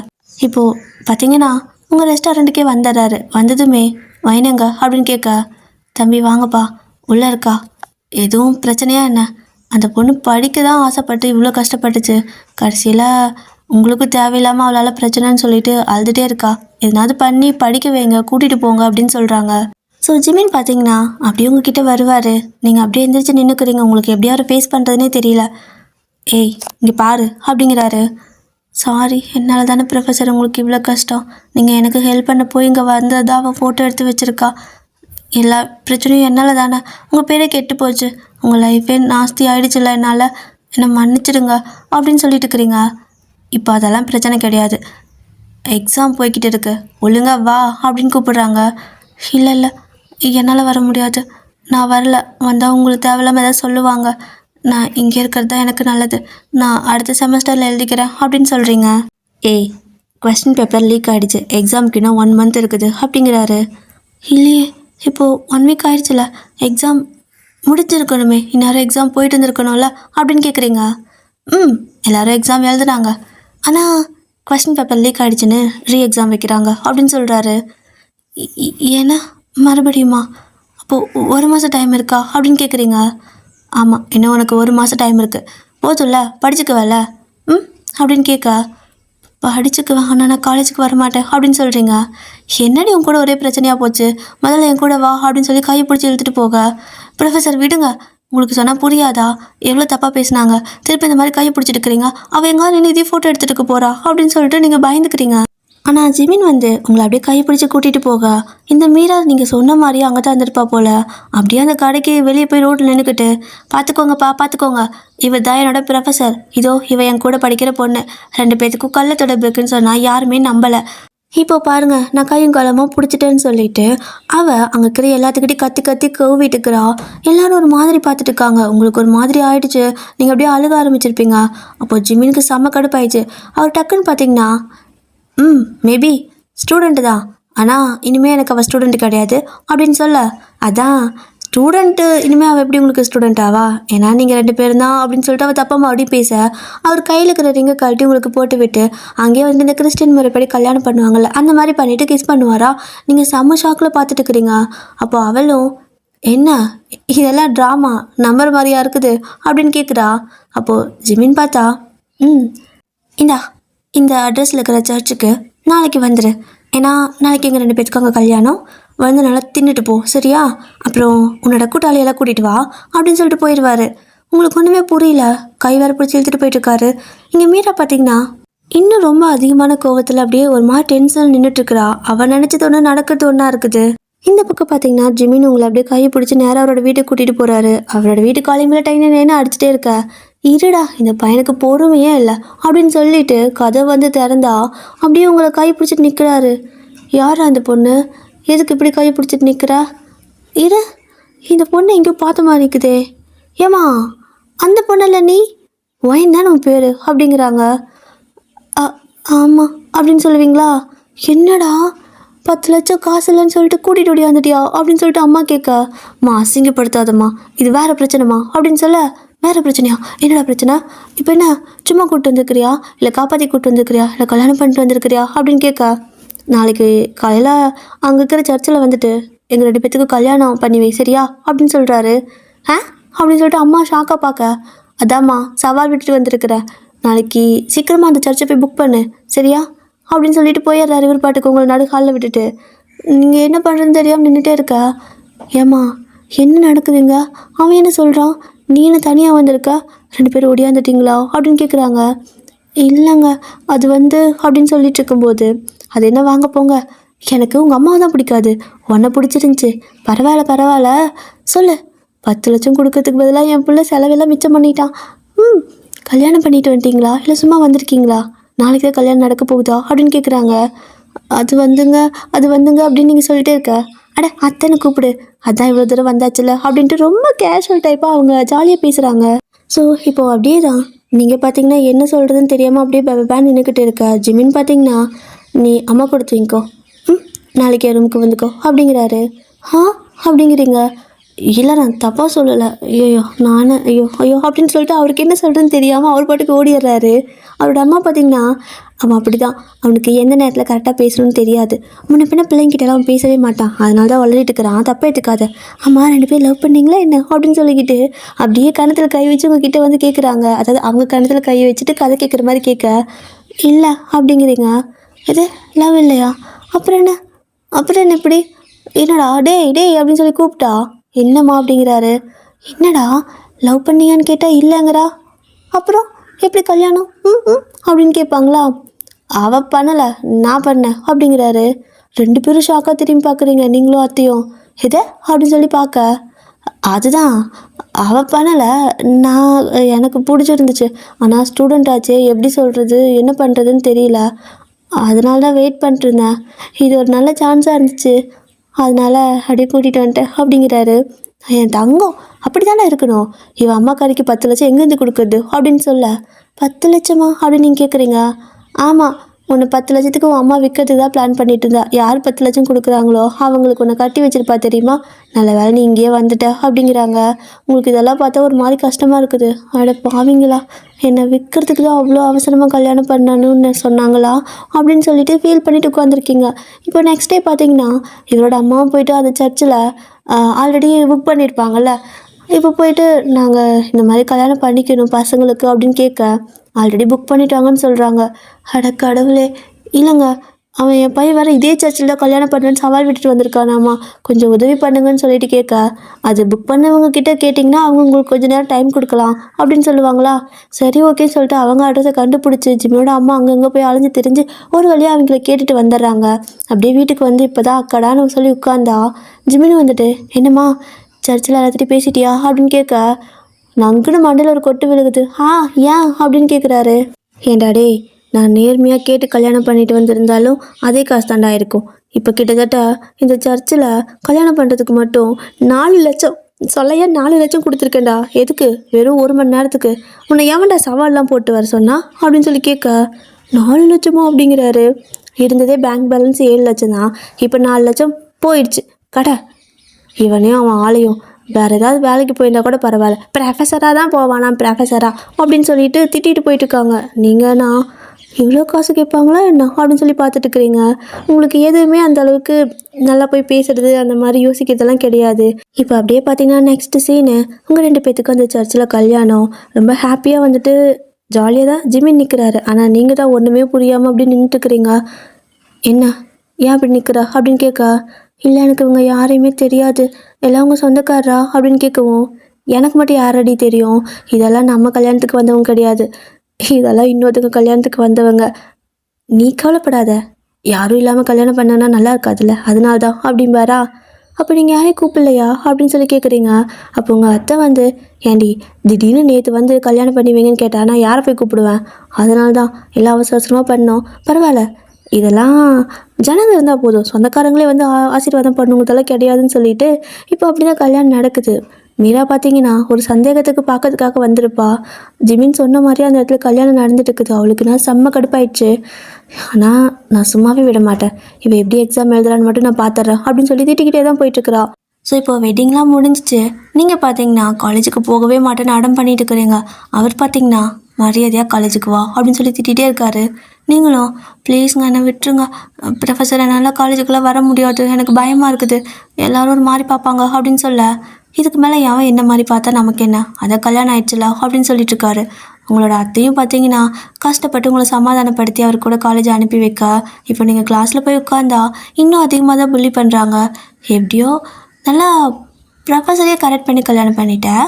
இப்போது பார்த்தீங்கன்னா உங்கள் ரெஸ்டாரண்ட்டுக்கே வந்துடுறாரு. வந்ததுமே வைனங்க அப்படின்னு கேட்க, தம்பி வாங்கப்பா, உள்ளே இருக்கா, எதுவும் பிரச்சனையா என்ன? அந்த பொண்ணு படிக்க தான் ஆசைப்பட்டு இவ்வளோ கஷ்டப்பட்டுச்சு. கடைசியில் உங்களுக்கும் தேவையில்லாமல் அவளால் பிரச்சனைன்னு சொல்லிட்டு அழுதுகிட்டே இருக்கா. எதனாவது பண்ணி படிக்க வைங்க, கூட்டிகிட்டு போங்க அப்படின்னு சொல்கிறாங்க. ஸோ ஜிமின் பார்த்தீங்கன்னா அப்படியே உங்ககிட்ட வருவார். நீங்கள் அப்படியே எந்திரிச்சு நின்றுக்குறீங்க. உங்களுக்கு எப்படியா ஒரு ஃபேஸ் பண்ணுறதுனே தெரியல. ஏய் இங்கே பாரு அப்படிங்கிறாரு. சாரி, என்னால் தானே ப்ரொஃபஸர் உங்களுக்கு இவ்வளோ கஷ்டம். நீங்கள் எனக்கு ஹெல்ப் பண்ண போய் இங்கே வந்ததான் அவள் ஃபோட்டோ எடுத்து வச்சுருக்கா. எல்லா பிரச்சனையும் என்னால் தானே. உங்கள் பேரே கெட்டு போச்சு, உங்கள் லைஃபே நாஸ்தி ஆகிடுச்சுல, என்னால் என்னை மன்னிச்சிடுங்க அப்படின்னு சொல்லிட்டு இருக்கிறீங்க. இப்போ அதெல்லாம் பிரச்சனை கிடையாது. எக்ஸாம் போய்கிட்டு இருக்கு, ஒழுங்கா வா அப்படின்னு கூப்பிடுறாங்க. இல்லை இல்லை, என்னால் வர முடியாது, நான் வரல. வந்தால் உங்களுக்கு தேவையில்லாமல் ஏதாவது சொல்லுவாங்க. நான் இங்கே இருக்கிறது தான் எனக்கு நல்லது. நான் அடுத்த செமஸ்டரில் எழுதிக்கிறேன் அப்படின்னு சொல்கிறீங்க. ஏய், கொஸ்டின் பேப்பர் லீக் ஆகிடுச்சு, எக்ஸாமுக்கு இன்னும் 1 மந்த் இருக்குது அப்படிங்கிறாரு. இல்லையே, இப்போது 1 வீக் ஆகிடுச்சுல, எக்ஸாம் முடிச்சிருக்கணுமே, இந்நேரம் எக்ஸாம் போயிட்டு இருந்துருக்கணும்ல அப்படின்னு கேட்குறீங்க. எல்லோரும் எக்ஸாம் எழுதுனாங்க, ஆனால் கொஸ்டின் பேப்பர் லீக் ஆகிடுச்சுன்னு எக்ஸாம் வைக்கிறாங்க அப்படின்னு சொல்கிறாரு. ஏன்னா மறுபடியுமா? அப்போது 1 மாதம் டைம் இருக்கா அப்படின்னு கேட்குறீங்க. ஆமாம், இன்னும் உனக்கு 1 மாதம் டைம் இருக்குது, போதும்ல, படிச்சுக்குவல அப்படின்னு கேட்க, படிச்சுக்குவேன், ஆனால் நான் காலேஜுக்கு வரமாட்டேன் அப்படின்னு சொல்கிறீங்க. என்னடி உன் கூட ஒரே பிரச்சனையாக போச்சு, முதல்ல என் கூட வா அப்படின்னு சொல்லி கையை பிடிச்சி இழுத்துட்டு போக, ப்ரொஃபஸர் விடுங்க, உங்களுக்கு சொன்னால் புரியாதா, எவ்வளோ தப்பாக பேசினாங்க, திருப்பி இந்த மாதிரி கையை பிடிச்சிட்டு இருக்கிறீங்க, அவள் எங்கே நின்று இதே ஃபோட்டோ எடுத்துகிட்டு போகிறா அப்படின்னு சொல்லிட்டு நீங்கள் பயந்துக்கிறீங்க. ஆனால் ஜிமின் உங்களை அப்படியே கையை பிடிச்சி கூட்டிகிட்டு போக, இந்த மீரா நீங்கள் சொன்ன மாதிரியே அங்கே தான் இருந்திருப்பா போல். அப்படியே அந்த கடைக்கு வெளியே போய் ரோட்டில் நின்றுக்கிட்டு, பார்த்துக்கோங்கப்பா பார்த்துக்கோங்க, இவர் தான் என்னோட ப்ரொஃபஸர், இதோ இவ என் கூட படிக்கிற பொண்ணு, 2 பேத்துக்கும் கள்ள தொடர்பு இருக்குன்னு சொன்னால் யாருமே நம்பலை. இப்போ பாருங்கள், நான் கையும் காலமாக பிடிச்சிட்டேன்னு சொல்லிட்டு அவள் அங்கே இருக்கிற எல்லாத்துக்கிட்டையும் கத்தி கத்தி கவுவிட்டுக்கிறா. எல்லாரும் ஒரு மாதிரி பார்த்துட்டு இருக்காங்க. உங்களுக்கு ஒரு மாதிரி ஆயிடுச்சு, நீங்கள் அப்படியே அழுக ஆரம்பிச்சிருப்பீங்க. அப்போது ஜிமினுக்கு செம்ம கடுப்பாயிடுச்சு. அவர் டக்குன்னு பார்த்தீங்கன்னா, மேபி ஸ்டூடெண்ட்டு தான், ஆனால் இனிமேல் எனக்கு அவள் ஸ்டூடெண்ட்டு கிடையாது அப்படின்னு சொல்ல, அதான் ஸ்டூடெண்ட்டு இனிமேல் அவள் எப்படி உங்களுக்கு ஸ்டூடெண்ட்டாவா, ஏன்னா நீங்கள் 2 பேரும் தான் அப்படின்னு சொல்லிட்டு அவள் தப்பாக மறுபடியும் பேச, அவர் கையில் இருக்கிற ரிங்கை கழட்டி உங்களுக்கு போட்டு விட்டு அங்கேயே வந்து இந்த கிறிஸ்டின் முறைப்படி கல்யாணம் பண்ணுவாங்கள்ல, அந்த மாதிரி பண்ணிவிட்டு கிஸ் பண்ணுவாரா. நீங்கள் செம்ம ஷாக்கில் பார்த்துட்டு இருக்கிறீங்க. அப்போ அவளும், என்ன இதெல்லாம் ட்ராமா, நம்புற மாதிரியா இருக்குது அப்படின்னு கேட்குறா. அப்போது ஜிமின் பார்த்தா, இந்தா இந்த அட்ரஸில் இருக்கிற சர்ச்சுக்கு நாளைக்கு வந்துடு, ஏன்னா நாளைக்கு எங்கள் 2 பேத்துக்கு அங்கே கல்யாணம், வந்து நல்லா தின்னுட்டு போ சரியா, அப்புறம் உன்னோட கூட்டாளியெல்லாம் கூட்டிகிட்டு வா அப்படின்னு சொல்லிட்டு போயிடுவார். உங்களுக்கு ஒன்றுமே புரியல, கை வேறு பிடிச்சி இழுத்துட்டு போயிட்டுருக்காரு. இங்கே மீரா பார்த்தீங்கன்னா இன்னும் ரொம்ப அதிகமான கோவத்தில் அப்படியே ஒரு மாதிரி டென்ஷன் நின்றுட்டுருக்குறா. அவள் நினச்சது ஒன்று, நடக்கிறது ஒன்றா இருக்குது. இந்த பக்கம் பார்த்தீங்கன்னா ஜிமின் உங்களை அப்படியே கையை பிடிச்சி நேராக அவரோட வீட்டுக்கு கூட்டிகிட்டு போகிறாரு. அவரோட வீட்டு காலிங்கில் டைன்னு அடிச்சுட்டே இருக்க, இருடா இந்த பையனுக்கு பொறுமையே இல்லை அப்படின்னு சொல்லிட்டு கதை வந்து திறந்தா அப்படியே உங்களை கை பிடிச்சிட்டு நிற்கிறாரு. யார் அந்த பொண்ணு, எதுக்கு இப்படி கையை பிடிச்சிட்டு நிற்கிறா? இரு, இந்த பொண்ணு எங்கேயோ பார்த்த மாதிரி இருக்குதே. ஏமா அந்த பொண்ணில் நீ, ஒயின் தான் உன் பேர் அப்படிங்கிறாங்க. ஆமாம் அப்படின்னு சொல்லுவீங்களா? என்னடா 10 லட்சம் காசு இல்லைன்னு சொல்லிட்டு கூட்டிகிட்டு ஓடியாந்துட்டியா அப்படின்னு சொல்லிட்டு அம்மா கேட்க, அம்மா அசிங்கப்படுத்தாதம்மா, இது வேறு பிரச்சனைம்மா அப்படின்னு சொல்ல, வேறு பிரச்சனையா, என்னடா பிரச்சனை, இப்போ என்ன சும்மா கூப்பிட்டு வந்துருக்கிறியா, இல்லை காப்பாற்றி கூப்பிட்டு வந்துருக்கிறியா, இல்லை கல்யாணம் பண்ணிட்டு வந்துருக்கிறியா அப்படின்னு கேட்க, நாளைக்கு காலையில் அங்கே இருக்கிற சர்ச்சில் வந்துட்டு எங்கள் 2 பேத்துக்கு கல்யாணம் பண்ணி வை சரியா அப்படின்னு சொல்கிறாரு. அப்படின்னு சொல்லிட்டு அம்மா ஷாக்காக பார்க்க, அதாம்மா சவால் விட்டுட்டு வந்துருக்குறேன், நாளைக்கு சீக்கிரமாக அந்த சர்ச்சை போய் புக் பண்ணு சரியா அப்படின்னு சொல்லிட்டு போயிடுறாரு. இவர் பாட்டுக்கு உங்களை நடு ஹாலில் விட்டுட்டு நீங்கள் என்ன பண்ணுறதுன்னு தெரியாமல் நின்றுட்டே இருக்க. ஏம்மா என்ன நடக்குதுங்க? அவன் என்ன சொல்கிறான்? நீ என்ன தனியாக வந்திருக்க? 2 பேரும் ஓடியாந்துட்டீங்களா அப்படின்னு கேட்குறாங்க. இல்லைங்க, அது வந்து அப்படின்னு சொல்லிட்டு இருக்கும்போது, அது என்ன வாங்க போங்க, எனக்கு உங்கள் அம்மாவை தான் பிடிக்காது, உன்னை பிடிச்சிருந்துச்சி. பரவாயில்ல பரவாயில்ல, சொல்லு. 10 லட்சம் கொடுக்கறதுக்கு பதிலாக என் பிள்ளை செலவெல்லாம் மிச்சம் பண்ணிட்டான். ம், கல்யாணம் பண்ணிட்டு வந்துட்டீங்களா இல்லை சும்மா வந்திருக்கீங்களா? நாளைக்கு தான் கல்யாணம் நடக்க போகுதா அப்படின்னு கேட்குறாங்க. அது வந்துங்க அது வந்துங்க அப்படின்னு நீங்கள் சொல்லிட்டே இருக்க. அட அத்தைன்னு கூப்பிடு, அதான் இவ்வளோ தூரம் வந்தாச்சுல அப்படின்ட்டு ரொம்ப கேஷுவல் டைப்பாக அவங்க ஜாலியாக பேசுகிறாங்க. ஸோ இப்போது அப்படியே தான் நீங்கள் பார்த்தீங்கன்னா என்ன சொல்கிறதுன்னு தெரியாமல் அப்படியே பேன் நின்றுக்கிட்டு இருக்க. ஜிமின் பார்த்தீங்கன்னா, நீ அம்மா கொடுத்து வைங்கோ, ம், நாளைக்கு என் ரூமுக்கு வந்துக்கோ அப்படிங்கிறாரு. ஆ அப்படிங்கிறீங்க? இல்லை நான் தப்பாக சொல்லலை. ஐயோ நான் ஐயோ ஐயோ அப்படின்னு சொல்லிட்டு அவருக்கு என்ன சொல்கிறதுன்னு தெரியாமல் அவர் பாட்டுக்கு ஓடிடுறாரு. அவரோட அம்மா பார்த்தீங்கன்னா, அவன் அப்படி தான், அவனுக்கு எந்த நேரத்தில் கரெக்டாக பேசணும்னு தெரியாது. முன்ன பின்ன பிள்ளைங்கிட்டலாம் அவன் பேசவே மாட்டான், அதனால தான் வளரிட்டு இருக்கிறான். தப்பா எடுத்துக்காத. அம்மா 2 பேர் லவ் பண்ணீங்களா என்ன அப்படின்னு சொல்லிக்கிட்டு அப்படியே கணத்தில் கை வச்சு உங்ககிட்ட வந்து கேட்குறாங்க. அதாவது அவங்க கணத்தில் கை வச்சுட்டு கதை கேட்குற மாதிரி கேட்க. இல்லை அப்படிங்கிறீங்க? இது லவ் இல்லையா? அப்புறம் என்ன? அப்புறம் என்ன இப்படி? என்னடா டேய் டேய் அப்படின்னு சொல்லி கூப்பிட்டா என்னம்மா அப்படிங்கிறாரு. என்னடா லவ் பண்ணீங்கன்னு கேட்டால் இல்லைங்கிறா, அப்புறம் எப்படி கல்யாணம் ம் ம் அப்படின்னு கேட்பாங்களா? அவள் பண்ணலை, நான் பண்ணேன் அப்படிங்கிறாரு. 2 பேரும் ஷாக்காக திரும்பி பார்க்குறீங்க நீங்களும் அத்தையும். எதை அப்படின்னு சொல்லி பார்க்க, அதுதான் அவள் பண்ணலை, நான் எனக்கு பிடிச்சிருந்துச்சு, ஆனால் ஸ்டூடெண்ட் ஆச்சு, எப்படி சொல்கிறது என்ன பண்ணுறதுன்னு தெரியல, அதனால தான் வெயிட் பண்ணிட்டுருந்தேன், இது ஒரு நல்ல சான்ஸாக இருந்துச்சு, அதனால் அப்படியே கூட்டிகிட்டு வந்துட்டேன் அப்படிங்கிறாரு. என் தங்கம் அப்படி தானே இருக்கணும். இவன் அம்மாக்காரிக்கு 10 லட்சம் எங்கேருந்து கொடுக்குறது அப்படின்னு சொல்ல. 10 லட்சமா அப்படின்னு நீங்கள் கேட்குறீங்க? ஆமாம், உன்னை 10 லட்சத்துக்கு உன் அம்மா விற்கிறதுக்கு தான் பிளான் பண்ணிட்டு இருந்தா. யார் 10 லட்சம் கொடுக்குறாங்களோ அவங்களுக்கு உன்னை கட்டி வச்சிருப்பா தெரியுமா? நல்ல வேலை நீ இங்கேயே வந்துட்ட அப்படிங்கிறாங்க. உங்களுக்கு இதெல்லாம் பார்த்தா ஒரு மாதிரி கஷ்டமாக இருக்குது. அட பாவிங்களா, என்னை விற்கிறதுக்கு தான் அவ்வளோ அவசரமாக கல்யாணம் பண்ணணும்னு சொன்னாங்களா அப்படின்னு சொல்லிட்டு ஃபீல் பண்ணிட்டு உட்காந்துருக்கீங்க. இப்போ நெக்ஸ்ட் டே பார்த்தீங்கன்னா இவரோட அம்மாவும் போயிட்டு அந்த சர்ச்சில் ஆல்ரெடி புக் பண்ணியிருப்பாங்கல்ல, இப்போ போயிட்டு நாங்கள் இந்த மாதிரி கல்யாணம் பண்ணிக்கணும் பசங்களுக்கு அப்படின்னு கேட்க, ஆல்ரெடி புக் பண்ணிட்டாங்கன்னு சொல்கிறாங்க. அட கடவுளே! இல்லைங்க, அவன் என் பையன் வேறு இதே சர்ச்சில் தான் கல்யாணம் பண்ணுறேன்னு சவால் விட்டுட்டு வந்திருக்கானாமா, கொஞ்சம் உதவி பண்ணுங்கன்னு சொல்லிட்டு கேட்க, அது புக் பண்ணவங்க கிட்டே கேட்டிங்கன்னா அவங்க உங்களுக்கு கொஞ்சம் நேரம் டைம் கொடுக்கலாம் அப்படின்னு சொல்லுவாங்களா? சரி ஓகேன்னு சொல்லிட்டு அவங்க அட்ரஸை கண்டுபிடிச்சி ஜிம்மியோட அம்மா அங்கங்கே போய் அலைஞ்சு தெரிஞ்சு ஒரு வழியாக அவங்கள கேட்டுட்டு வந்துடுறாங்க. அப்படியே வீட்டுக்கு வந்து இப்போ தான் அக்கடான்னு சொல்லி உட்காந்தா ஜிமின்னு வந்துட்டு, என்னம்மா சர்ச்சில் எல்லாத்திட்டையும் பேசிட்டியா அப்படின்னு கேட்க, நங்குன்னு மண்டையில் ஒரு கொட்டு விழுகுது. ஏன் அப்படின்னு கேட்குறாரு. ஏண்டா டேய், நான் நேர்மையாக கேட்டு கல்யாணம் பண்ணிட்டு வந்திருந்தாலும் அதே காசு தாண்டா இருக்கும். இப்போ கிட்டத்தட்ட இந்த சர்ச்சில் கல்யாணம் பண்ணுறதுக்கு மட்டும் 4 லட்சம், சொல்லையா 4 லட்சம் கொடுத்துருக்கேன்டா. எதுக்கு? வெறும் 1 மணி நேரத்துக்கு. உன்னை எவன்டா சவால்லாம் போட்டு வர சொன்னா அப்படின்னு சொல்லி கேட்க, 4 லட்சமா அப்படிங்கிறாரு. இருந்ததே பேங்க் பேலன்ஸ் 7 லட்சம் தான், இப்போ 4 லட்சம் போயிடுச்சு. கடை இவனையும் அவன் ஆளையும் வேறு ஏதாவது வேலைக்கு போயிருந்தா கூட பரவாயில்ல, ப்ரொஃபஸராக தான் போவானா ப்ரொஃபஸராக அப்படின்னு சொல்லிட்டு திட்டிகிட்டு போயிட்டுருக்காங்க. நீங்கள்னா இவ்வளோ காசு கேட்பாங்களா என்ன அப்படின்னு சொல்லி பார்த்துட்டு இருக்கிறீங்க. உங்களுக்கு எதுவுமே அந்த அளவுக்கு நல்லா போய் பேசுறது அந்த மாதிரி யோசிக்கிறதெல்லாம் கிடையாது. இப்போ அப்படியே பார்த்தீங்கன்னா நெக்ஸ்ட் சீனு, உங்கள் 2 பேத்துக்கும் அந்த சர்ச்சில் கல்யாணம். ரொம்ப ஹாப்பியாக வந்துட்டு ஜாலியாக தான் ஜிமின் நிற்கிறாரு. ஆனால் நீங்கள் தான் ஒன்றுமே புரியாமல் அப்படி நின்றுட்டுருக்கிறீங்க. என்ன ஏன் அப்படி நிற்கிறா அப்படின்னு கேட்க, இல்லை எனக்கு இவங்க யாரையுமே தெரியாது, எல்லாம் உங்கள் சொந்தக்காரரா அப்படின்னு கேட்கவும், எனக்கு மட்டும் யாரடி தெரியும், இதெல்லாம் நம்ம கல்யாணத்துக்கு வந்தவங்க கிடையாது, இதெல்லாம் இன்னொருத்தவங்க கல்யாணத்துக்கு வந்தவங்க, நீ கவலைப்படாத, யாரும் இல்லாமல் கல்யாணம் பண்ணனா நல்லா இருக்காதுல்ல, அதனால தான் அப்படிம்பாரா. அப்போ நீங்கள் யாரையும் கூப்பிடலையா அப்படின்னு சொல்லி கேட்குறீங்க. அப்போ உங்கள் அத்தை வந்து, ஏண்டி திடீர்னு நேற்று வந்து கல்யாணம் பண்ணி வைங்கன்னு கேட்டால் நான் யாரை போய் கூப்பிடுவேன், அதனால தான் எல்லாம் அவசர அவசரமாக பண்ணோம், பரவாயில்ல, இதெல்லாம் ஜனங்க இருந்தால் போதும், சொந்தக்காரங்களே வந்து ஆசீர்வாதம் பண்ணுவதெல்லாம் கிடையாதுன்னு சொல்லிட்டு இப்போ அப்படி தான் கல்யாணம் நடக்குது. மீரா பார்த்தீங்கன்னா ஒரு சந்தேகத்துக்கு பார்க்கறதுக்காக வந்திருப்பா. ஜிமின் சொன்ன மாதிரியே அந்த இடத்துல கல்யாணம் நடந்துட்டு இருக்குது. அவளுக்கு நான் செம்ம கடுப்பாயிடுச்சு. ஆனால் நான் சும்மாவே விட மாட்டேன், இப்போ எப்படி எக்ஸாம் எழுதுறான்னு மட்டும் நான் பார்த்துட்றேன் அப்படின்னு சொல்லி திட்டிக்கிட்டே தான் போயிட்டுருக்குறா. ஸோ இப்போ வெட்டிங்லாம் முடிஞ்சிச்சு. நீங்கள் பார்த்தீங்கன்னா காலேஜுக்கு போகவே மாட்டேன்னு அடம் பண்ணிட்டு இருக்கிறீங்க. அவர் பார்த்தீங்கன்னா மரியாதையாக காலேஜுக்கு வா அப்படின்னு சொல்லி திட்டிகிட்டே இருக்காரு. நீங்களும் ப்ளீஸுங்க என்னை விட்டுருங்க ப்ரொஃபஸர், என்னால் காலேஜுக்கெல்லாம் வர முடியாது, எனக்கு பயமாக இருக்குது, எல்லோரும் ஒரு மாதிரி பார்ப்பாங்க அப்படின்னு சொல்ல, இதுக்கு மேலே எவன் என்ன மாதிரி பார்த்தா நமக்கு என்ன, அதை கல்யாணம் ஆயிடுச்சுல அப்படின்னு சொல்லிட்டு இருக்காரு. உங்களோட அத்தையும் பார்த்தீங்கன்னா கஷ்டப்பட்டு உங்களை சமாதானப்படுத்தி அவர் கூட காலேஜ் அனுப்பி வைக்க, இப்போ நீங்கள் கிளாஸில் போய் உட்காந்தா இன்னும் அதிகமாக தான் புள்ளி பண்ணுறாங்க. எப்படியோ நல்லா ப்ரொஃபஸரையே கரெக்ட் பண்ணி கல்யாணம் பண்ணிட்டேன்.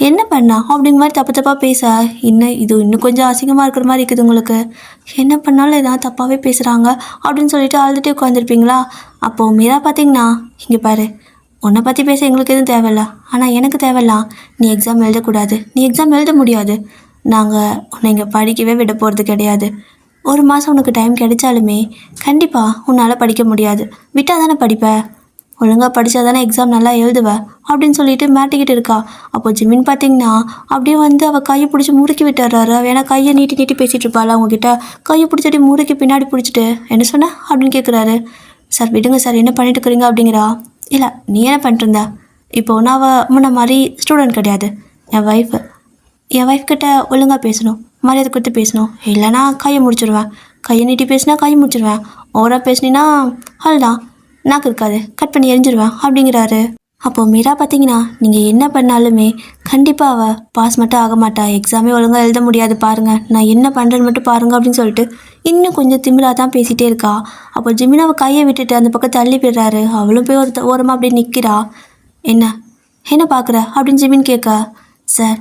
என்ன பண்ணா அப்படிங்கிற மாதிரி தப்பு தப்பாக பேச இன்னும் கொஞ்சம் அசிங்கமாக இருக்கிற மாதிரி இருக்குது உங்களுக்கு. என்ன பண்ணாலும் எதாவது தப்பாகவே பேசுகிறாங்க அப்படின்னு சொல்லிட்டு அழுதுகிட்டே உட்காந்துருப்பீங்களா? அப்போது மீரா பார்த்தீங்கன்னா, இங்கே பாரு, உன்னை பற்றி பேச எங்களுக்கு எதுவும் தேவையில்ல, ஆனால் எனக்கு தேவையில்லாம். நீ எக்ஸாம் எழுதக்கூடாது, நீ எக்ஸாம் எழுத முடியாது. நாங்கள் உன்னை இங்கே படிக்கவே விட போகிறது கிடையாது. ஒரு மாதம் உனக்கு டைம் கிடைச்சாலுமே கண்டிப்பாக உன்னால் படிக்க முடியாது. விட்டால் தானே படிப்ப, ஒழுங்காக படித்தா தானே எக்ஸாம் நல்லா எழுதுவேன் அப்படின்னு சொல்லிட்டு மாட்டிக்கிட்டு இருக்கா. அப்போ ஜிமின் பார்த்தீங்கன்னா அப்படியே வந்து அவள் கையை பிடிச்சி முறுக்கி விட்டுறாரு. ஏன்னா கையை நீட்டி நீட்டி பேசிகிட்டு இருப்பாள் அவங்கக்கிட்ட. கையை பிடிச்சடி முறுக்கி பின்னாடி பிடிச்சிட்டு என்ன சொன்ன அப்படின்னு கேட்குறாரு. சார் விடுங்க சார், என்ன பண்ணிட்டு இருக்கிறீங்க அப்படிங்கிறா. இல்லை நீ என்ன பண்ணிட்டுருந்த, இப்போ நான் அவள் முன்ன மாதிரி ஸ்டூடெண்ட் கிடையாது, என் ஒய்ஃப் கிட்ட ஒழுங்காக பேசணும், மரியாதை கொடுத்து பேசணும். இல்லைனா கையை முடிச்சிடுவேன், கையை நீட்டி பேசினா கையை முடிச்சிடுவேன், ஓவராக பேசினீன்னா அவ்வளோதான், நாக்கு இருக்காது, கட் பண்ணி எரிஞ்சிடுவேன் அப்படிங்கிறாரு. அப்போது மீரா பார்த்தீங்கன்னா, நீங்கள் என்ன பண்ணாலுமே கண்டிப்பாக அவள் பாஸ் மட்டும் ஆக மாட்டா, எக்ஸாமே ஒழுங்காக எழுத முடியாது பாருங்கள், நான் என்ன பண்ணுறேன்னு மட்டும் பாருங்கள் அப்படின்னு சொல்லிட்டு இன்னும் கொஞ்சம் திமிராக தான் பேசிகிட்டே இருக்கா. அப்போ ஜிமின் அவள் கையை விட்டுட்டு அந்த பக்கம் தள்ளி போயிடுறாரு. அவளும் போய் ஒரு ஓரமாக அப்படியே நிற்கிறா. என்ன பார்க்குற அப்படின்னு ஜிமின் கேட்க, சார்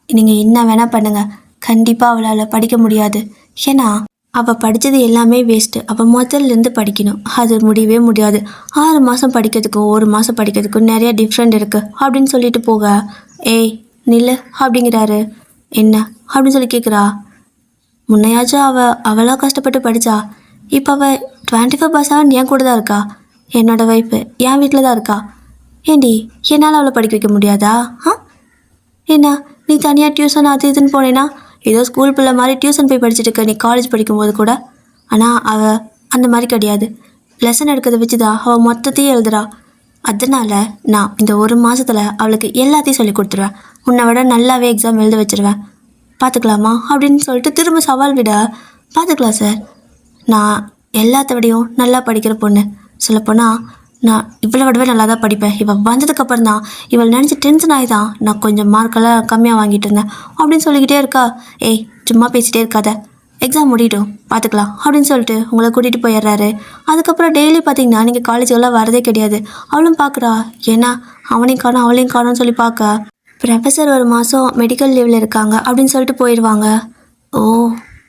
நீங்கள் என்ன வேணால் பண்ணுங்கள், கண்டிப்பாக அவளால் படிக்க முடியாது. ஏன்னா அவள் படித்தது எல்லாமே வேஸ்ட்டு. அவள் முதல்லேருந்து படிக்கணும், அது முடியவே முடியாது. 6 மாதம் படிக்கிறதுக்கும் 1 மாதம் படிக்கிறதுக்கும் நிறைய டிஃப்ரெண்ட் இருக்குது அப்படின்னு சொல்லிட்டு போக, ஏய் நில்லு அப்படிங்கிறாரு. என்ன அப்படின்னு சொல்லி கேட்குறா. முன்னையாச்சும் அவளாக கஷ்டப்பட்டு படித்தா, இப்போ அவள் 24/7 என் கூட தான் இருக்கா. என்னோடய ஒய்ஃபு என் வீட்டில் தான் இருக்கா. ஏண்டி என்னால் அவளை படிக்க வைக்க முடியாதா? என்ன நீ தனியாக டியூஷன் அது இதுன்னு போனேன்னா ஏதோ ஸ்கூல் பிள்ளை மாதிரி டியூஷன் போய் படிச்சுட்டு இருக்க நீ காலேஜ் படிக்கும்போது கூட. ஆனால் அவள் அந்த மாதிரி கிடையாது. லெசன் எடுக்கிறத வச்சு தான் அவள் மொத்தத்தையும் எழுதுறா. அதனால் நான் இந்த 1 மாதத்தில் அவளுக்கு எல்லாத்தையும் சொல்லி கொடுத்துருவேன். உன்னை விட நல்லாவே எக்ஸாம் எழுத வச்சுருவேன். பார்த்துக்கலாமா அப்படின்னு சொல்லிட்டு திரும்ப சவால் விட, பார்த்துக்கலாம் சார், நான் எல்லாத்த விடையும் நல்லா படிக்கிற பொண்ணு. சொல்லப்போனால் நான் இவ்வளோ விடவே நல்லா தான் படிப்பேன். இவள் வந்ததுக்கப்புறம் தான் இவள் நினச்சி டென்ஷன் ஆகி தான் நான் கொஞ்சம் மார்க்கெல்லாம் கம்மியாக வாங்கிட்டு இருந்தேன் அப்படின்னு சொல்லிக்கிட்டே இருக்கா. ஏய் சும்மா பேசிகிட்டே இருக்காத, எக்ஸாம் முடியட்டும் பார்த்துக்கலாம் அப்படின்னு சொல்லிட்டு உங்களை கூட்டிகிட்டு போயிடுறாரு. அதுக்கப்புறம் டெய்லி பார்த்தீங்கன்னா நீங்கள் காலேஜுக்கெல்லாம் வரதே கிடையாது. அவளும் பார்க்குறா, ஏன்னா அவனையும் காணும் அவளையும் காணும்னு சொல்லி பார்க்க, ப்ரொஃபஸர் 1 மாதம் மெடிக்கல் லீவில் இருக்காங்க அப்படின்னு சொல்லிட்டு போயிடுவாங்க. ஓ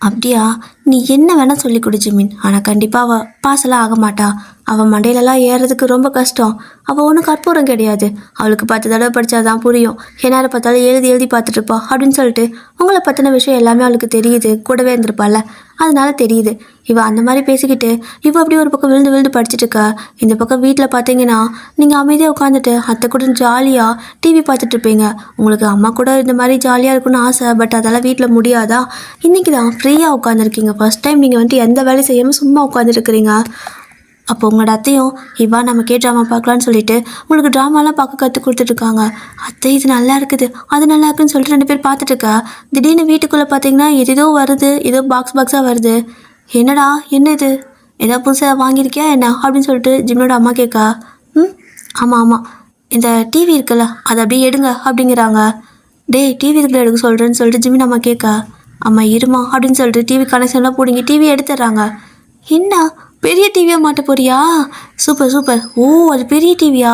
அப்படியா, நீ என்ன வேணால் சொல்லி கொடு ஜிமின், ஆனால் கண்டிப்பாக அவள் பாஸெல்லாம் ஆக மாட்டா. அவள் மண்டையிலலாம் ஏறுறதுக்கு ரொம்ப கஷ்டம். அவள் ஒன்றும் கற்பூரம் கிடையாது, அவளுக்கு 10 தடவை படித்தாதான் புரியும். என்னால் பார்த்தாலும் எழுதி பார்த்துட்ருப்பா அப்படின்னு சொல்லிட்டு உங்களை பற்றின விஷயம் எல்லாமே அவளுக்கு தெரியுது, கூடவே இருந்திருப்பாள்ல, அதனால தெரியுது. இவள் அந்த மாதிரி பேசிக்கிட்டு இவள் அப்படி ஒரு பக்கம் விழுந்து படிச்சுட்டு இருக்கா. இந்த பக்கம் வீட்டில் பார்த்தீங்கன்னா நீங்கள் அமைதியாக உட்காந்துட்டு அத்தை கூட ஜாலியாக டிவி பார்த்துட்ருப்பீங்க. உங்களுக்கு அம்மா கூட இந்த மாதிரி ஜாலியாக இருக்குன்னு ஆசை, பட் அதெல்லாம் வீட்டில் முடியாதா. இன்றைக்கி தான் ஃப்ரீயாக உட்காந்துருக்கீங்க, ஃபஸ்ட் டைம் நீங்கள் வந்துட்டு எந்த வேலையும் செய்யாமல் சும்மா உட்காந்துருக்குறீங்க. அப்போ உங்களோட அத்தையும் இவா நம்ம ட்ராமா பார்க்கலான்னு சொல்லிட்டு உங்களுக்கு ட்ராமாலாம் பார்க்க கற்றுக் கொடுத்துட்ருக்காங்க. அத்தை இது நல்லா இருக்குது அது நல்லா இருக்குன்னு சொல்லிட்டு 2 பேர் பார்த்துட்ருக்கா. திடீர்னு வீட்டுக்குள்ளே பார்த்தீங்கன்னா ஏதோ வருது, ஏதோ பாக்ஸாக வருது. என்னடா என்ன இது, ஏதோ புதுசாக வாங்கியிருக்கியா என்ன அப்படின்னு சொல்லிட்டு ஜிம்னோட அம்மா கேட்கா. ஆமாம் இந்த டிவி இருக்குல்ல அதை அப்படியே எடுங்க அப்படிங்கிறாங்க. டேய் டிவி இருக்குல்ல எடுக்க சொல்கிறேன்னு சொல்லிட்டு ஜிமின் அம்மா கேட்கா. அம்மா இருமா அப்படின்னு சொல்லிட்டு டிவி கனெக்ஷன்லாம் போடுங்க, டிவி எடுத்துடுறாங்க. என்ன பெரிய டிவியாக மாட்ட போறியா? சூப்பர். ஓ அது பெரிய டிவியா,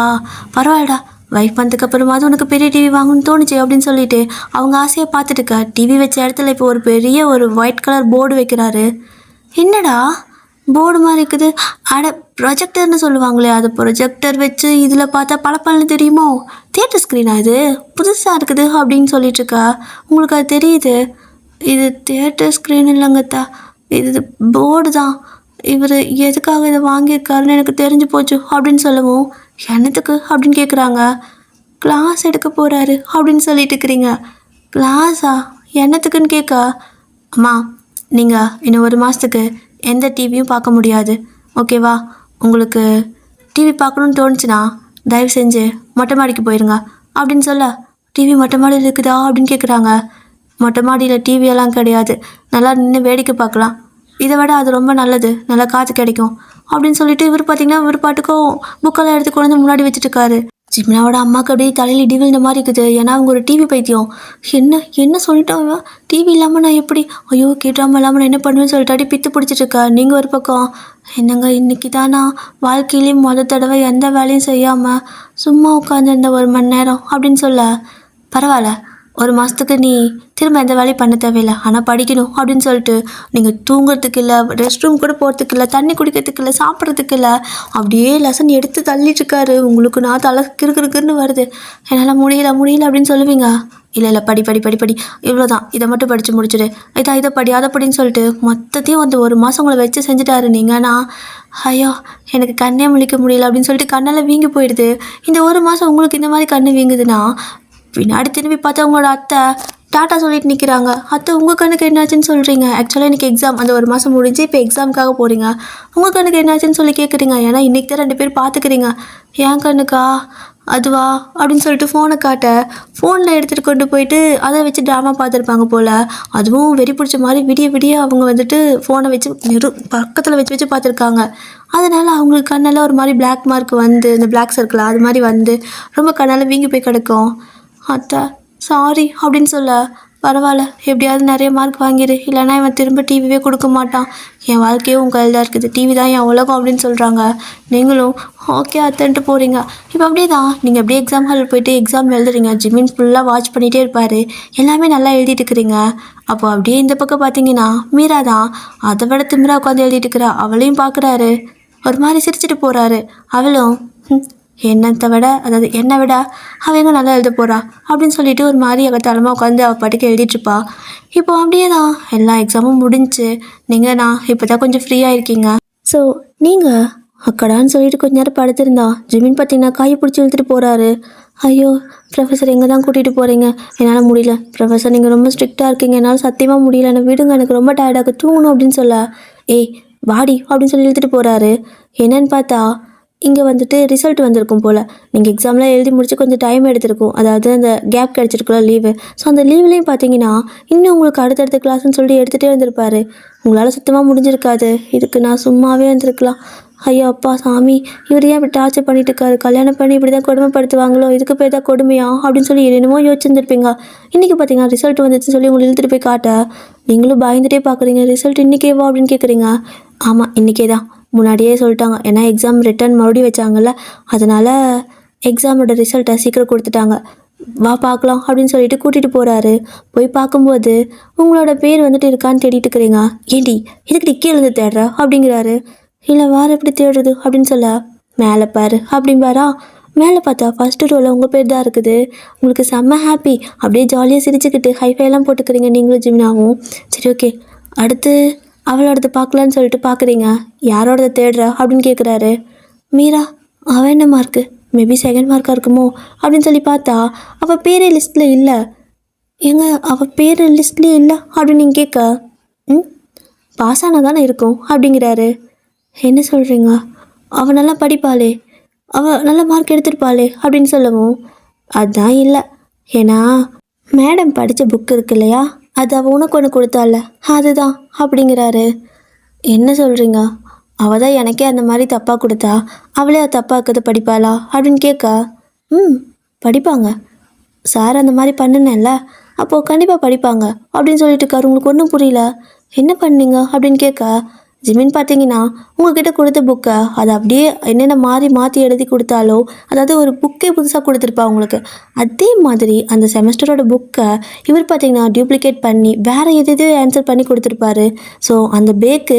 பரவாயில்லடா, வைஃப் வந்ததுக்கப்புறமாவது உனக்கு பெரிய டிவி வாங்கணும்னு தோணுச்சு அப்படின்னு சொல்லிட்டு அவங்க ஆசையாக பார்த்துட்டுக்கா. டிவி வச்ச இடத்துல இப்போ ஒரு பெரிய ஒயிட் கலர் போர்டு வைக்கிறாரு. என்னடா போர்டு மாதிரி இருக்குது, அட ப்ரொஜெக்டர்னு சொல்லுவாங்களே, அது ப்ரொஜெக்டர் வச்சு இதில் பார்த்தா பளபளன்னு தெரியுமோ, தியேட்டர் ஸ்க்ரீனா இது புதுசாக இருக்குது அப்படின்னு சொல்லிட்டுருக்கா. உங்களுக்கு அது தெரியுது, இது தியேட்டர் ஸ்க்ரீன் இல்லைங்கத்தா, இது போர்டு தான். இவர் எதுக்காக இதை வாங்கியிருக்காருன்னு எனக்கு தெரிஞ்சு போச்சு அப்படின்னு சொல்லவும், என்னத்துக்கு அப்படின்னு கேட்குறாங்க. கிளாஸ் எடுக்க போகிறாரு அப்படின்னு சொல்லிட்டு இருக்கிறீங்க. கிளாஸா, என்னத்துக்குன்னு கேட்க, அம்மா நீங்கள் இன்னும் 1 மாதத்துக்கு எந்த டிவியும் பார்க்க முடியாது, ஓகேவா? உங்களுக்கு டிவி பார்க்கணுன்னு தோணுச்சுன்னா தயவு செஞ்சு மொட்டை மாடிக்கு போயிடுங்க அப்படின்னு சொல்ல, டிவி மொட்டை மாடியில் இருக்குதா அப்படின்னு கேட்குறாங்க. மொட்டை மாடியில் டிவியெல்லாம் கிடையாது, நல்லா நின்று வேடிக்கை பார்க்கலாம், இதை விட அது ரொம்ப நல்லது, நல்லா காற்று கிடைக்கும் அப்படின்னு சொல்லிட்டு இவர் பார்த்தீங்கன்னா இவர் பாட்டுக்கும் புக்கெல்லாம் எடுத்து கொண்டு வந்து முன்னாடி வச்சுட்டுருக்காரு. ஜிம்னாவோட அம்மாவுக்கு அப்படியே தலையில் இடி விழுந்த மாதிரி இருக்குது. ஏன்னா அவங்க ஒரு டிவி பைத்தியம். என்ன என்ன சொல்லிட்டாங்க, டிவி இல்லாமல் நான் எப்படி, ஐயோ கேட்டாமல் இல்லாமல் நான் என்ன பண்ணுவேன்னு சொல்லிட்டு அப்படியே பித்து பிடிச்சிட்டு இருக்கா. நீங்கள் ஒரு பக்கம் என்னங்க இன்னைக்கு தான் நான் வாழ்க்கையிலேயும் தடவை எந்த வேலையும் செய்யாமல் சும்மா உட்காந்துருந்த 1 மணி நேரம் அப்படின்னு சொல்ல, பரவாயில்ல 1 மாதத்துக்கு நீ திரும்ப எந்த வேலையும் பண்ண தேவையில்லை, ஆனால் படிக்கணும் அப்படின்னு சொல்லிட்டு நீங்கள் தூங்குறதுக்கு இல்லை, ரெஸ்ட் ரூம் கூட போகிறதுக்கு இல்லை, தண்ணி குடிக்கிறதுக்கு இல்லை, சாப்பிட்றதுக்கு இல்லை, அப்படியே லெசன் எடுத்து தள்ளிட்டுருக்காரு. உங்களுக்கு நான் தலை கிறுக்கிறுக்குன்னு வருது, என்னால் முடியல அப்படின்னு சொல்லுவீங்க. இல்லை படி படி படி படி இவ்வளோதான், இதை மட்டும் படித்து முடிச்சுடு, இதை படி அதை படின்னு சொல்லிட்டு மொத்தத்தையும் வந்து 1 மாதம் உங்களை வச்சு செஞ்சுட்டாரு. நீங்கன்னா ஐயோ எனக்கு கண்ணே முழிக்க முடியல அப்படின்னு சொல்லிட்டு கண்ணெல்லாம் வீங்கி போயிடுது. இந்த 1 மாதம் உங்களுக்கு இந்த மாதிரி கண்ணு வீங்குதுன்னா பின்னாடி திரும்பி பார்த்தா உங்களோட அத்தை டாட்டா சொல்லிட்டு நிற்கிறாங்க. அத்தை உங்கள் கண்ணுக்கு என்னாச்சுன்னு சொல்கிறீங்க. ஆக்சுவலாக இன்றைக்கி எக்ஸாம், அந்த 1 மாதம் முடிஞ்சு இப்போ எக்ஸாமுக்காக போகிறீங்க. உங்கள் கண்ணுக்கு என்னாச்சுன்னு சொல்லி கேட்குறீங்க. ஏன்னா இன்றைக்கி தான் 2 பேர் பார்த்துக்கிறீங்க. என் கண்ணுக்கா அதுவா அப்படின்னு சொல்லிட்டு ஃபோனை காட்ட, ஃபோனில் எடுத்துகிட்டு கொண்டு போயிட்டு அதை வச்சு ட்ராமா பார்த்துருப்பாங்க போல். அதுவும் வெறி பிடிச்ச மாதிரி விடிய அவங்க வந்துட்டு ஃபோனை வச்சு பக்கத்தில் வச்சு பார்த்துருக்காங்க. அதனால் அவங்களுக்கு கண்ணெல்லாம் ஒரு மாதிரி பிளாக் மார்க் வந்து, இந்த பிளாக் சர்க்கிள் அது மாதிரி வந்து ரொம்ப கண்ணால் வீங்கி போய் கிடக்கும். அத்தை சாரி அப்படின்னு சொல்ல, பரவாயில்ல எப்படியாவது நிறைய மார்க் வாங்கிடு, இல்லைனா இவன் திரும்ப டிவியே கொடுக்க மாட்டான், என் வாழ்க்கையே உங்கள் கையில் தான் இருக்குது, டிவி தான் என் உலகம் அப்படின்னு சொல்கிறாங்க. நீங்களும் ஓகே அத்தைன்ட்டு போகிறீங்க. இப்போ அப்படியே தான் நீங்கள் அப்படியே எக்ஸாம் ஹால் போயிட்டு எக்ஸாம் எழுதுறீங்க. ஜிமின் ஃபுல்லாக வாட்ச் பண்ணிகிட்டே இருப்பார். எல்லாமே நல்லா எழுதிட்டு இருக்கிறீங்க. அப்போ அப்படியே இந்த பக்கம் பார்த்தீங்கன்னா மீரா தான் அதை விட திமிரா உட்காந்து எழுதிட்டு இருக்கிறா. அவளையும் பார்க்குறாரு, ஒரு மாதிரி சிரிச்சிட்டு போகிறாரு. அவளும் என்னை விட அவங்க நல்லா எழுத போகிறா அப்படின்னு சொல்லிட்டு ஒரு மாதிரி அகத்தாளமாக உட்காந்து அவள் பாட்டுக்கு எழுதிட்டுருப்பா. இப்போ அப்படியே தான் எல்லா எக்ஸாமும் முடிஞ்சு நான் இப்போ தான் கொஞ்சம் ஃப்ரீயாக இருக்கீங்க. ஸோ நீங்கள் அக்கடான்னு சொல்லிட்டு கொஞ்ச நேரம் படுத்திருந்தா ஜிமின் பார்த்தீங்கன்னா காயை பிடிச்சி இழுத்துட்டு போகிறாரு. ஐயோ ப்ரொஃபஸர் எங்கே தான் கூட்டிகிட்டு போகிறீங்க, என்னால் முடியல ப்ரொஃபஸர், நீங்கள் ரொம்ப ஸ்ட்ரிக்டாக இருக்கீங்க, என்னால் சத்தியமாக முடியல, என்னை விடுங்க, எனக்கு ரொம்ப டயர்டாக தூங்கணும் அப்படின்னு சொல்ல, ஏய் வாடி அப்படின்னு சொல்லி இழுத்துட்டு போகிறாரு. என்னன்னு பார்த்தா இங்கே வந்துட்டு ரிசல்ட் வந்திருக்கும் போல். நீங்கள் எக்ஸாம்லாம் எழுதி முடிச்சு கொஞ்சம் டைம் எடுத்திருக்கும், அதாவது அந்த கேப் கிடச்சிருக்குள்ள லீவு. ஸோ அந்த லீவ்லேயும் பார்த்தீங்கன்னா இன்னும் உங்களுக்கு அடுத்தடுத்த கிளாஸ்ன்னு சொல்லி எடுத்துகிட்டே வந்திருப்பாரு. உங்களால் சுத்தமாக முடிஞ்சிருக்காது. இதுக்கு நான் சும்மாவே வந்திருக்கலாம். ஐயோ அப்பா சாமி, இவர் ஏன் இப்படி டார்ச்சர் பண்ணிட்டு இருக்காரு, கல்யாணம் பண்ணி இப்படி தான் கொடுமைப்படுத்துவாங்களோ, இதுக்கு பேர் தான் கொடுமையா அப்படின்னு சொல்லி என்னமோ யோசிச்சுருந்துருப்பீங்க. இன்றைக்கி பார்த்தீங்கன்னா ரிசல்ட் வந்துச்சுன்னு சொல்லி உங்களை இழுத்துட்டு போய் காட்ட, நீங்களும் பயந்துட்டே பார்க்குறீங்க. ரிசல்ட் இன்றைக்கேவா அப்படின்னு கேட்குறீங்க. ஆமாம் இன்றைக்கே தான், முன்னாடியே சொல்லிட்டாங்க, ஏன்னா எக்ஸாம் ரிட்டர்ன் மறுபடியும் வச்சாங்கல்ல, அதனால் எக்ஸாமோட ரிசல்ட்டை சீக்கிரம் கொடுத்துட்டாங்க, வா பார்க்கலாம் அப்படின்னு சொல்லிட்டு கூட்டிகிட்டு போகிறாரு. போய் பார்க்கும்போது உங்களோட பேர் வந்துட்டு இருக்கான்னு தேடிட்டு இருக்கிறீங்க. ஏண்டி இதுக்கு கீழே இருந்து தேடுற அப்படிங்கிறாரு. இல்லை வேறு எப்படி தேடுறது அப்படின்னு சொல்ல, மேலே பாரு அப்படின்பாரா. மேலே பார்த்தா ஃபஸ்ட்டு ரோவில் உங்கள் பேர் தான் இருக்குது. உங்களுக்கு செம்ம ஹாப்பி, அப்படியே ஜாலியாக சிரிச்சுக்கிட்டு ஹைஃபைலாம் போட்டுக்கிறீங்க நீங்களும் ஜிம்னாவும். சரி ஓகே, அடுத்து அவளோடது பார்க்கலான்னு சொல்லிட்டு பார்க்குறீங்க. யாரோடத தேடுற அப்படின்னு கேட்குறாரு. மீரா, அவன் என்ன மார்க்கு, மேபி 2nd மார்க்காக இருக்குமோ அப்படின்னு சொல்லி பார்த்தா அவள் பேரே லிஸ்ட்டில் இல்லை. ஏங்க அவள் பேர் லிஸ்ட்லேயே இல்லை அப்படின்னு நீங்கள் கேட்க, பாஸ் ஆனால் தானே இருக்கும் அப்படிங்கிறாரு. என்ன சொல்கிறீங்க, அவள் நல்லா படிப்பாளே, அவள் நல்ல மார்க் எடுத்திருப்பாளே அப்படின்னு சொல்லவும், அதுதான் இல்லை, ஏன்னா மேடம் படித்த புக் இருக்கு இல்லையா, அது அவள் உனக்கு ஒன்று கொடுத்தால அதுதான் அப்படிங்கிறாரு. என்ன சொல்கிறீங்க, அவள் தான் எனக்கே அந்த மாதிரி தப்பாக கொடுத்தா, அவளே அது தப்பாக இருக்கிறத படிப்பாளா அப்படின்னு கேட்க, படிப்பாங்க சார், அந்த மாதிரி பண்ணுனேன்ல, அப்போது கண்டிப்பாக படிப்பாங்க அப்படின்னு சொல்லிட்டு இருக்காரு. உங்களுக்கு ஒன்றும் புரியல, என்ன பண்ணீங்க அப்படின்னு கேட்க, ஜிமின் பார்த்தீங்கன்னா உங்ககிட்ட கொடுத்த புக்கை அதை அப்படியே என்னென்ன மாற்றி எழுதி கொடுத்தாலோ, அதாவது ஒரு புக்கே புதுசாக கொடுத்துருப்பா உங்களுக்கு, அதே மாதிரி அந்த செமஸ்டரோட புக்கை இவர் பார்த்தீங்கன்னா டியூப்ளிகேட் பண்ணி வேறு எதையோ ஆன்சர் பண்ணி கொடுத்துருப்பாரு. ஸோ அந்த பேக்கு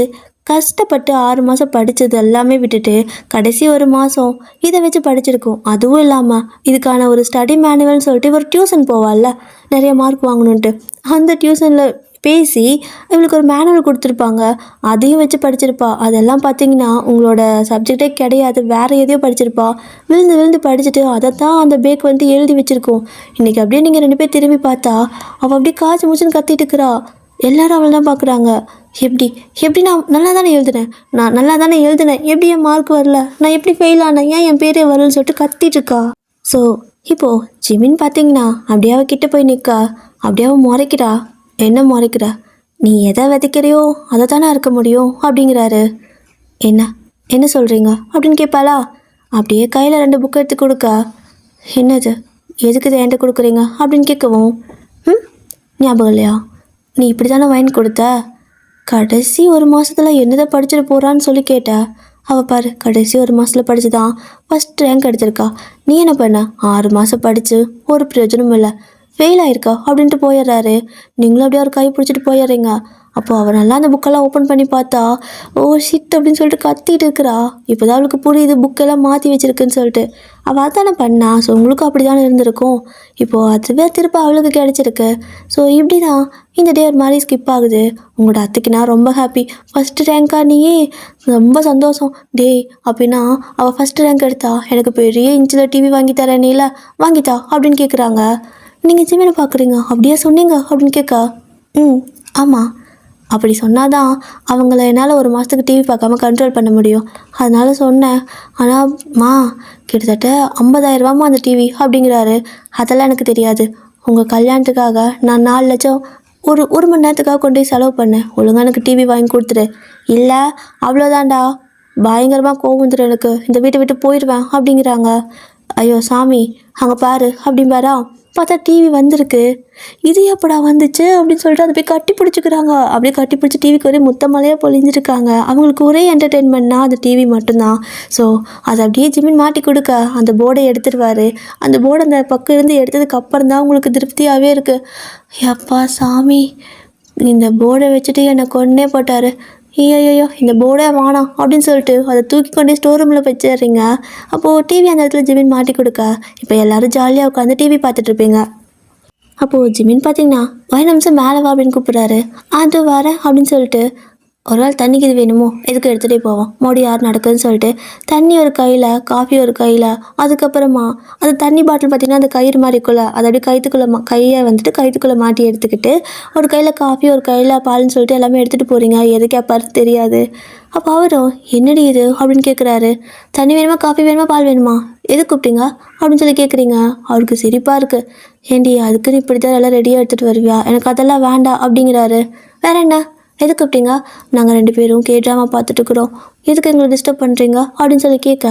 கஷ்டப்பட்டு 6 மாதம் படித்தது எல்லாமே விட்டுட்டு கடைசி 1 மாதம் இதை வச்சு படிச்சிருக்கோம். அதுவும் இல்லாமல் இதுக்கான ஒரு ஸ்டடி மேனுவல்னு சொல்லிட்டு ஒரு டியூஷன் போவாள்ல நிறைய மார்க் வாங்கணுன்ட்டு, அந்த டியூஷனில் பேசி இவளுக்கு ஒரு மேனுவல் கொடுத்துருப்பாங்க, அதையும் வச்சு படிச்சிருப்பா. அதெல்லாம் பார்த்தீங்கன்னா உங்களோட சப்ஜெக்டே கிடையாது, வேறு எதையோ படிச்சிருப்பா. விழுந்து படிச்சுட்டு அதை தான் அந்த பேக் வந்து எழுதி வச்சுருக்கோம். இன்றைக்கி அப்படியே நீங்கள் 2 பேர் திரும்பி பார்த்தா அவள் அப்படியே காய்ச்சி மூச்சுன்னு கத்திட்டு இருக்கிறா. எல்லாரும் அவள் தான் பார்க்குறாங்க. எப்படி நான் நல்லா தானே எழுதுனேன், எப்படி என் மார்க் வரல, நான் எப்படி ஃபெயில் ஆனேன், ஏன் என் பேரே வரலன்னு சொல்லிட்டு கத்திட்டு இருக்கா. ஸோ இப்போது ஜிமின் பார்த்தீங்கன்னா அப்படியே அவள் கிட்டே போய் நிற்கா. அப்படியே அவள் முறைக்கிறா. என்ன முறைக்கிற, நீ எதை விதைக்கிறையோ அதை தானே இருக்க முடியும் அப்படிங்கிறாரு. என்ன சொல்கிறீங்க அப்படின்னு கேட்பாளா. அப்படியே கையில் 2 புக் எடுத்து கொடுக்க, என்னது, எதுக்கு இதை என்கிட்ட கொடுக்குறீங்க அப்படின்னு கேட்கவும், ம் ஞாபகம் இல்லையா, நீ இப்படி தானே வாங்கி கொடுத்த, கடைசி ஒரு மாதத்தில் என்னதை படிச்சுட்டு போகிறான்னு சொல்லி கேட்டா, அவள் பாரு கடைசி ஒரு மாதத்தில் படித்து தான் ஃபஸ்ட் ரேங்க் எடுத்திருக்கா. நீ என்ன பண்ண, 6 மாதம் படித்து ஒரு பிரயோஜனமும் இல்லை, ஃபெயில் ஆயிருக்கா அப்படின்ட்டு போயிடுறாரு. நீங்களும் அப்படியே ஒரு கை பிடிச்சிட்டு போயிடுறீங்க. அப்போ அவள் நல்லா அந்த புக்கெல்லாம் ஓப்பன் பண்ணி பார்த்தா, ஓ ஷிட் அப்படின்னு சொல்லிட்டு கத்திட்டு இருக்கிறா. இப்போ தான் அவளுக்கு புரியுது புக்கெல்லாம் மாற்றி வச்சிருக்குன்னு சொல்லிட்டு. அவள் அதானே பண்ணா, ஸோ உங்களுக்கும் அப்படி தானே இருந்திருக்கும். இப்போது அதுவே திருப்ப அவளுக்கு கிடச்சிருக்கு. ஸோ இப்படி தான் இந்த டே ஒரு மாதிரி ஸ்கிப் ஆகுது. உங்களோட அத்தைக்கு நான் ரொம்ப ஹாப்பி, ஃபஸ்ட்டு ரேங்க்கா நீயே, ரொம்ப சந்தோஷம் டே. அப்படின்னா அவள் ஃபஸ்ட்டு ரேங்க் எடுத்தா, எனக்கு பெரிய இன்ச்சில் டிவி வாங்கி தரேன் நீல, வாங்கித்தா அப்படின்னு கேட்குறாங்க. நீங்கள் ஜிமினை பார்க்குறீங்க, அப்படியே சொன்னீங்க அப்படின்னு கேட்கா. ஆமாம், அப்படி சொன்னாதான் அவங்கள என்னால் ஒரு மாதத்துக்கு டிவி பார்க்காம கண்ட்ரோல் பண்ண முடியும். அதனால சொன்னேன். ஆனால் கிட்டத்தட்ட 50,000 அந்த டிவி அப்படிங்கிறாரு. அதெல்லாம் எனக்கு தெரியாது. உங்கள் கல்யாணத்துக்காக நான் 4 லட்சம் ஒரு மணி நேரத்துக்காக கொண்டு போய் செலவு பண்ணேன். ஒழுங்காக எனக்கு டிவி வாங்கி கொடுத்துரு, இல்லை அவ்வளோதான்டா, பயங்கரமாக கோவம் வந்துடும் எனக்கு, இந்த வீட்டை விட்டு போயிடுவேன் அப்படிங்கிறாங்க. ஐயோ சாமி, அங்கே பாரு அப்படின்பாரா. பார்த்தா டிவி வந்திருக்கு. இது எப்படா வந்துச்சு அப்படின்னு சொல்லிட்டு அதை போய் கட்டி பிடிச்சிக்கிறாங்க. அப்படியே கட்டி பிடிச்சி டிவிக்கு ஒரே முத்தமலையாக பொழிஞ்சிருக்காங்க. அவங்களுக்கு ஒரே என்டர்டெயின்மெண்ட்னா அந்த டிவி மட்டும்தான். ஸோ அதை அப்படியே ஜிமின் மாட்டி கொடுக்க அந்த போர்டை எடுத்துருவார். அந்த போர்டை அந்த பக்கம் இருந்து எடுத்ததுக்கு அப்புறம் தான் உங்களுக்கு திருப்தியாகவே இருக்குது. எப்பா சாமி, இந்த போர்டை வச்சுட்டு என்னை கொன்னே போட்டார். ஐயோ இந்த போர்டே வேணாம் அப்படின்னு சொல்லிட்டு அதை தூக்கி கொண்டே ஸ்டோர் ரூமில் வச்சிடுறீங்க. அப்போது டிவி அந்த இடத்துல ஜிமின் மாட்டி கொடுக்க இப்போ எல்லோரும் ஜாலியாக உட்காந்து டிவி பார்த்துட்ருப்பீங்க. அப்போது ஜிமின் பார்த்தீங்கன்னா 5 நிமிஷம் மேலே வா அப்படின்னு கூப்பிட்றாரு. அது வரேன் அப்படின்னு சொல்லிட்டு, ஒரு நாள் தண்ணிக்கு இது வேணுமோ எதுக்கு எடுத்துகிட்டே போவோம், மோடி யார் நடக்குதுன்னு சொல்லிட்டு தண்ணி ஒரு கையில், காஃபி ஒரு கையில், அதுக்கப்புறமா அந்த தண்ணி பாட்டில் பார்த்திங்கன்னா அந்த கயிறு மாதிரி இருக்குள்ள, அதை அப்படியே கையை வந்துட்டு கயிற்றுக்குள்ளே மாட்டி எடுத்துக்கிட்டு ஒரு கையில் காஃபி ஒரு கையில் பால்னு சொல்லிட்டு எல்லாமே எடுத்துகிட்டு போகிறீங்க. எது கேட்பாரு தெரியாது. அப்போ அவரும் என்னடி இது அப்படின்னு கேட்குறாரு. தண்ணி வேணுமா, காஃபி வேணுமா, பால் வேணுமா, எது கூப்பிட்டீங்க அப்படின்னு சொல்லி கேட்குறீங்க. அவருக்கு சிரிப்பாக இருக்குது. ஏண்டி அதுக்குன்னு இப்படி தான் எல்லாம் ரெடியாக எடுத்துகிட்டு வருவியா, எனக்கு அதெல்லாம் வேண்டாம் அப்படிங்கிறாரு. வேற என்ன, எது கூப்பிட்டீங்க, நாங்கள் 2 பேரும் கேட்ராமா பார்த்துட்டுருக்குறோம், எதுக்கு எங்களை டிஸ்டர்ப் பண்ணுறீங்க அப்படின்னு சொல்லி கேட்க,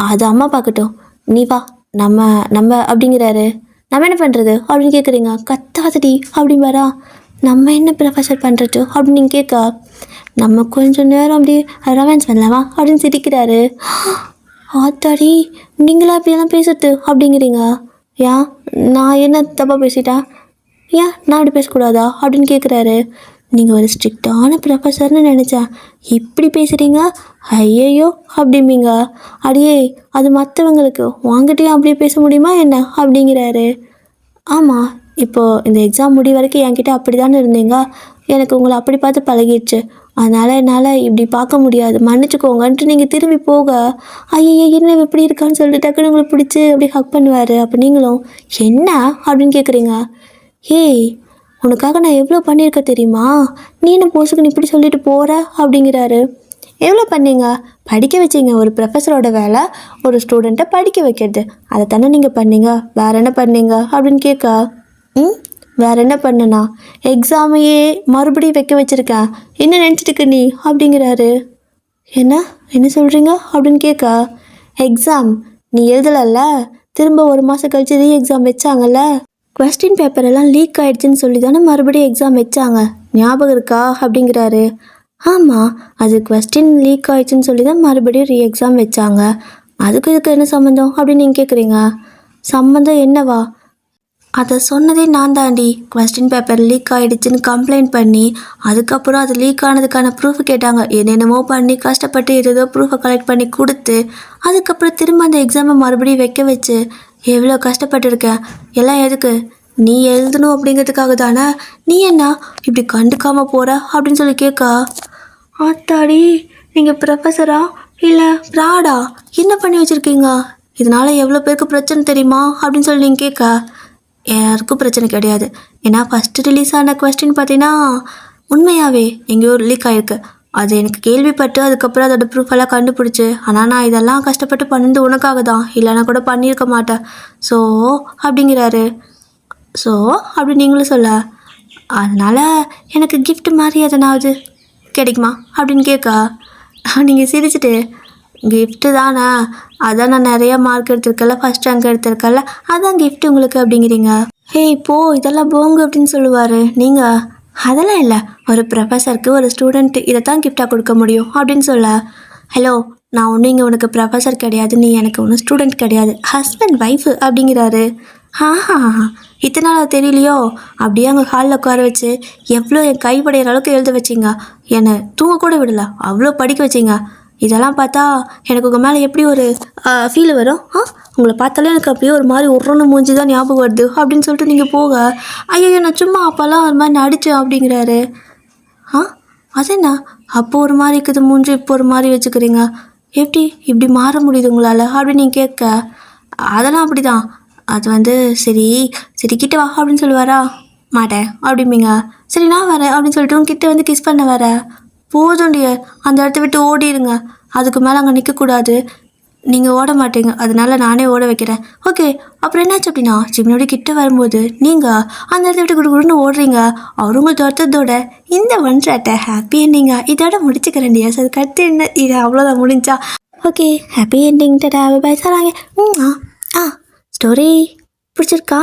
அது அம்மா பார்க்கட்டும், நீ வா நம்ம நம்ம அப்படிங்கிறாரு. நம்ம என்ன பண்ணுறது அப்படின்னு கேட்குறீங்க. கத்தாதடி அப்படின்பாரா. நம்ம என்ன ப்ரொஃபஸர் பண்ணுறது அப்படின்னு நீங்கள் கேட்க, நம்ம கொஞ்சம் நேரம் அப்படி ரொமான்ஸ் பண்ணலாமா அப்படின்னு சிரிக்கிறாரு. ஆத்தாடி, நீங்களா அப்படியெல்லாம் பேசுறது அப்படிங்கிறீங்க. ஏன் நான் என்ன தப்பாக பேசிட்டேன், ஏன் நான் அப்படி பேசக்கூடாதா அப்படின்னு கேட்குறாரு. நீங்கள் ஒரு ஸ்ட்ரிக்டான ப்ரொஃபஸர்னு நினச்சேன், இப்படி பேசுகிறீங்க, ஐயையோ அப்படிம்பீங்க. அடியே அது மற்றவங்களுக்கு, வாங்கிட்டையும் அப்படியே பேச முடியுமா என்ன அப்படிங்கிறாரு. ஆமாம், இப்போது இந்த எக்ஸாம் முடி வரைக்கும் என்கிட்ட அப்படி தானே இருந்தீங்க, எனக்கு உங்களை அப்படி பார்த்து பழகிடுச்சு, அதனால் என்னால் இப்படி பார்க்க முடியாது, மன்னிச்சுக்கோங்கன்ட்டு நீங்கள் திரும்பி போக, ஐயோ என்ன எப்படி இருக்கான்னு சொல்லிட்டு டக்குன்னு உங்களை பிடிச்சி அப்படி ஹக் பண்ணுவார். அப்போ நீங்களும் என்ன அப்படின்னு கேட்குறீங்க. ஏய், உனக்காக நான் எவ்வளோ பண்ணியிருக்க தெரியுமா, நீ என்ன போஸுக்கு நீ இப்படி சொல்லிட்டு போகிற அப்படிங்கிறாரு. எவ்வளோ பண்ணீங்க, படிக்க வச்சிங்க, ஒரு ப்ரொஃபஸரோட வேலை ஒரு ஸ்டூடெண்ட்டை படிக்க வைக்கிறது, அதை தானே நீங்கள் பண்ணீங்க, வேற என்ன பண்ணீங்க அப்படின்னு கேட்க, வேற என்ன பண்ணனா, எக்ஸாமையே மறுபடியும் வைக்க வச்சுருக்கேன், என்ன நினச்சிட்டுக்க நீ அப்படிங்கிறாரு. என்ன என்ன சொல்கிறீங்க அப்படின்னு கேட்க, எக்ஸாம் நீ எழுதலைல்ல, திரும்ப ஒரு மாதம் கழிச்சு ரீ எக்ஸாம் வச்சாங்கல்ல, கொஸ்டின் பேப்பர் எல்லாம் லீக் ஆகிடுச்சின்னு சொல்லி தானே மறுபடியும் எக்ஸாம் வச்சாங்க, ஞாபகம் இருக்கா அப்படிங்கிறாரு. ஆமாம், அது கொஸ்டின் லீக் ஆகிடுச்சின்னு சொல்லி தான் மறுபடியும் ரீ எக்ஸாம் வச்சாங்க, அதுக்கு இதுக்கு என்ன சம்மந்தம் அப்படின்னு நீங்கள் கேட்குறீங்க. சம்மந்தம் என்னவா, அதை சொன்னதே நான் தாண்டி, கொஸ்டின் பேப்பர் லீக் ஆகிடுச்சின்னு கம்ப்ளைண்ட் பண்ணி அதுக்கப்புறம் அது லீக் ஆனதுக்கான ப்ரூஃப் கேட்டாங்க, என்னென்னமோ பண்ணி கஷ்டப்பட்டு ஏதோ ப்ரூஃபை கலெக்ட் பண்ணி கொடுத்து அதுக்கப்புறம் திரும்ப அந்த எக்ஸாமை மறுபடியும் வைக்க வச்சு எவ்வளோ கஷ்டப்பட்டுருக்கேன், எல்லாம் எதுக்கு, நீ எழுதணும் அப்படிங்கிறதுக்காக தானே, நீ என்ன இப்படி கண்டுக்காமல் போகிற அப்படின்னு சொல்லி கேட்க, ஆத்தாடி நீங்கள் ப்ரொஃபஸரா இல்லை ப்ராடா, என்ன பண்ணி வச்சுருக்கீங்க, இதனால் எவ்வளோ பேருக்கு பிரச்சனை தெரியுமா அப்படின்னு சொல்லி நீங்கள் கேட்க, யாருக்கும் பிரச்சனை கிடையாது, ஏன்னா ஃபஸ்ட்டு ரிலீஸ் ஆன கொஸ்டின் பார்த்தீங்கன்னா உண்மையாகவே எங்கேயோ லீக் ஆகிருக்கு, அது எனக்கு கேள்விப்பட்டு அதுக்கப்புறம் அதோட ப்ரூஃபெல்லாம் கண்டுபிடிச்சி, ஆனால் நான் இதெல்லாம் கஷ்டப்பட்டு பண்ணது உனக்காக தான், இல்லைனா கூட பண்ணியிருக்க மாட்டேன், ஸோ அப்படிங்கிறாரு. ஸோ அப்படி நீங்களும் சொல்ல, அதனால் எனக்கு கிஃப்ட் மாதிரி எதனாவது கிடைக்குமா அப்படின்னு கேட்க, நீங்கள் சிரிச்சுட்டு கிஃப்ட்டு தானே, அதான் நான் நிறைய மார்க் எடுத்திருக்கல, ஃபஸ்ட் ரேங்க் எடுத்திருக்கல, அதான் கிஃப்ட் உங்களுக்கு அப்படிங்கிறீங்க. ஹேய் போ, இதெல்லாம் போங்க அப்படின்னு சொல்லுவார். நீங்கள் அதெல்லாம் இல்லை, ஒரு ப்ரொஃபஸருக்கு ஒரு ஸ்டூடெண்ட் இதை தான் கிஃப்டாக கொடுக்க முடியும் அப்படின்னு சொல்ல, ஹலோ நான் ஒன்றும் இங்கே உனக்கு ப்ரொஃபஸர் கிடையாது, நீ எனக்கு ஒன்றும் ஸ்டூடெண்ட் கிடையாது, ஹஸ்பண்ட் ஒய்ஃபு அப்படிங்கிறாரு. ஆஹா, இத்தனை நாள் தெரியலையோ? அப்படியே அங்கே ஹாலில் உட்கார வச்சு எவ்வளோ என் கைப்படையிற அளவுக்கு எழுத வச்சிங்க, என்னை தூங்க கூட விடல, அவ்வளோ படிக்க வச்சிங்க. இதெல்லாம் பார்த்தா எனக்கு உங்கள் மேலே எப்படி ஒரு ஃபீல் வரும்? உங்களை பார்த்தாலே எனக்கு அப்படியே ஒரு மாதிரி உருன்னு மூஞ்சி தான் ஞாபகம் வருது அப்படின்னு சொல்லிட்டு நீங்கள் போக, ஐயோ நான் சும்மா அப்போல்லாம் ஒரு மாதிரி நடித்தேன் அப்படிங்கிறாரு. அதென்ன அப்போ ஒரு மாதிரி இருக்குது மூஞ்சி, இப்போ ஒரு மாதிரி வச்சுக்கிறீங்க, எப்படி இப்படி மாற முடியுது உங்களால் அப்படின்னு நீங்கள் கேட்க, அதெல்லாம் அப்படி தான், அது சரி சரி கிட்ட வா அப்படின்னு சொல்லுவாரா, மாட்டேன் அப்படிம்பீங்க. சரி நான் வரேன் அப்படின்னு சொல்லிட்டு உங்ககிட்ட கிஸ் பண்ண வர, போதும் டியர் அந்த இடத்த விட்டு ஓடிடுங்க, அதுக்கு மேலே அங்கே நிற்கக்கூடாது, நீங்கள் ஓட மாட்டீங்க, அதனால நானே ஓட வைக்கிறேன். ஓகே அப்புறம் என்னாச்சு அப்படின்னா, ஜிம்மினோட கிட்ட வரும்போது நீங்கள் அந்த இடத்த விட்டு குடுன்னு ஓடுறீங்க, அவருங்க துரத்ததோட இந்த ஒன் ஷாட்டை ஹாப்பி எண்டிங்க இதோட முடிச்சுக்கிறேன் டியர்ஸ். அதுக்கு அடுத்து என்ன, இது அவ்வளோதான் முடிஞ்சா? ஓகே ஹாப்பி எண்டிங் டடா பை தராங்க. ஸ்டோரி பிடிச்சிருக்கா?